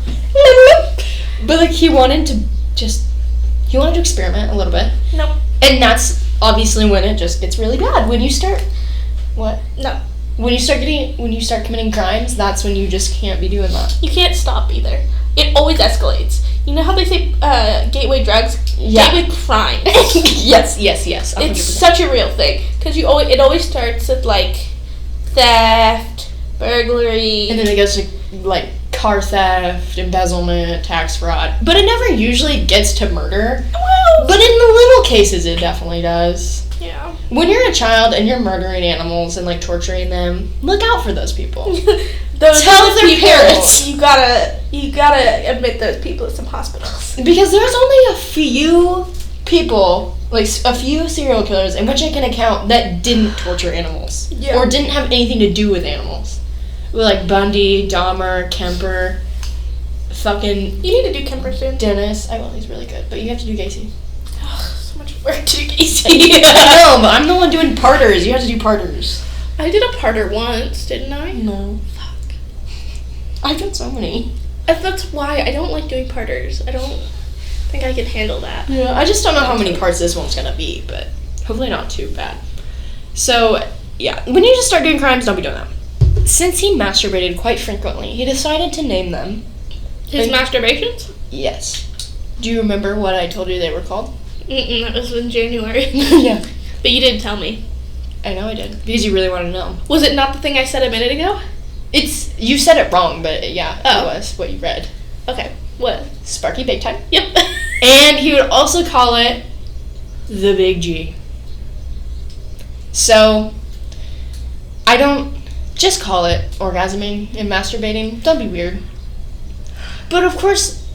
A: But, like, he wanted to experiment a little bit.
B: Nope.
A: And that's obviously when it just gets really bad. When you start... What?
B: No.
A: When you start committing crimes, that's when you just can't be doing that.
B: You can't stop either. It always escalates. You know how they say gateway drugs?
A: Yeah.
B: Gateway crimes.
A: Yes. 100%.
B: It's such a real thing. Because it always starts with, like, theft, burglary.
A: And then it goes to, like, car theft, embezzlement, tax fraud. But it never usually gets to murder.
B: Well,
A: But in the little cases, it definitely does.
B: yeah.
A: When you're a child and you're murdering animals and, like, torturing them, look out for those people. Tell their parents.
B: You gotta admit those people at some hospitals.
A: Because there's only a few people, like a few serial killers, in which I can account that didn't torture animals.
B: Yeah.
A: Or didn't have anything to do with animals. Like Bundy, Dahmer, Kemper, fucking...
B: You need to do Kemper soon.
A: Dennis. I will, he's really good. But you have to do Gacy.
B: So much work to do Gacy.
A: No, but I'm the one doing parters. You have to do parters.
B: I did a parter once, didn't I?
A: No.
B: Fuck.
A: I've done so many.
B: That's why I don't like doing parters. I don't think I can handle that.
A: Yeah, I just don't know how many parts this one's gonna be, but hopefully not too bad. So, yeah, when you just start doing crimes, don't be doing that. Since he masturbated quite frequently, he decided to name them.
B: His masturbations?
A: Yes. Do you remember what I told you they were called?
B: That was in January.
A: Yeah.
B: But you didn't tell me.
A: I know I did, because you really wanted to know.
B: Was it not the thing I said a minute ago?
A: You said it wrong, but yeah,
B: Oh.
A: it was what you read.
B: Okay. What?
A: Sparky Big Time.
B: Yep.
A: And he would also call it the Big G. So, I don't just call it orgasming and masturbating. Don't be weird. But of course,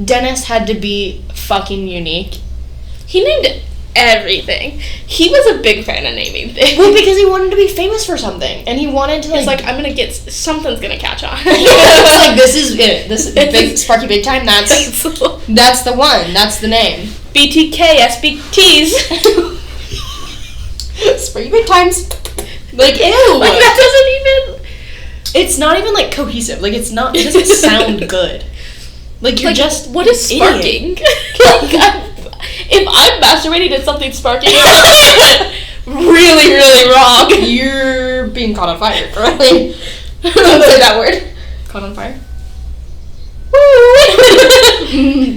A: Dennis had to be fucking unique.
B: He named everything. He was a big fan of naming things.
A: Well, because he wanted to be famous for something, and he wanted to
B: He's like, I'm gonna get something's gonna catch on.
A: like, this is it. This big Sparky Big Time. That's the one. That's the name.
B: BTK SBTs.
A: Sparky Big Times. Like, ew.
B: Like, that doesn't even.
A: It's not even, like, cohesive. Like, it doesn't sound good. Like, you're just
B: what is sparking? If I'm masturbating and something's sparking, really, really wrong.
A: You're being caught on fire, right?
B: Don't say that word.
A: Caught on fire?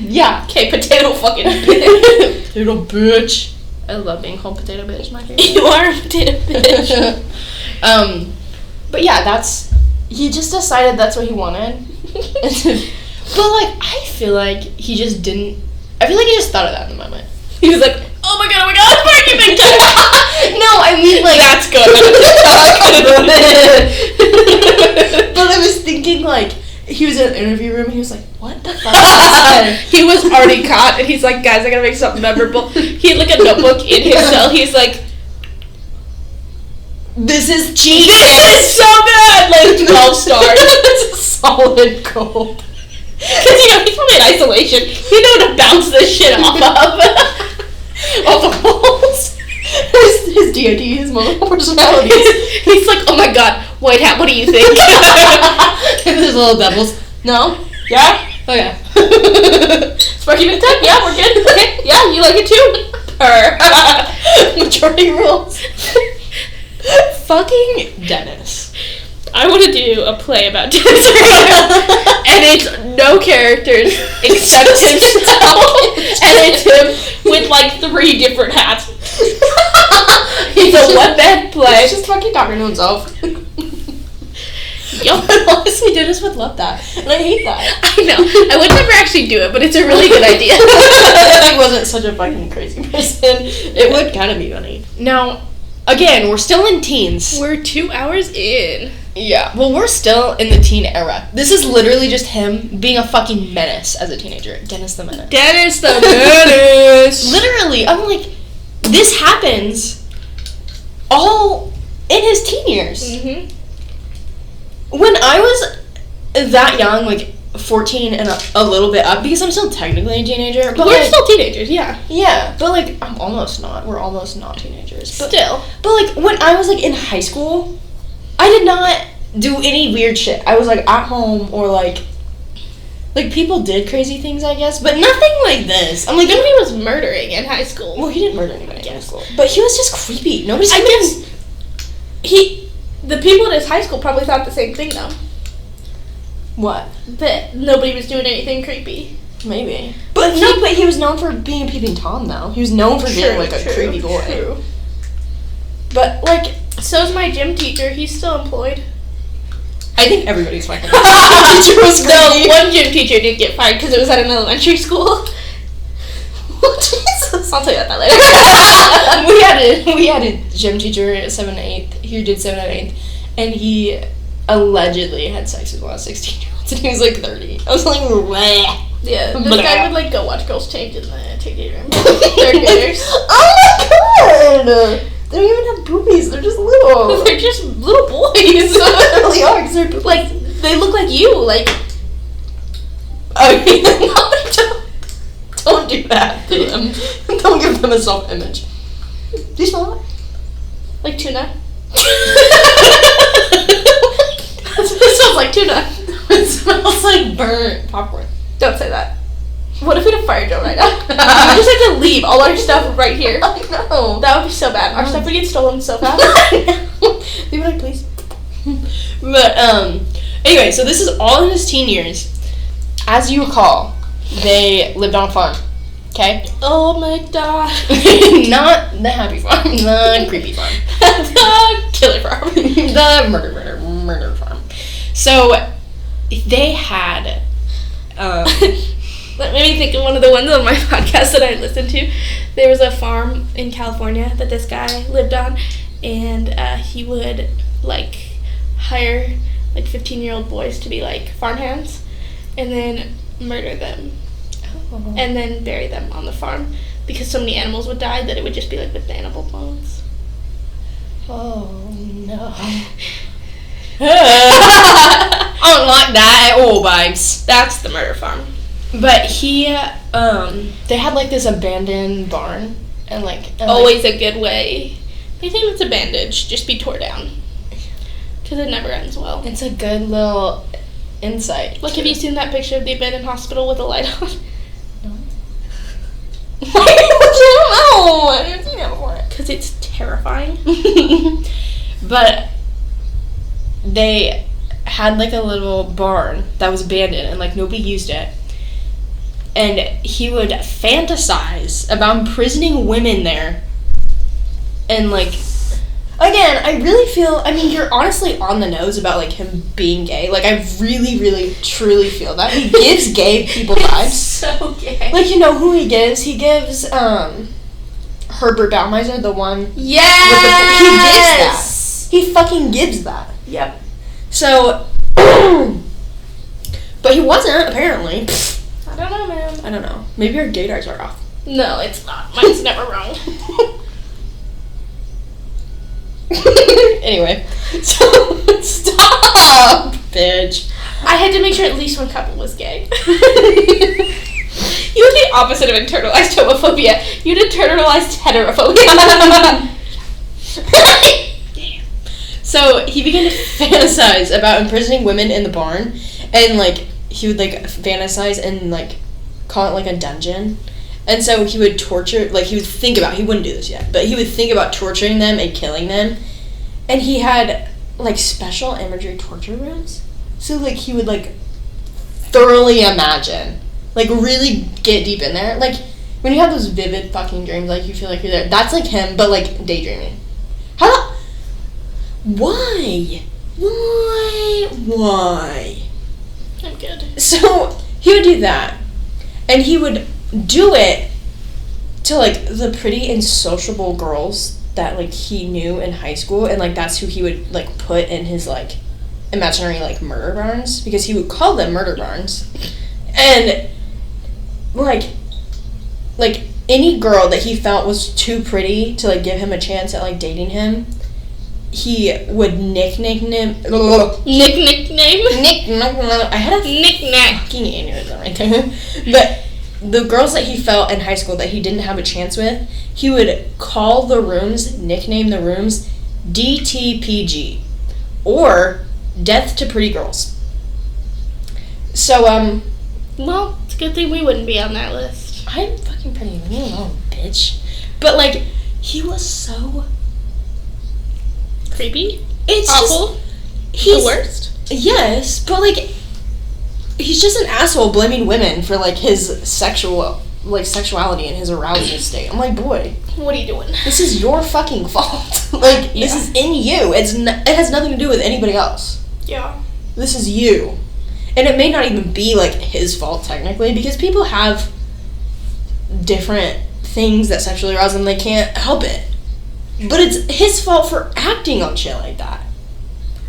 B: Yeah. Okay, potato fucking bitch.
A: Potato bitch. I love being called potato bitch, my favorite.
B: You are a potato bitch.
A: But yeah, he just decided that's what he wanted. But, like, I feel like he just didn't, I feel like he just thought of that in the moment.
B: He was like, oh my god, sparking big time.
A: No, I mean, like,
B: that's good.
A: But I was thinking, like, he was in an interview room and he was like, what the fuck?
B: He was already caught and he's like, guys, I gotta make something memorable. He had like a notebook in his cell. He's like,
A: this is genius.
B: This is so good. Like 12 stars.
A: It's a solid gold.
B: Because, he's probably in isolation. He know how to bounce this shit off of. Off the walls.
A: His DID, his multiple personalities.
B: He's like, oh my god, White Hat, what do you think?
A: And there's little devils. No?
B: Yeah?
A: Okay.
B: Sparky McTuck? Yeah, we're good. Okay. Yeah, you like it too?
A: Majority rules. Fucking Dennis.
B: I want to do a play about Dennis Rader. And it's no characters except himself. And it's him with like 3 different hats. He's a one-man play.
A: He's just fucking talking to himself.
B: Yup.
A: Honestly, Dennis would love that. And I hate that.
B: I know. I would never actually do it, but it's a really good idea.
A: If I wasn't such a fucking crazy person, it would kind of be funny. Now, again, we're still in teens.
B: We're 2 hours in.
A: Yeah. Well, we're still in the teen era. This is literally just him being a fucking menace as a teenager. Dennis the Menace.
B: Dennis the Menace.
A: Literally, I'm like, this happens all in his teen years.
B: Mm-hmm.
A: When I was that young, like 14 and a little bit up, because I'm still technically a teenager. But
B: we're
A: like,
B: still teenagers, yeah.
A: Yeah, but like, I'm almost not. We're almost not teenagers. But,
B: Still.
A: But like, when I was like in high school, I did not do any weird shit. I was like at home or like people did crazy things, I guess, but nothing like this. I'm like,
B: nobody was murdering in high school.
A: Well, he didn't murder anybody in high school, but he was just creepy. Nobody's.
B: I guess the people in his high school probably thought the same thing though.
A: What?
B: That nobody was doing anything creepy.
A: Maybe. But he was known for being a peeping Tom, though. He was known for being like a creepy boy.
B: True.
A: But like,
B: so's my gym teacher. He's still employed.
A: I think everybody's fucking. Teacher was creepy.
B: No, one gym teacher did get fired because it was at an elementary school.
A: Jesus.
B: I'll tell you about that later.
A: we had a gym teacher at 7th and 8th. He did 7th and 8th, and he allegedly had sex with one of 16-year-olds, and he was like 30. I was like, bleh.
B: Yeah, this guy would like go watch girls change in the changing room. 3rd graders.
A: Oh my god! They don't even have boobies. They're just little.
B: They're just little boys.
A: They really are, because they're boobies.
B: Like, they look like you. Like,
A: I mean, don't do that to them. Don't give them a self-image. Do you smell it?
B: Like tuna. It smells like tuna.
A: It smells like burnt popcorn.
B: Don't say that. What if we had a fire drill right now? We just have to leave all our stuff right here.
A: I know.
B: That would be so bad. Our stuff would get stolen so fast.
A: Leave it like, please. But, anyway, so this is all in his teen years. As you recall, they lived on a farm. Okay?
B: Oh my god.
A: Not the happy farm, the creepy farm.
B: The killer farm.
A: The murder farm. So, they had,
B: That made me think of one of the ones on my podcast that I listened to. There was a farm in California that this guy lived on, and he would, like, hire, like, 15-year-old boys to be, like, farmhands, and then murder them, and then bury them on the farm, because so many animals would die that it would just be, like, with the animal bones.
A: Oh, no. I don't like that at all, babes.
B: That's the murder farm.
A: But they had, like, this abandoned barn, and, like...
B: Always a good way. Anything that's a bandage, just be tore down. Because it never ends well.
A: It's a good little insight.
B: Like, have you seen that picture of the abandoned hospital with the light on?
A: No. I haven't seen it before.
B: Because it's terrifying.
A: But they had, like, a little barn that was abandoned and, like, nobody used it. And he would fantasize about imprisoning women there. And, like, again, I really feel, I mean, you're honestly on the nose about, like, him being gay. Like, I really, really, truly feel that. He gives gay people vibes.
B: So gay.
A: Like, you know who he gives? He gives, Herbert Baumeister, the one.
B: Yes!
A: He gives that. He fucking gives that.
B: Yep.
A: So, but he wasn't, apparently.
B: I don't know, man.
A: I don't know. Maybe our gaydars are off.
B: No, it's not. Mine's never wrong.
A: Anyway, so stop, bitch.
B: I had to make sure at least one couple was gay. You were the opposite of internalized homophobia. You did internalized heterophobia.
A: So he began to fantasize about imprisoning women in the barn, and like he would like fantasize and like call it like a dungeon. And so he would torture, like he would think about, he wouldn't do this yet, but he would think about torturing them and killing them. And he had like special imagery torture rooms. So like he would like thoroughly imagine, like really get deep in there. Like when you have those vivid fucking dreams, like you feel like you're there. That's like him, but like daydreaming. Why?
B: I'm good.
A: So he would do that. And he would do it to like the pretty and sociable girls that like he knew in high school, and like that's who he would like put in his like imaginary like murder barns, because he would call them murder barns. And like any girl that he felt was too pretty to like give him a chance at like dating him, he would nickname. I had a fucking aneurysm right there. But the girls that he felt in high school that he didn't have a chance with, he would call the rooms, nickname the rooms, DTPG, or Death to Pretty Girls. So,
B: well, it's a good thing we wouldn't be on that list.
A: I'm fucking pretty, leave me alone, bitch. But, like, he was so
B: creepy.
A: It's
B: awful.
A: He's
B: the worst.
A: Yes, but, like, he's just an asshole blaming women for, like, his sexuality and his arousal state. I'm like, boy.
B: What are you doing?
A: This is your fucking fault. Like, This is in you. It has nothing to do with anybody else.
B: Yeah.
A: This is you. And it may not even be, like, his fault, technically, because people have different things that sexually arouse them. They can't help it. But it's his fault for acting on shit like that.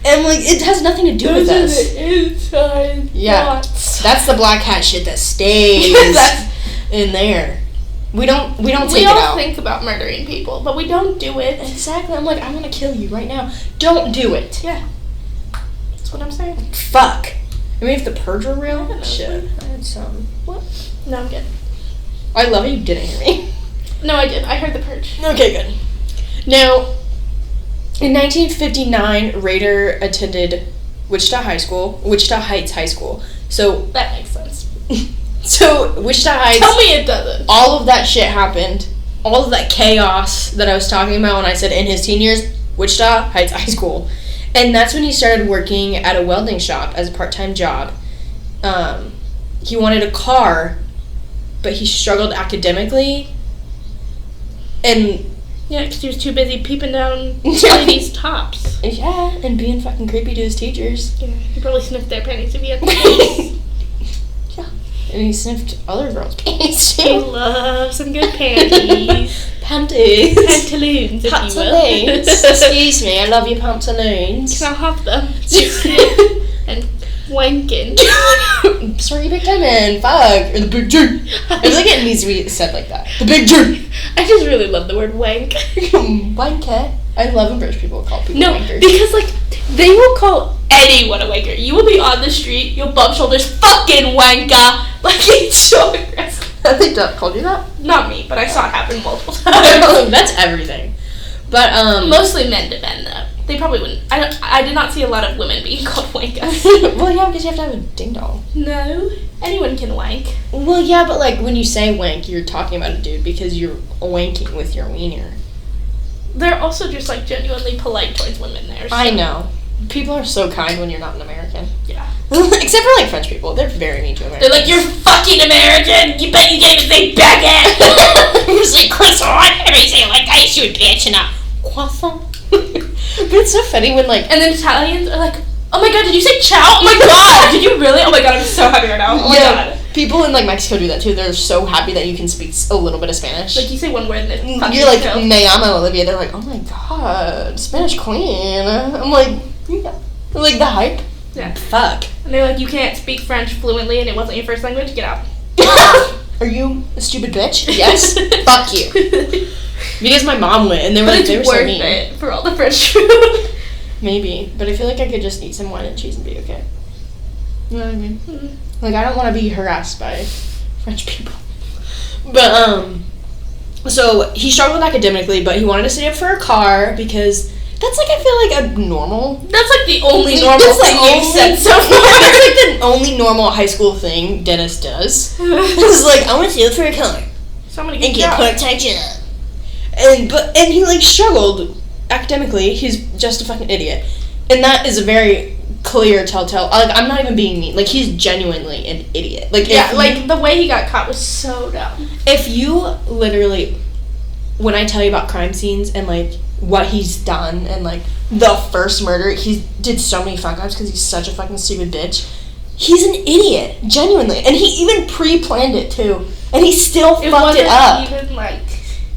A: And, like, it has nothing to do with us.
B: Inside.
A: Yeah. That's the black hat shit that stays in there. We don't take it out.
B: We all think about murdering people, but we don't do it.
A: Exactly. I'm like, I'm gonna kill you right now. Don't do it.
B: Yeah. That's what I'm saying.
A: Fuck. I mean, if the purge were real,
B: shit.
A: I had some. What?
B: No, I'm good.
A: I love it. You didn't hear me.
B: No, I did. I heard the purge.
A: Okay, good. Now, in 1959, Rader attended Wichita Heights High School. So
B: that makes sense.
A: So Wichita Heights.
B: Tell me it doesn't.
A: All of that shit happened. All of that chaos that I was talking about when I said in his teen years, Wichita Heights High School. And that's when he started working at a welding shop as a part-time job. He wanted a car, but he struggled academically. And
B: yeah, because he was too busy peeping down ladies' tops.
A: Yeah, and being fucking creepy to his teachers.
B: Yeah, he probably sniffed their panties if he had panties.
A: Yeah, and he sniffed other girls' panties too.
B: He loves some good panties.
A: Panties.
B: Pantaloons, if
A: Pantaloons.
B: you will.
A: Excuse me, I love your pantaloons.
B: Can I have them? And wanking.
A: Sorry, you big time in. Fuck. Or the big G. I feel like it needs to be said like that. The big G.
B: I just really love the word wank.
A: Wanker. I love when British people call people wankers.
B: Because, like, they will call anyone a wanker. You will be on the street, you'll bump shoulders, fucking wanker. Like, it's so aggressive.
A: I think Duff called you that.
B: Not me, but I saw it happen multiple times.
A: That's everything. But,
B: mostly men to men, though. They probably wouldn't. I did not see a lot of women being called wank.
A: Well, yeah, because you have to have a ding dong.
B: No. Anyone can wank.
A: Well, yeah, but, like, when you say wank, you're talking about a dude because you're wanking with your wiener.
B: They're also just, like, genuinely polite towards women there. So.
A: I know. People are so kind when you're not an American.
B: Yeah.
A: Except for, like, French people. They're very mean to Americans.
B: They're like, you're fucking American! You bet you can't even say baguette!
A: You're just like, croissant! Everybody say it like I should, bitch, and not croissant. But it's so funny when, like...
B: And then Italians are like, oh my god, did you say chow? Oh my god! Did you really? Oh my god, I'm so happy right now. Oh my god.
A: People in, like, Mexico do that, too. They're so happy that you can speak a little bit of Spanish.
B: Like, you say one word and then fucking
A: you're like, me llamo Olivia. They're like, oh my god, Spanish queen. I'm like, yeah. Like, the hype.
B: Yeah.
A: Fuck.
B: And they're like, you can't speak French fluently and it wasn't your first language? Get out.
A: Are you a stupid bitch? Yes. Fuck you. Because my mom went, and they were like, they were so mean.
B: It's worth it for all the French food.
A: Maybe, but I feel like I could just eat some wine and cheese and be okay. You know what I mean? Mm-hmm. Like, I don't want to be harassed by French people. But, so he struggled academically, but he wanted to save up for a car because that's, like, I feel like a normal...
B: That's, like, the only normal thing you've said so far.
A: That's, like, the only normal high school thing Dennis does. It's like, I want to save up for a car.
B: So I'm going to
A: get a part-time job. And he, like, struggled academically. He's just a fucking idiot. And that is a very clear telltale. Like, I'm not even being mean. Like, he's genuinely an idiot. Like,
B: yeah, like, the way he got caught was so dumb.
A: If you literally, when I tell you about crime scenes and, like, what he's done and, like, the first murder, he did so many fuck-ups because he's such a fucking stupid bitch. He's an idiot, genuinely. And he even pre-planned it, too. And he still fucked it up.
B: Even, like...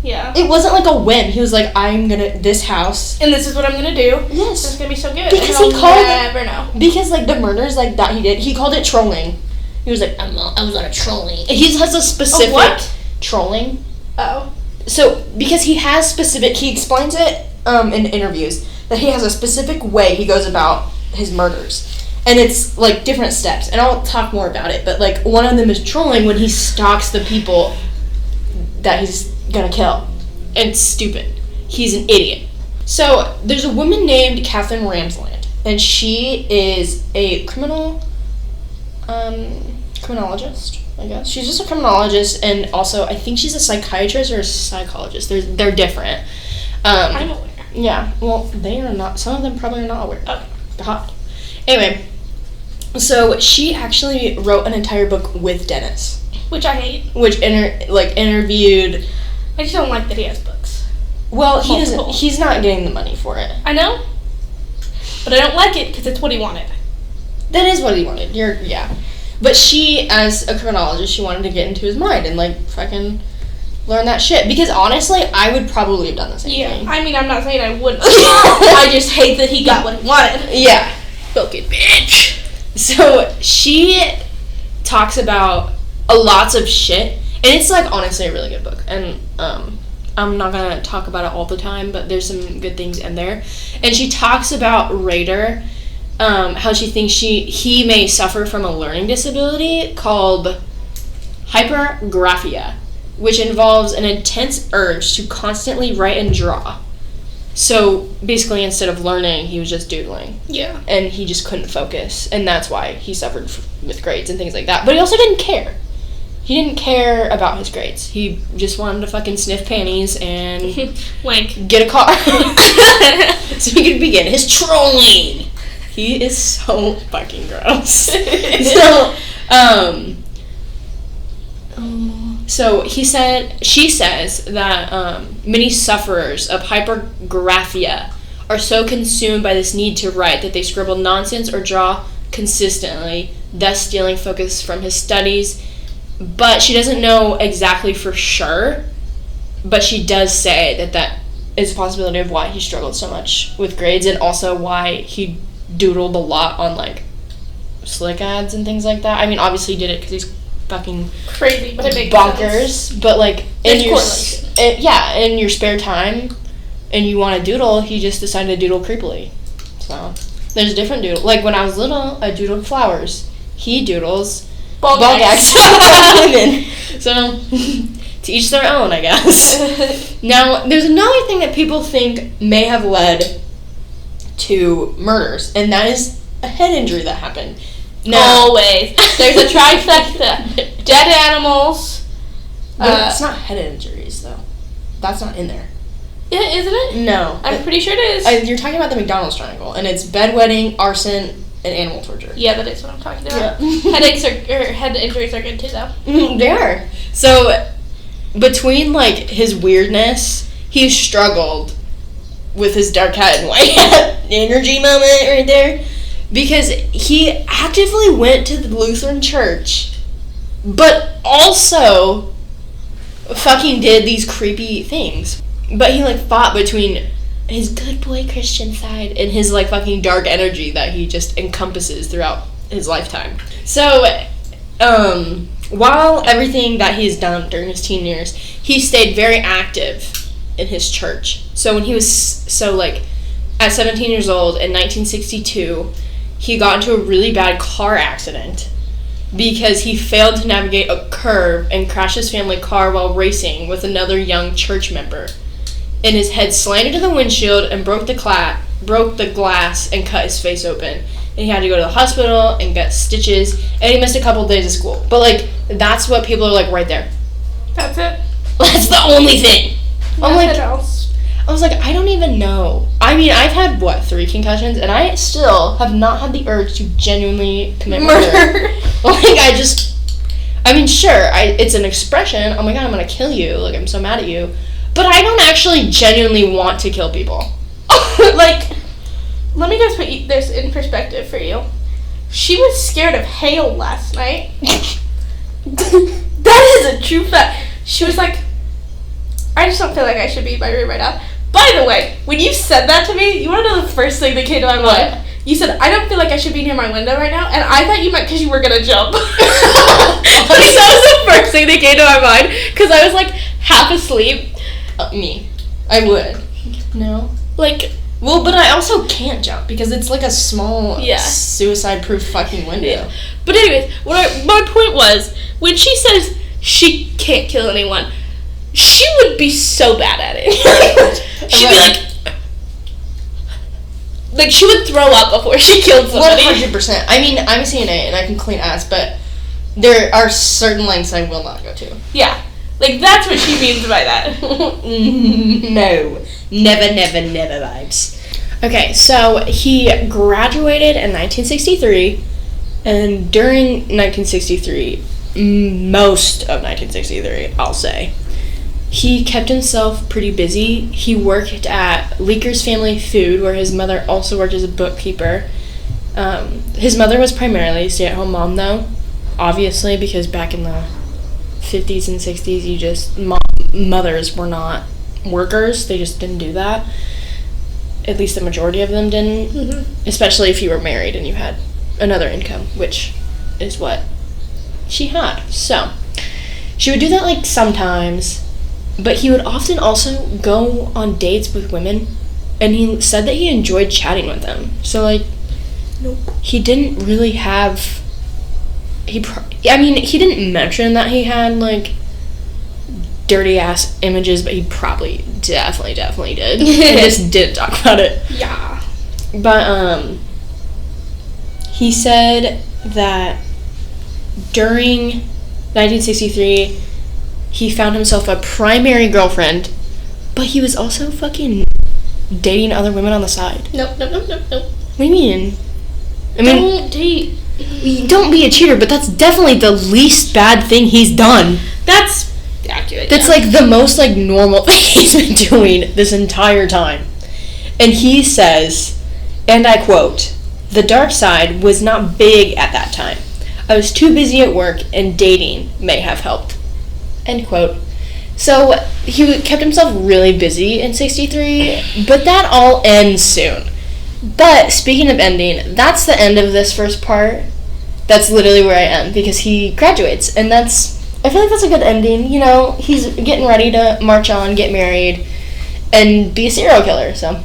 B: Yeah.
A: It wasn't like a whim. He was like, I'm gonna, this house.
B: And this is what I'm gonna do.
A: Yes.
B: It's gonna be so good.
A: Because
B: he called never know.
A: Because, like, the murders, like, that he did, he called it trolling. He was like, I was on a trolling. He has a specific...
B: what?
A: Trolling.
B: Oh.
A: So, because he has specific, he explains it in interviews, that he has a specific way he goes about his murders. And it's, like, different steps. And I'll talk more about it. But, like, one of them is trolling when he stalks the people that he's gonna kill. And it's stupid. He's an idiot. So, there's a woman named Catherine Ramsland, and she is a criminologist, I guess. She's just a criminologist, and also, I think she's a psychiatrist or a psychologist. They're different.
B: I'm aware.
A: Yeah, well, they are not, some of them probably are not aware. Oh, God. Anyway, so she actually wrote an entire book with Dennis.
B: Which I hate.
A: Which, interviewed...
B: I just don't like that he has books.
A: Well, he doesn't. He's not getting the money for it.
B: I know, but I don't like it because it's what he wanted.
A: That is what he wanted. Yeah. But she, as a criminologist, she wanted to get into his mind and, like, fucking learn that shit. Because, honestly, I would probably have done the same thing.
B: I mean, I'm not saying I wouldn't. I just hate that he got what he wanted.
A: Yeah.
B: Fucking bitch.
A: So, she talks about lots of shit. And it's, like, honestly a really good book. And, I'm not gonna talk about it all the time, but there's some good things in there. And she talks about Rader, how she thinks he may suffer from a learning disability called hypergraphia, which involves an intense urge to constantly write and draw. So, basically, instead of learning, he was just doodling.
B: Yeah. And
A: he just couldn't focus, and that's why he suffered with grades and things like that. But he also didn't care. He didn't care about his grades. He just wanted to fucking sniff panties and
B: wank.
A: Get a car. So he could begin his trolling. He is so fucking gross. So she says that many sufferers of hypergraphia are so consumed by this need to write that they scribble nonsense or draw consistently, thus stealing focus from his studies. But she doesn't know exactly for sure, but she does say that is a possibility of why he struggled so much with grades, and also why he doodled a lot on, like, Slick ads and things like that. I mean, obviously he did it because he's fucking
B: crazy, but it makes
A: bonkers. Sense. But, like, in your spare time, and you want to doodle, he just decided to doodle creepily. So, there's different doodle. Like, when I was little, I doodled flowers. He doodles ball gags. So, to each their own, I guess. Now, there's another thing that people think may have led 2 murders, and that is a head injury that happened.
B: Always. There's a trifecta. Dead animals.
A: It's not head injuries, though. That's not in there.
B: Yeah, isn't it?
A: No.
B: I'm pretty sure it is.
A: You're talking about the McDonald's triangle, and it's bedwetting, arson, and animal torture.
B: Yeah, that is what I'm talking about.
A: Yeah.
B: Head injuries are good too, though.
A: They are. So, between, like, his weirdness, he struggled with his dark hat and white hat energy moment right there, because he actively went to the Lutheran church, but also fucking did these creepy things. But he, like, fought between his good boy Christian side and his, like, fucking dark energy that he just encompasses throughout his lifetime. So, while everything that he's done during his teen years, he stayed very active in his church. So when he was, at 17 years old in 1962, he got into a really bad car accident because he failed to navigate a curve and crashed his family car while racing with another young church member. And his head slanted to the windshield and broke the glass and cut his face open. And he had to go to the hospital and get stitches, and he missed a couple days of school. But, like, that's what people are like right there.
B: That's it.
A: That's the only thing.
B: Nothing else.
A: I was like, I don't even know. I mean, I've had, 3 concussions, and I still have not had the urge to genuinely commit murder. Sure, it's an expression. Oh my god, I'm gonna kill you. Like, I'm so mad at you. But I don't actually genuinely want to kill people.
B: Like, let me just put this in perspective for you. She was scared of hail last night. That is a true fact. She was like, I just don't feel like I should be in my room right now. By the way, when you said that to me, you want to know the first thing that came to my mind? You said, I don't feel like I should be near my window right now, and I thought you meant because you were going to jump. That was the first thing that came to my mind, because I was, like, half asleep.
A: Me. I would. No.
B: Like...
A: Well, but I also can't jump, because it's, like, a small, suicide-proof fucking window. Yeah.
B: But anyways, my point was, when she says she can't kill anyone, she would be so bad at it. She'd be like, she would throw up before she killed somebody.
A: 100%. I mean, I'm a CNA and I can clean ass, but there are certain lengths I will not go to.
B: Yeah. Like, that's what she means by that.
A: No. Never vibes. Okay, so he graduated in 1963, and during 1963, most of 1963, I'll say, he kept himself pretty busy. He worked at Leaker's Family Food, where his mother also worked as a bookkeeper. His mother was primarily a stay-at-home mom, though, obviously, because back in the 50s and 60s, mothers were not workers. They just didn't do that. At least the majority of them didn't, especially if you were married and you had another income, which is what she had. So, she would do that, like, sometimes. But he would often also go on dates with women, and he said that he enjoyed chatting with them. So, like, he didn't really have... he didn't mention that he had, like, dirty-ass images, but he probably definitely did. He just didn't talk about it.
B: Yeah.
A: But, he said that during 1963... he found himself a primary girlfriend, but he was also fucking dating other women on the side.
B: Nope.
A: What do you mean?
B: Don't date.
A: Don't be a cheater, but that's definitely the least bad thing he's done.
B: That's accurate.
A: That's, like, the most, like, normal thing he's been doing this entire time. And he says, and I quote, "The dark side was not big at that time. I was too busy at work, and dating may have helped." End quote. So, he kept himself really busy in 63, but that all ends soon. But, speaking of ending, that's the end of this first part. That's literally where I am, because he graduates, and I feel like that's a good ending, you know? He's getting ready to march on, get married, and be a serial killer, so.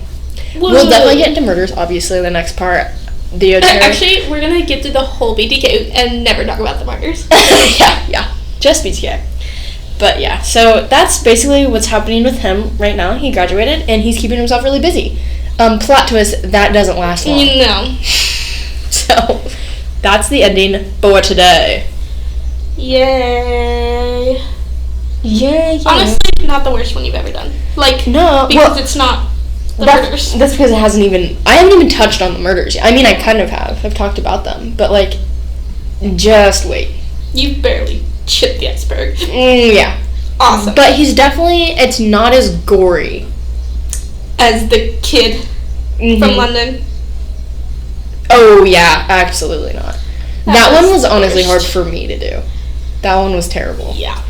A: We'll definitely get into murders, obviously, the next part.
B: Actually, we're gonna get through the whole BTK and never talk about the murders.
A: Yeah. Just BTK. But yeah, so that's basically what's happening with him right now. He graduated, and he's keeping himself really busy. Plot twist, that doesn't last long.
B: No.
A: So, that's the ending for today.
B: Yay.
A: Yay.
B: Honestly, not the worst one you've ever done. Like,
A: no,
B: because it's not the murders.
A: That's because I haven't even touched on the murders yet. I mean, I kind of have. I've talked about them. But, like, just wait.
B: You've barely chipped the iceberg.
A: Yeah.
B: Awesome.
A: But it's not as gory
B: as the kid from London.
A: Oh, yeah, absolutely not. That one was honestly hard
B: worst.
A: for me to do. That one was terrible.
B: Yeah.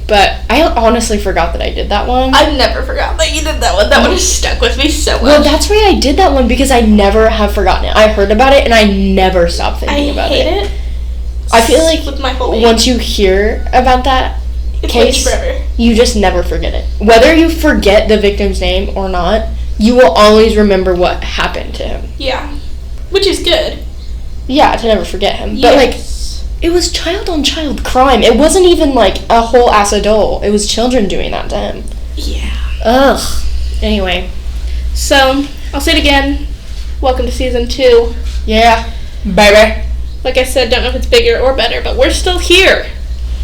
A: But I honestly forgot that I did that one.
B: I've never forgotten that you did that one. That one has stuck with me so much.
A: Well, that's why I did that one, because I never have forgotten it. I heard about it, and I never stopped thinking about it.
B: I hate it.
A: I feel like
B: with my whole being.
A: Once you hear about that case,
B: forever.
A: You just never forget it. Whether you forget the victim's name or not, you will always remember what happened to him.
B: Yeah. Which is good.
A: Yeah, to never forget him.
B: Yes.
A: But, like, it was child-on-child crime. It wasn't even, like, a whole ass adult. It was children doing that to him.
B: Yeah.
A: Ugh. Anyway.
B: So, I'll say it again. Welcome to season 2.
A: Yeah. Baby.
B: Like I said, don't know if it's bigger or better, but we're still here.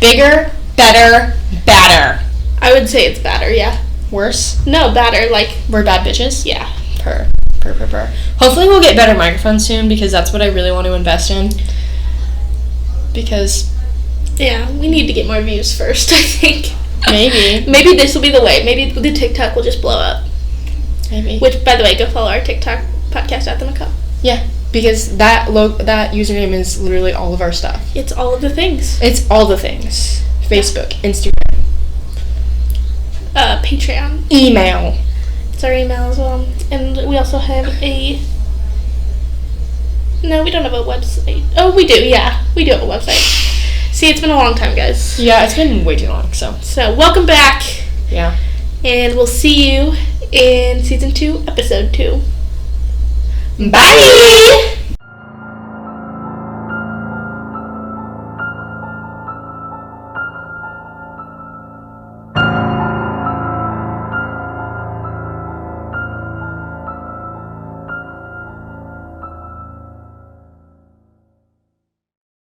A: Bigger, better, badder.
B: I would say it's badder, yeah.
A: Worse?
B: No, badder, like...
A: We're bad bitches?
B: Yeah.
A: Purr. Hopefully we'll get better microphones soon, because that's what I really want to invest in. Because...
B: Yeah, we need to get more views first, I think.
A: Maybe.
B: Maybe this will be the way. Maybe the TikTok will just blow up.
A: Maybe.
B: Which, by the way, go follow our TikTok podcast at the Macaw.
A: Yeah, because that username is literally all of our stuff.
B: It's all of the things.
A: It's all the things. Facebook, Instagram.
B: Patreon.
A: Email.
B: It's our email as well. And we also have No, we don't have a website. Oh, we do, yeah. We do have a website. See, it's been a long time, guys.
A: Yeah, it's been way too long, so.
B: So, welcome back.
A: Yeah.
B: And we'll see you in season 2, episode 2.
A: Bye!